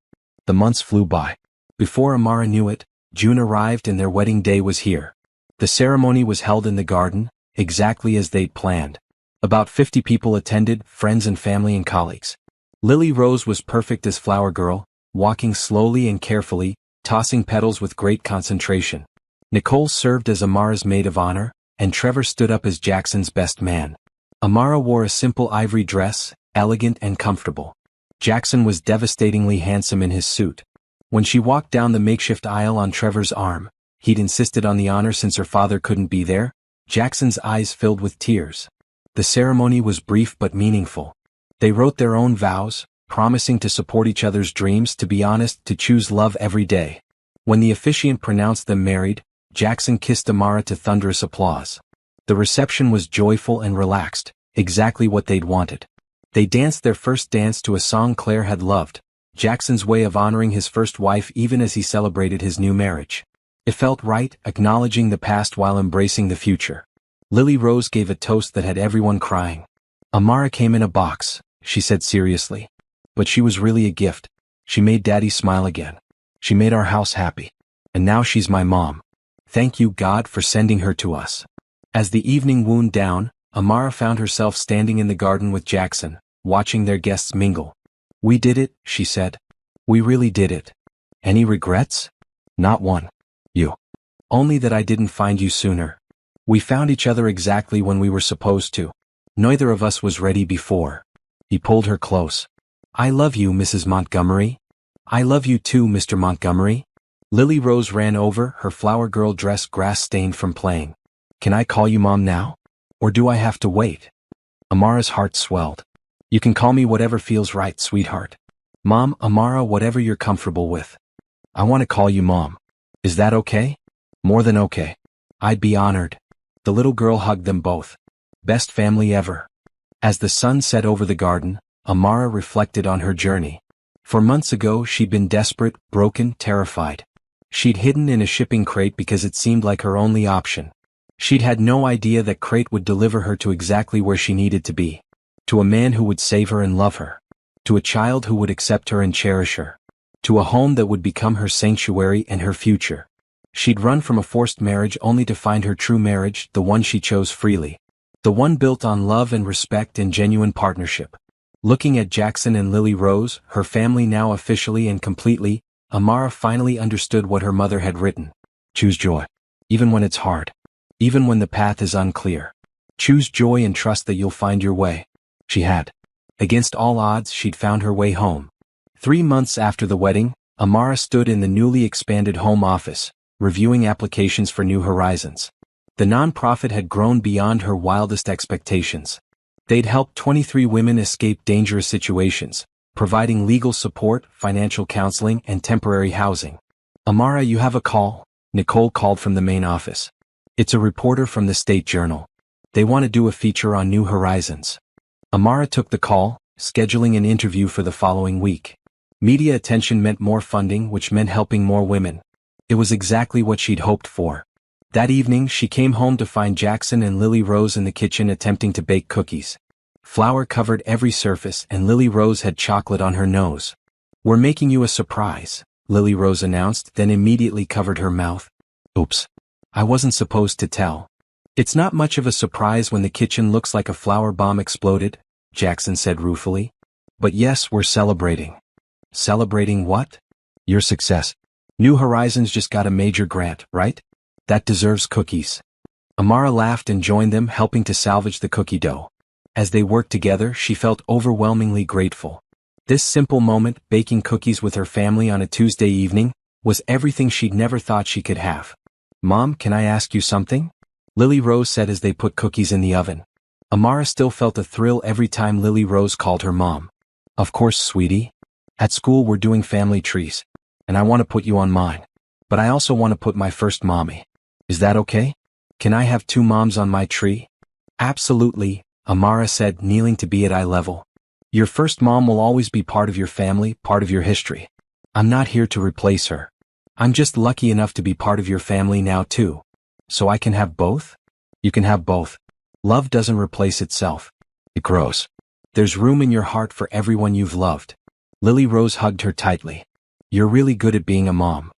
The months flew by. Before Amara knew it, June arrived and their wedding day was here. The ceremony was held in the garden, exactly as they'd planned. About 50 people attended, friends and family and colleagues. Lily Rose was perfect as flower girl, walking slowly and carefully, tossing petals with great concentration. Nicole served as Amara's maid of honor, and Trevor stood up as Jackson's best man. Amara wore a simple ivory dress, elegant and comfortable. Jackson was devastatingly handsome in his suit. When she walked down the makeshift aisle on Trevor's arm, he'd insisted on the honor since her father couldn't be there. Jackson's eyes filled with tears. The ceremony was brief but meaningful. They wrote their own vows, promising to support each other's dreams, to be honest, to choose love every day. When the officiant pronounced them married, Jackson kissed Amara to thunderous applause. The reception was joyful and relaxed, exactly what they'd wanted. They danced their first dance to a song Claire had loved, Jackson's way of honoring his first wife even as he celebrated his new marriage. It felt right, acknowledging the past while embracing the future. Lily Rose gave a toast that had everyone crying. Amara came in a box, she said seriously. But she was really a gift. She made Daddy smile again. She made our house happy. And now she's my mom. Thank you, God, for sending her to us. As the evening wound down, Amara found herself standing in the garden with Jackson, watching their guests mingle. We did it, she said. We really did it. Any regrets? Not one. You. Only that I didn't find you sooner. We found each other exactly when we were supposed to. Neither of us was ready before. He pulled her close. I love you, Mrs. Montgomery. I love you too, Mr. Montgomery. Lily Rose ran over, her flower girl dress grass-stained from playing. Can I call you Mom now? Or do I have to wait? Amara's heart swelled. You can call me whatever feels right, sweetheart. Mom, Amara, whatever you're comfortable with. I want to call you Mom. Is that okay? More than okay. I'd be honored. The little girl hugged them both. Best family ever. As the sun set over the garden, Amara reflected on her journey. For months ago she'd been desperate, broken, terrified. She'd hidden in a shipping crate because it seemed like her only option. She'd had no idea that crate would deliver her to exactly where she needed to be. To a man who would save her and love her. To a child who would accept her and cherish her. To a home that would become her sanctuary and her future. She'd run from a forced marriage only to find her true marriage, the one she chose freely. The one built on love and respect and genuine partnership. Looking at Jackson and Lily Rose, her family now officially and completely, Amara finally understood what her mother had written. Choose joy. Even when it's hard. Even when the path is unclear. Choose joy and trust that you'll find your way. She had. Against all odds, she'd found her way home. 3 months after the wedding, Amara stood in the newly expanded home office, reviewing applications for New Horizons. The nonprofit had grown beyond her wildest expectations. They'd helped 23 women escape dangerous situations, providing legal support, financial counseling, and temporary housing. Amara, you have a call, Nicole called from the main office. It's a reporter from the State Journal. They want to do a feature on New Horizons. Amara took the call, scheduling an interview for the following week. Media attention meant more funding, which meant helping more women. It was exactly what she'd hoped for. That evening she came home to find Jackson and Lily Rose in the kitchen attempting to bake cookies. Flour covered every surface and Lily Rose had chocolate on her nose. We're making you a surprise, Lily Rose announced, then immediately covered her mouth. Oops. I wasn't supposed to tell. It's not much of a surprise when the kitchen looks like a flour bomb exploded, Jackson said ruefully. But yes, we're celebrating. Celebrating what? Your success. New Horizons just got a major grant, right? That deserves cookies. Amara laughed and joined them, helping to salvage the cookie dough. As they worked together, she felt overwhelmingly grateful. This simple moment, baking cookies with her family on a Tuesday evening, was everything she'd never thought she could have. Mom, can I ask you something? Lily Rose said as they put cookies in the oven. Amara still felt a thrill every time Lily Rose called her mom. Of course, sweetie. At school we're doing family trees. And I want to put you on mine. But I also want to put my first mommy. Is that okay? Can I have 2 moms on my tree? Absolutely, Amara said, kneeling to be at eye level. Your first mom will always be part of your family, part of your history. I'm not here to replace her. I'm just lucky enough to be part of your family now too. So I can have both? You can have both. Love doesn't replace itself. It grows. There's room in your heart for everyone you've loved. Lily Rose hugged her tightly. You're really good at being a mom.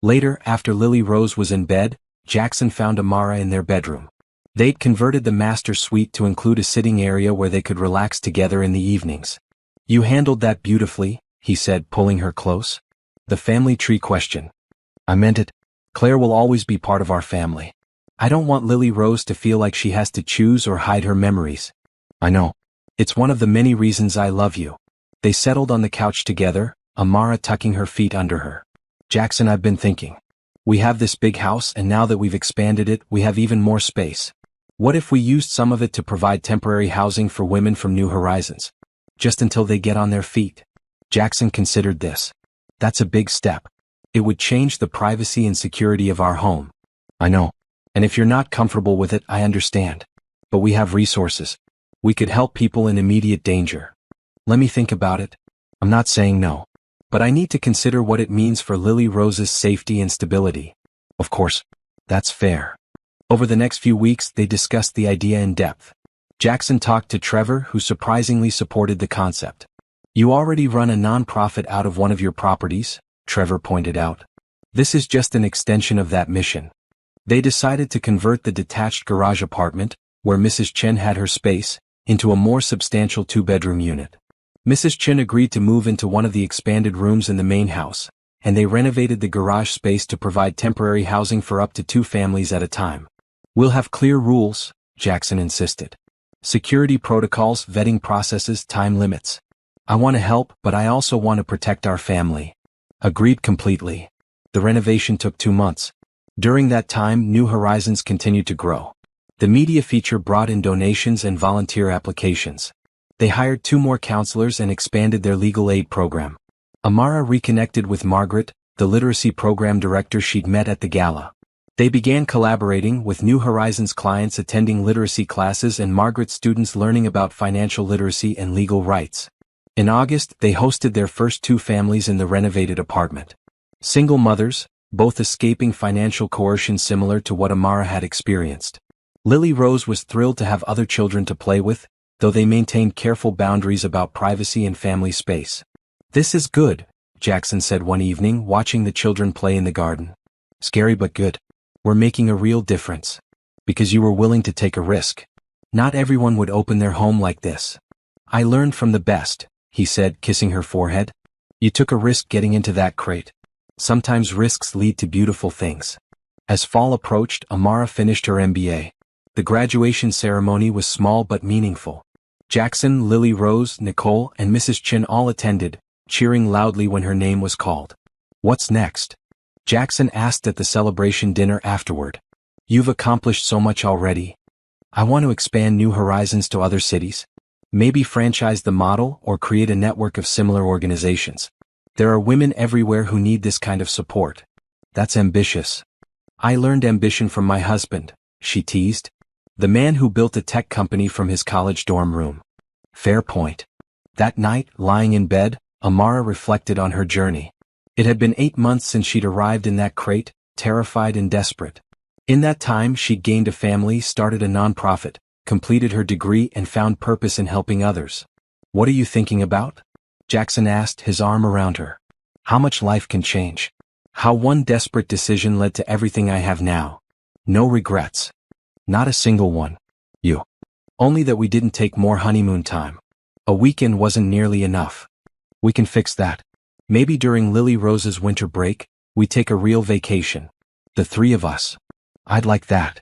Later, after Lily Rose was in bed, Jackson found Amara in their bedroom. They'd converted the master suite to include a sitting area where they could relax together in the evenings. You handled that beautifully, he said, pulling her close. The family tree question. I meant it. Claire will always be part of our family. I don't want Lily Rose to feel like she has to choose or hide her memories. I know. It's one of the many reasons I love you. They settled on the couch together, Amara tucking her feet under her. Jackson, I've been thinking. We have this big house, and now that we've expanded it, we have even more space. What if we used some of it to provide temporary housing for women from New Horizons? Just until they get on their feet. Jackson considered this. That's a big step. It would change the privacy and security of our home. I know. And if you're not comfortable with it, I understand. But we have resources. We could help people in immediate danger. Let me think about it. I'm not saying no. But I need to consider what it means for Lily Rose's safety and stability. Of course. That's fair. Over the next few weeks, they discussed the idea in depth. Jackson talked to Trevor, who surprisingly supported the concept. You already run a non-profit out of one of your properties, Trevor pointed out. This is just an extension of that mission. They decided to convert the detached garage apartment, where Mrs. Chen had her space, into a more substantial two-bedroom unit. Mrs. Chen agreed to move into one of the expanded rooms in the main house, and they renovated the garage space to provide temporary housing for up to 2 families at a time. We'll have clear rules, Jackson insisted. Security protocols, vetting processes, time limits. I want to help, but I also want to protect our family. Agreed completely. The renovation took 2 months. During that time, New Horizons continued to grow. The media feature brought in donations and volunteer applications. They hired 2 more counselors and expanded their legal aid program. Amara reconnected with Margaret, the literacy program director she'd met at the gala. They began collaborating, with New Horizons clients attending literacy classes and Margaret students learning about financial literacy and legal rights. In August, they hosted their first 2 families in the renovated apartment. Single mothers, both escaping financial coercion similar to what Amara had experienced. Lily Rose was thrilled to have other children to play with, though they maintained careful boundaries about privacy and family space. This is good, Jackson said one evening, watching the children play in the garden. Scary but good. We're making a real difference. Because you were willing to take a risk. Not everyone would open their home like this. I learned from the best, he said, kissing her forehead. You took a risk getting into that crate. Sometimes risks lead to beautiful things. As fall approached, Amara finished her MBA. The graduation ceremony was small but meaningful. Jackson, Lily Rose, Nicole, and Mrs. Chen all attended, cheering loudly when her name was called. What's next? Jackson asked at the celebration dinner afterward. You've accomplished so much already. I want to expand New Horizons to other cities. Maybe franchise the model or create a network of similar organizations. There are women everywhere who need this kind of support. That's ambitious. I learned ambition from my husband, she teased. The man who built a tech company from his college dorm room. Fair point. That night, lying in bed, Amara reflected on her journey. It had been 8 months since she'd arrived in that crate, terrified and desperate. In that time, she'd gained a family, started a nonprofit, completed her degree, and found purpose in helping others. What are you thinking about? Jackson asked, his arm around her. How much life can change. How one desperate decision led to everything I have now. No regrets. Not a single one. You. Only that we didn't take more honeymoon time. A weekend wasn't nearly enough. We can fix that. Maybe during Lily Rose's winter break, we take a real vacation. The 3 of us. I'd like that.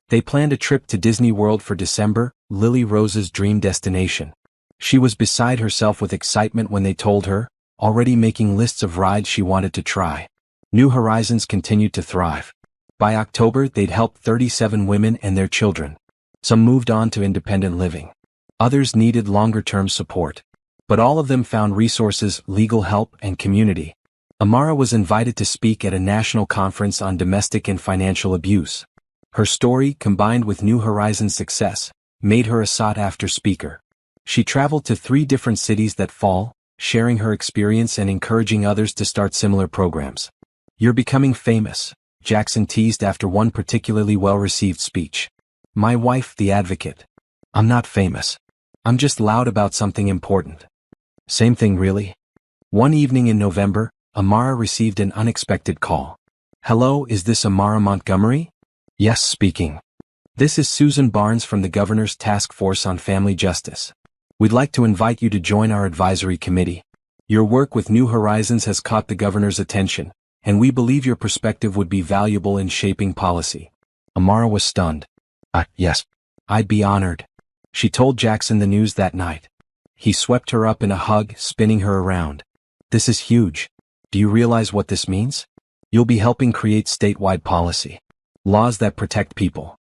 They planned a trip to Disney World for December, Lily Rose's dream destination. She was beside herself with excitement when they told her, already making lists of rides she wanted to try. New Horizons continued to thrive. By October, they'd helped 37 women and their children. Some moved on to independent living. Others needed longer-term support. But all of them found resources, legal help, and community. Amara was invited to speak at a national conference on domestic and financial abuse. Her story, combined with New Horizons' success, made her a sought-after speaker. She traveled to 3 different cities that fall, sharing her experience and encouraging others to start similar programs. You're becoming famous, Jackson teased after one particularly well-received speech. My wife, the advocate. I'm not famous. I'm just loud about something important. Same thing really. One evening in November, Amara received an unexpected call. Hello, is this Amara Montgomery? Yes, speaking. This is Susan Barnes from the Governor's Task Force on Family Justice. We'd like to invite you to join our advisory committee. Your work with New Horizons has caught the Governor's attention, and we believe your perspective would be valuable in shaping policy. Amara was stunned. Yes. I'd be honored. She told Jackson the news that night. He swept her up in a hug, spinning her around. This is huge. Do you realize what this means? You'll be helping create statewide policy. Laws that protect people.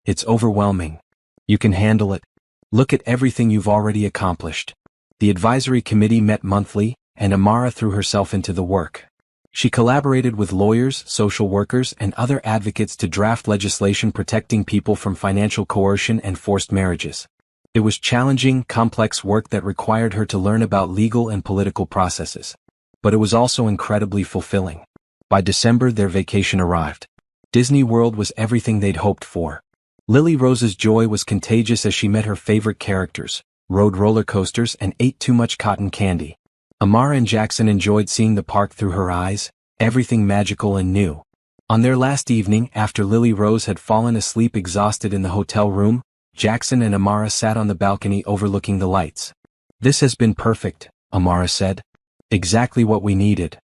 It's overwhelming. You can handle it. Look at everything you've already accomplished. The advisory committee met monthly, and Amara threw herself into the work. She collaborated with lawyers, social workers, and other advocates to draft legislation protecting people from financial coercion and forced marriages. It was challenging, complex work that required her to learn about legal and political processes. But it was also incredibly fulfilling. By December, their vacation arrived. Disney World was everything they'd hoped for. Lily Rose's joy was contagious as she met her favorite characters, rode roller coasters, and ate too much cotton candy. Amara and Jackson enjoyed seeing the park through her eyes, everything magical and new. On their last evening, after Lily Rose had fallen asleep exhausted in the hotel room, Jackson and Amara sat on the balcony overlooking the lights. This has been perfect, Amara said. Exactly what we needed.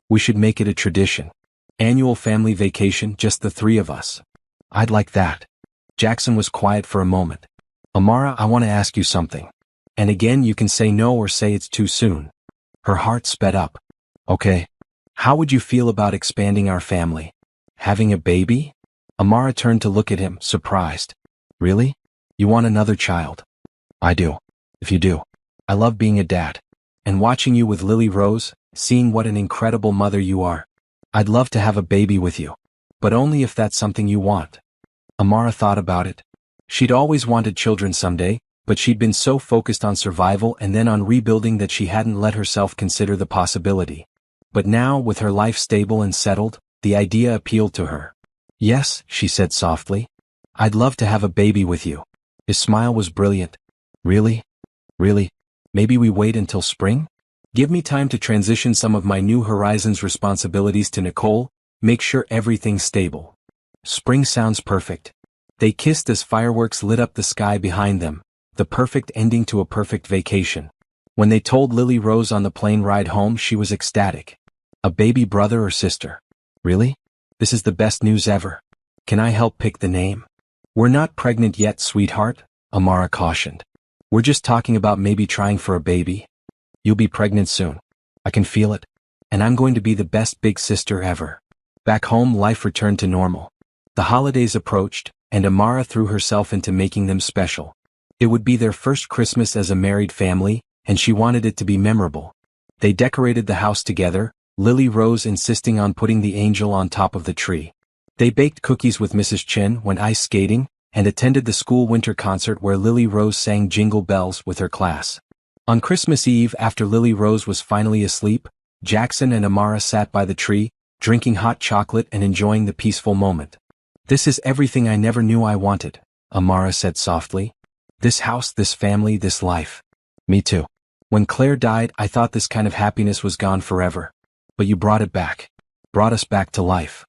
We should make it a tradition. Annual family vacation, just the three of us. I'd like that. Jackson was quiet for a moment. Amara, I want to ask you something. And again, you can say no or say it's too soon. Her heart sped up. Okay. How would you feel about expanding our family? Having a baby? Amara turned to look at him, surprised. Really? You want another child? I do. If you do. I love being a dad. And watching you with Lily Rose, seeing what an incredible mother you are. I'd love to have a baby with you. But only if that's something you want. Amara thought about it. She'd always wanted children someday, but she'd been so focused on survival and then on rebuilding that she hadn't let herself consider the possibility. But now, with her life stable and settled, the idea appealed to her. Yes, she said softly. I'd love to have a baby with you. His smile was brilliant. Really? Really? Maybe we wait until spring? Give me time to transition some of my New Horizons responsibilities to Nicole, make sure everything's stable. Spring sounds perfect. They kissed as fireworks lit up the sky behind them, the perfect ending to a perfect vacation. When they told Lily Rose on the plane ride home, she was ecstatic. A baby brother or sister? Really? This is the best news ever. Can I help pick the name? We're not pregnant yet, sweetheart, Amara cautioned. We're just talking about maybe trying for a baby. You'll be pregnant soon. I can feel it. And I'm going to be the best big sister ever. Back home, life returned to normal. The holidays approached, and Amara threw herself into making them special. It would be their first Christmas as a married family, and she wanted it to be memorable. They decorated the house together, Lily Rose insisting on putting the angel on top of the tree. They baked cookies with Mrs. Chen, went ice skating, and attended the school winter concert where Lily Rose sang Jingle Bells with her class. On Christmas Eve, after Lily Rose was finally asleep, Jackson and Amara sat by the tree, drinking hot chocolate and enjoying the peaceful moment. This is everything I never knew I wanted, Amara said softly. This house, this family, this life. Me too. When Claire died, I thought this kind of happiness was gone forever. But you brought it back. Brought us back to life.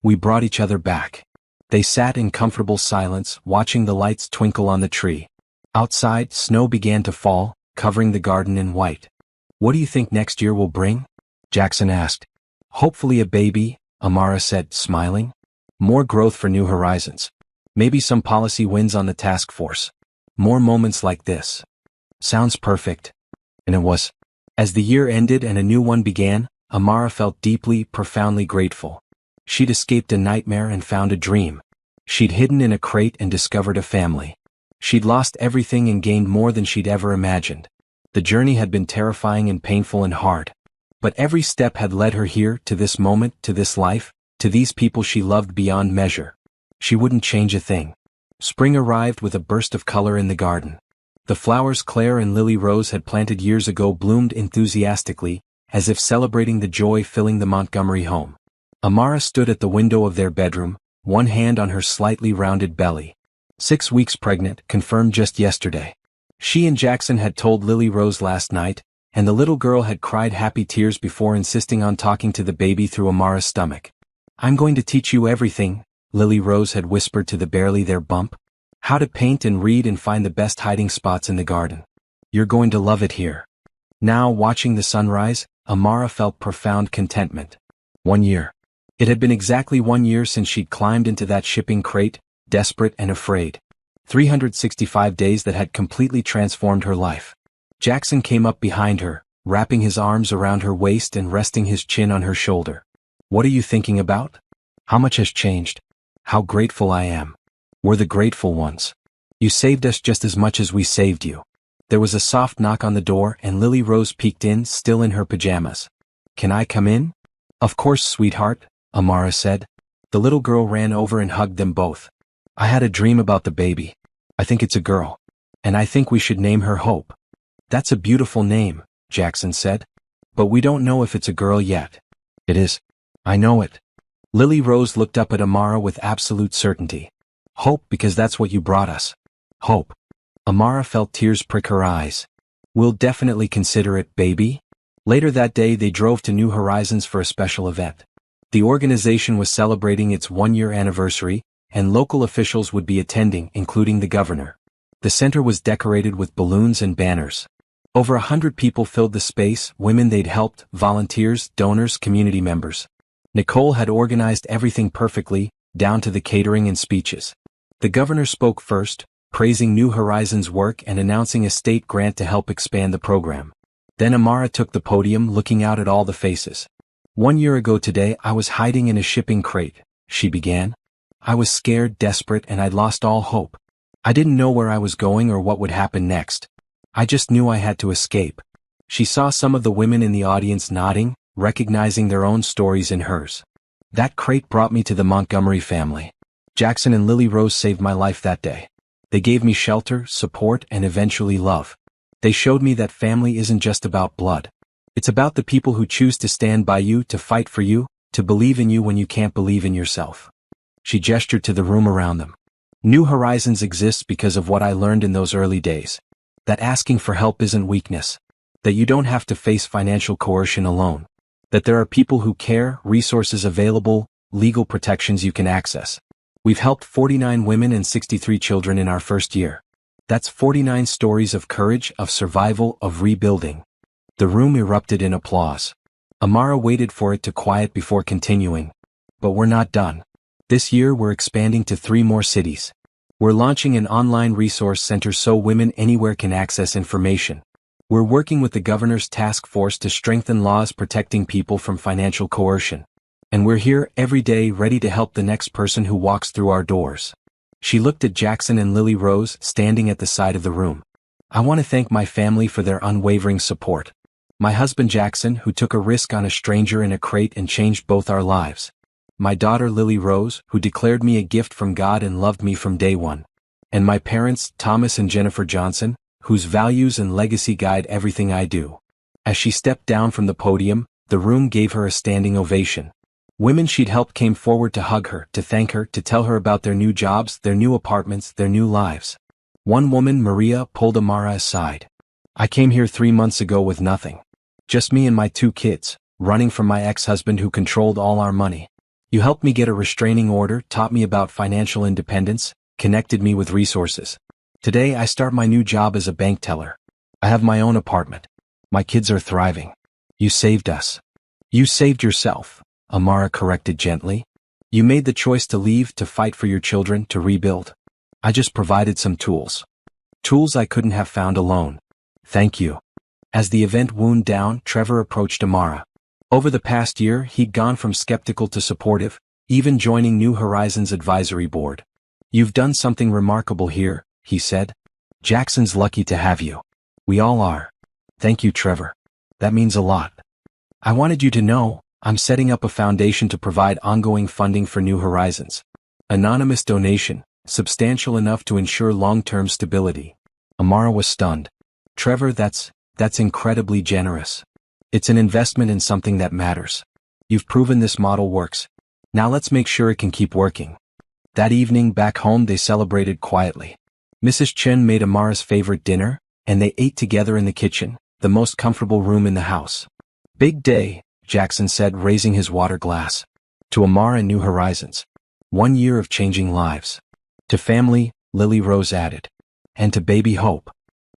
We brought each other back. They sat in comfortable silence, watching the lights twinkle on the tree. Outside, snow began to fall, covering the garden in white. What do you think next year will bring? Jackson asked. Hopefully a baby, Amara said, smiling. More growth for New Horizons. Maybe some policy wins on the task force. More moments like this. Sounds perfect. And it was. As the year ended and a new one began, Amara felt deeply, profoundly grateful. She'd escaped a nightmare and found a dream. She'd hidden in a crate and discovered a family. She'd lost everything and gained more than she'd ever imagined. The journey had been terrifying and painful and hard. But every step had led her here, to this moment, to this life, to these people she loved beyond measure. She wouldn't change a thing. Spring arrived with a burst of color in the garden. The flowers Claire and Lily Rose had planted years ago bloomed enthusiastically, as if celebrating the joy filling the Montgomery home. Amara stood at the window of their bedroom, one hand on her slightly rounded belly. 6 weeks pregnant, confirmed just yesterday. She and Jackson had told Lily Rose last night, and the little girl had cried happy tears before insisting on talking to the baby through Amara's stomach. I'm going to teach you everything, Lily Rose had whispered to the barely there bump. How to paint and read and find the best hiding spots in the garden. You're going to love it here. Now, watching the sunrise, Amara felt profound contentment. 1 year. It had been exactly 1 year since she'd climbed into that shipping crate, desperate and afraid. 365 days that had completely transformed her life. Jackson came up behind her, wrapping his arms around her waist and resting his chin on her shoulder. What are you thinking about? How much has changed? How grateful I am. We're the grateful ones. You saved us just as much as we saved you. There was a soft knock on the door and Lily Rose peeked in, still in her pajamas. Can I come in? Of course, sweetheart, Amara said. The little girl ran over and hugged them both. I had a dream about the baby. I think it's a girl. And I think we should name her Hope. That's a beautiful name, Jackson said. But we don't know if it's a girl yet. It is. I know it. Lily Rose looked up at Amara with absolute certainty. Hope, because that's what you brought us. Hope. Amara felt tears prick her eyes. We'll definitely consider it, baby. Later that day they drove to New Horizons for a special event. The organization was celebrating its 1-year anniversary, and local officials would be attending, including the governor. The center was decorated with balloons and banners. Over 100 people filled the space, women they'd helped, volunteers, donors, community members. Nicole had organized everything perfectly, down to the catering and speeches. The governor spoke first, praising New Horizons' work and announcing a state grant to help expand the program. Then Amara took the podium, looking out at all the faces. 1 year ago today I was hiding in a shipping crate, she began. I was scared, desperate, and I'd lost all hope. I didn't know where I was going or what would happen next. I just knew I had to escape. She saw some of the women in the audience nodding, recognizing their own stories in hers. That crate brought me to the Montgomery family. Jackson and Lily Rose saved my life that day. They gave me shelter, support, and eventually love. They showed me that family isn't just about blood. It's about the people who choose to stand by you, to fight for you, to believe in you when you can't believe in yourself. She gestured to the room around them. New Horizons exists because of what I learned in those early days. That asking for help isn't weakness. That you don't have to face financial coercion alone. That there are people who care, resources available, legal protections you can access. We've helped 49 women and 63 children in our first year. That's 49 stories of courage, of survival, of rebuilding. The room erupted in applause. Amara waited for it to quiet before continuing. But we're not done. This year we're expanding to 3 more cities. We're launching an online resource center so women anywhere can access information. We're working with the governor's task force to strengthen laws protecting people from financial coercion. And we're here every day ready to help the next person who walks through our doors. She looked at Jackson and Lily Rose, standing at the side of the room. I want to thank my family for their unwavering support. My husband Jackson, who took a risk on a stranger in a crate and changed both our lives. My daughter Lily Rose, who declared me a gift from God and loved me from day one. And my parents, Thomas and Jennifer Johnson, whose values and legacy guide everything I do. As she stepped down from the podium, the room gave her a standing ovation. Women she'd helped came forward to hug her, to thank her, to tell her about their new jobs, their new apartments, their new lives. One woman, Maria, pulled Amara aside. I came here 3 months ago with nothing. Just me and my 2 kids, running from my ex-husband who controlled all our money. You helped me get a restraining order, taught me about financial independence, connected me with resources. Today I start my new job as a bank teller. I have my own apartment. My kids are thriving. You saved us. You saved yourself, Amara corrected gently. You made the choice to leave, to fight for your children, to rebuild. I just provided some tools. Tools I couldn't have found alone. Thank you. As the event wound down, Trevor approached Amara. Over the past year, he'd gone from skeptical to supportive, even joining New Horizons advisory board. You've done something remarkable here, he said. Jackson's lucky to have you. We all are. Thank you, Trevor. That means a lot. I wanted you to know, I'm setting up a foundation to provide ongoing funding for New Horizons. Anonymous donation, substantial enough to ensure long-term stability. Amara was stunned. Trevor, that's incredibly generous. It's an investment in something that matters. You've proven this model works. Now let's make sure it can keep working. That evening back home they celebrated quietly. Mrs. Chen made Amara's favorite dinner, and they ate together in the kitchen, the most comfortable room in the house. Big day, Jackson said, raising his water glass. To Amara and New Horizons. 1 year of changing lives. To family, Lily Rose added. And to baby Hope.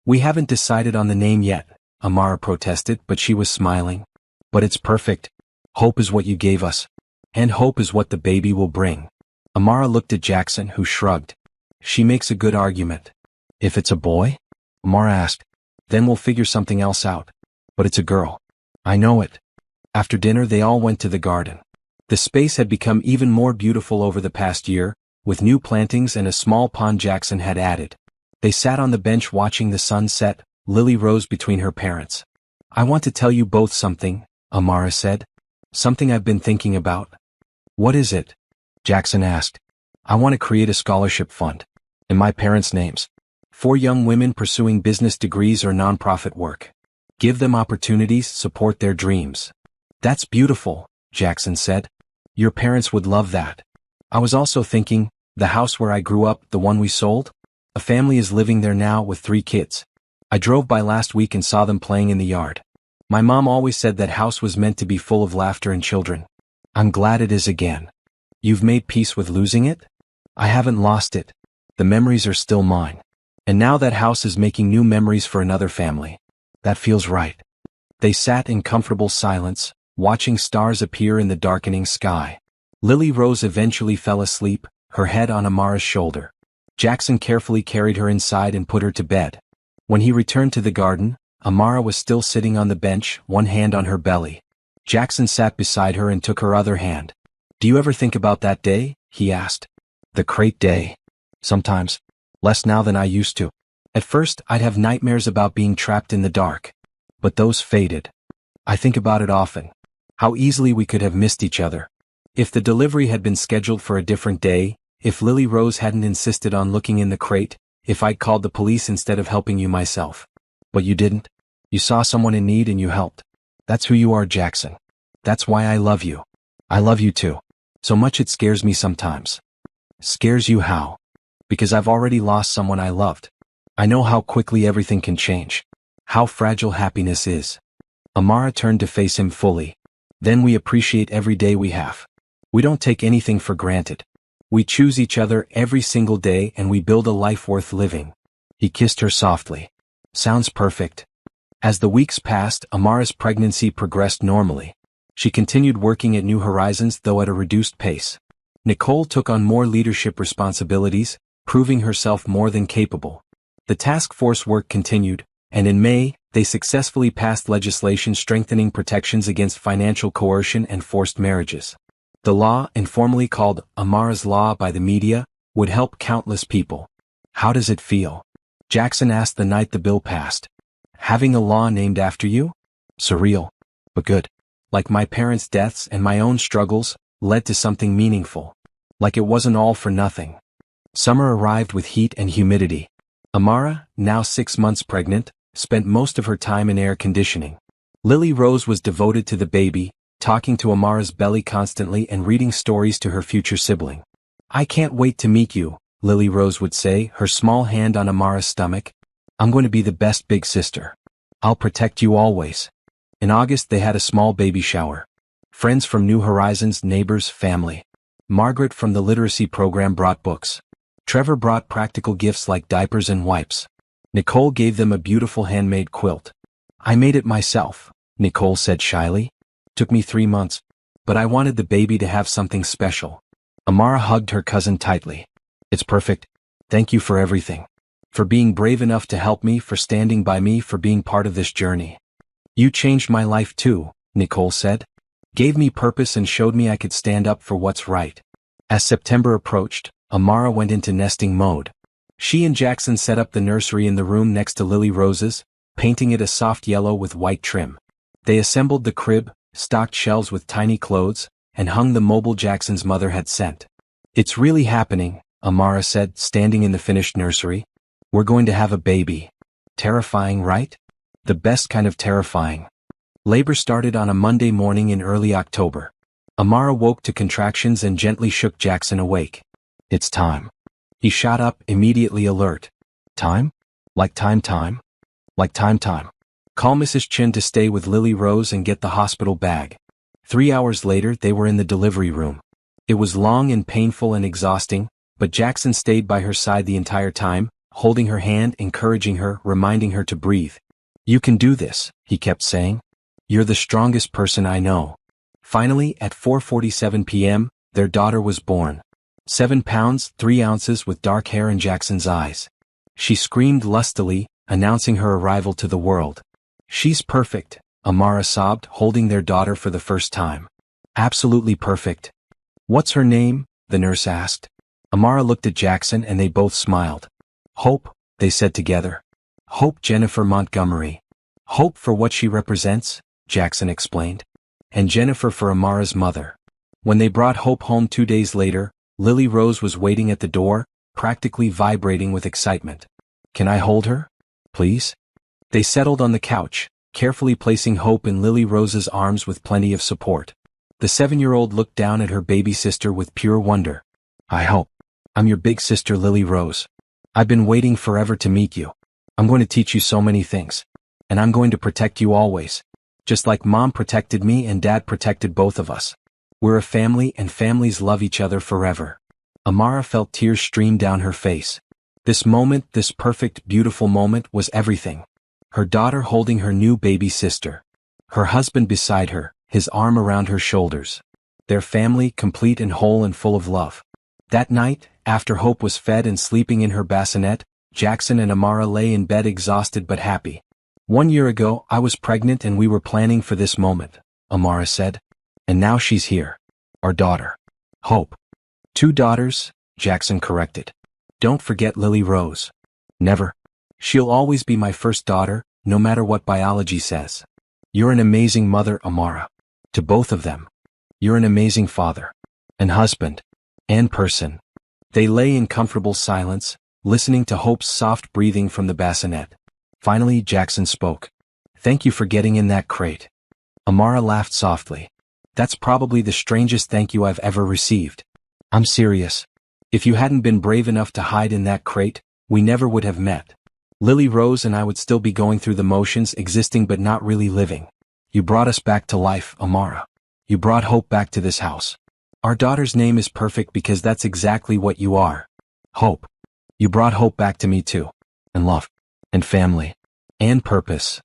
We haven't decided on the name yet, Amara protested, but she was smiling. But it's perfect. Hope is what you gave us. And hope is what the baby will bring. Amara looked at Jackson, who shrugged. She makes a good argument. If it's a boy? Amara asked. Then we'll figure something else out. But it's a girl. I know it. After dinner they all went to the garden. The space had become even more beautiful over the past year, with new plantings and a small pond Jackson had added. They sat on the bench watching the sun set, Lily Rose between her parents. I want to tell you both something, Amara said. Something I've been thinking about. What is it? Jackson asked. I want to create a scholarship fund. In my parents' names. For young women pursuing business degrees or nonprofit work. Give them opportunities, support their dreams. That's beautiful, Jackson said. Your parents would love that. I was also thinking, the house where I grew up, the one we sold? A family is living there now with 3 kids. I drove by last week and saw them playing in the yard. My mom always said that house was meant to be full of laughter and children. I'm glad it is again. You've made peace with losing it? I haven't lost it. The memories are still mine. And now that house is making new memories for another family. That feels right. They sat in comfortable silence, watching stars appear in the darkening sky. Lily Rose eventually fell asleep, her head on Amara's shoulder. Jackson carefully carried her inside and put her to bed. When he returned to the garden, Amara was still sitting on the bench, one hand on her belly. Jackson sat beside her and took her other hand. Do you ever think about that day? He asked. The crate day. Sometimes. Less now than I used to. At first, I'd have nightmares about being trapped in the dark. But those faded. I think about it often. How easily we could have missed each other. If the delivery had been scheduled for a different day, if Lily Rose hadn't insisted on looking in the crate, if I'd called the police instead of helping you myself. But you didn't. You saw someone in need and you helped. That's who you are, Jackson. That's why I love you. I love you too. So much it scares me sometimes. Scares you how? Because I've already lost someone I loved. I know how quickly everything can change. How fragile happiness is. Amara turned to face him fully. Then we appreciate every day we have. We don't take anything for granted. We choose each other every single day and we build a life worth living. He kissed her softly. Sounds perfect. As the weeks passed, Amara's pregnancy progressed normally. She continued working at New Horizons, though at a reduced pace. Nicole took on more leadership responsibilities, proving herself more than capable. The task force work continued, and in May, they successfully passed legislation strengthening protections against financial coercion and forced marriages. The law, informally called Amara's Law by the media, would help countless people. How does it feel? Jackson asked the night the bill passed. Having a law named after you? Surreal. But good. Like my parents' deaths and my own struggles, led to something meaningful. Like it wasn't all for nothing. Summer arrived with heat and humidity. Amara, now 6 months pregnant, spent most of her time in air conditioning. Lily Rose was devoted to the baby, talking to Amara's belly constantly and reading stories to her future sibling. I can't wait to meet you, Lily Rose would say, her small hand on Amara's stomach. I'm going to be the best big sister. I'll protect you always. In August they had a small baby shower. Friends from New Horizons, neighbors, family. Margaret from the literacy program brought books. Trevor brought practical gifts like diapers and wipes. Nicole gave them a beautiful handmade quilt. I made it myself, Nicole said shyly. Took me 3 months. But I wanted the baby to have something special. Amara hugged her cousin tightly. It's perfect. Thank you for everything. For being brave enough to help me, for standing by me, for being part of this journey. You changed my life too, Nicole said. Gave me purpose and showed me I could stand up for what's right. As September approached, Amara went into nesting mode. She and Jackson set up the nursery in the room next to Lily Rose's, painting it a soft yellow with white trim. They assembled the crib, stocked shelves with tiny clothes, and hung the mobile Jackson's mother had sent. It's really happening, Amara said, standing in the finished nursery. We're going to have a baby. Terrifying, right? The best kind of terrifying. Labor started on a Monday morning in early October. Amara woke to contractions and gently shook Jackson awake. It's time. He shot up, immediately alert. Time? Like time? Like time. Call Mrs. Chin to stay with Lily Rose and get the hospital bag. 3 hours later they were in the delivery room. It was long and painful and exhausting, but Jackson stayed by her side the entire time, holding her hand, encouraging her, reminding her to breathe. You can do this, he kept saying. You're the strongest person I know. Finally, at 4:47 p.m., their daughter was born. 7 pounds, 3 ounces with dark hair in Jackson's eyes. She screamed lustily, announcing her arrival to the world. "She's perfect," Amara sobbed, holding their daughter for the first time. "Absolutely perfect." "What's her name?" the nurse asked. Amara looked at Jackson and they both smiled. "Hope," they said together. "Hope Jennifer Montgomery." "Hope for what she represents," Jackson explained. "And Jennifer for Amara's mother." When they brought Hope home 2 days later, Lily Rose was waiting at the door, practically vibrating with excitement. "Can I hold her? Please?" They settled on the couch, carefully placing Hope in Lily Rose's arms with plenty of support. The 7-year-old looked down at her baby sister with pure wonder. "I hope. I'm your big sister Lily Rose. I've been waiting forever to meet you. I'm going to teach you so many things. And I'm going to protect you always. Just like Mom protected me and Dad protected both of us. We're a family and families love each other forever." Amara felt tears stream down her face. This moment, this perfect, beautiful moment, was everything. Her daughter holding her new baby sister. Her husband beside her, his arm around her shoulders. Their family, complete and whole and full of love. That night, after Hope was fed and sleeping in her bassinet, Jackson and Amara lay in bed exhausted but happy. "1 year ago, I was pregnant and we were planning for this moment," Amara said. "And now she's here. Our daughter. Hope." "2 daughters," Jackson corrected. "Don't forget Lily Rose." "Never. She'll always be my first daughter, no matter what biology says." "You're an amazing mother, Amara. To both of them. You're an amazing father. And husband. And person." They lay in comfortable silence, listening to Hope's soft breathing from the bassinet. Finally, Jackson spoke. "Thank you for getting in that crate." Amara laughed softly. "That's probably the strangest thank you I've ever received. I'm serious. If you hadn't been brave enough to hide in that crate, we never would have met. Lily Rose and I would still be going through the motions, existing but not really living. You brought us back to life, Amara. You brought Hope back to this house. Our daughter's name is perfect because that's exactly what you are. Hope. You brought Hope back to me too. And love. And family. And purpose.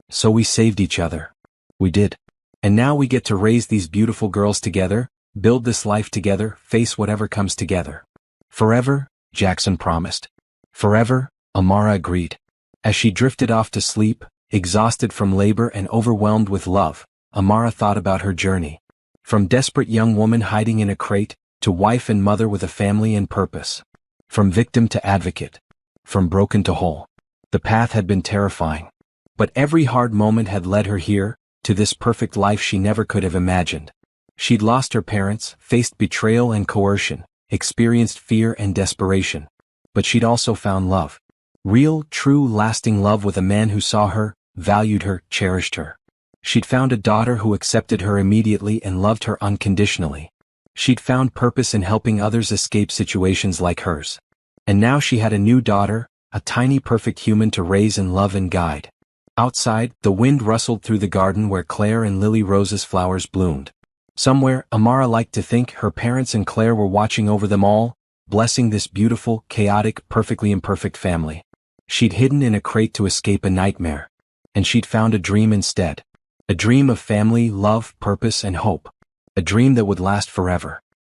So we saved each other. We did. And now we get to raise these beautiful girls together, build this life together, face whatever comes together. Forever," Jackson promised. "Forever," Amara agreed. As she drifted off to sleep, exhausted from labor and overwhelmed with love, Amara thought about her journey. From desperate young woman hiding in a crate, to wife and mother with a family and purpose. From victim to advocate. From broken to whole. The path had been terrifying. But every hard moment had led her here, to this perfect life she never could have imagined. She'd lost her parents, faced betrayal and coercion, experienced fear and desperation. But she'd also found love. Real, true, lasting love with a man who saw her, valued her, cherished her. She'd found a daughter who accepted her immediately and loved her unconditionally. She'd found purpose in helping others escape situations like hers. And now she had a new daughter, a tiny perfect human to raise and love and guide. Outside, the wind rustled through the garden where Claire and Lily Rose's flowers bloomed. Somewhere, Amara liked to think, her parents and Claire were watching over them all, blessing this beautiful, chaotic, perfectly imperfect family. She'd hidden in a crate to escape a nightmare. And she'd found a dream instead. A dream of family, love, purpose, and hope. A dream that would last forever.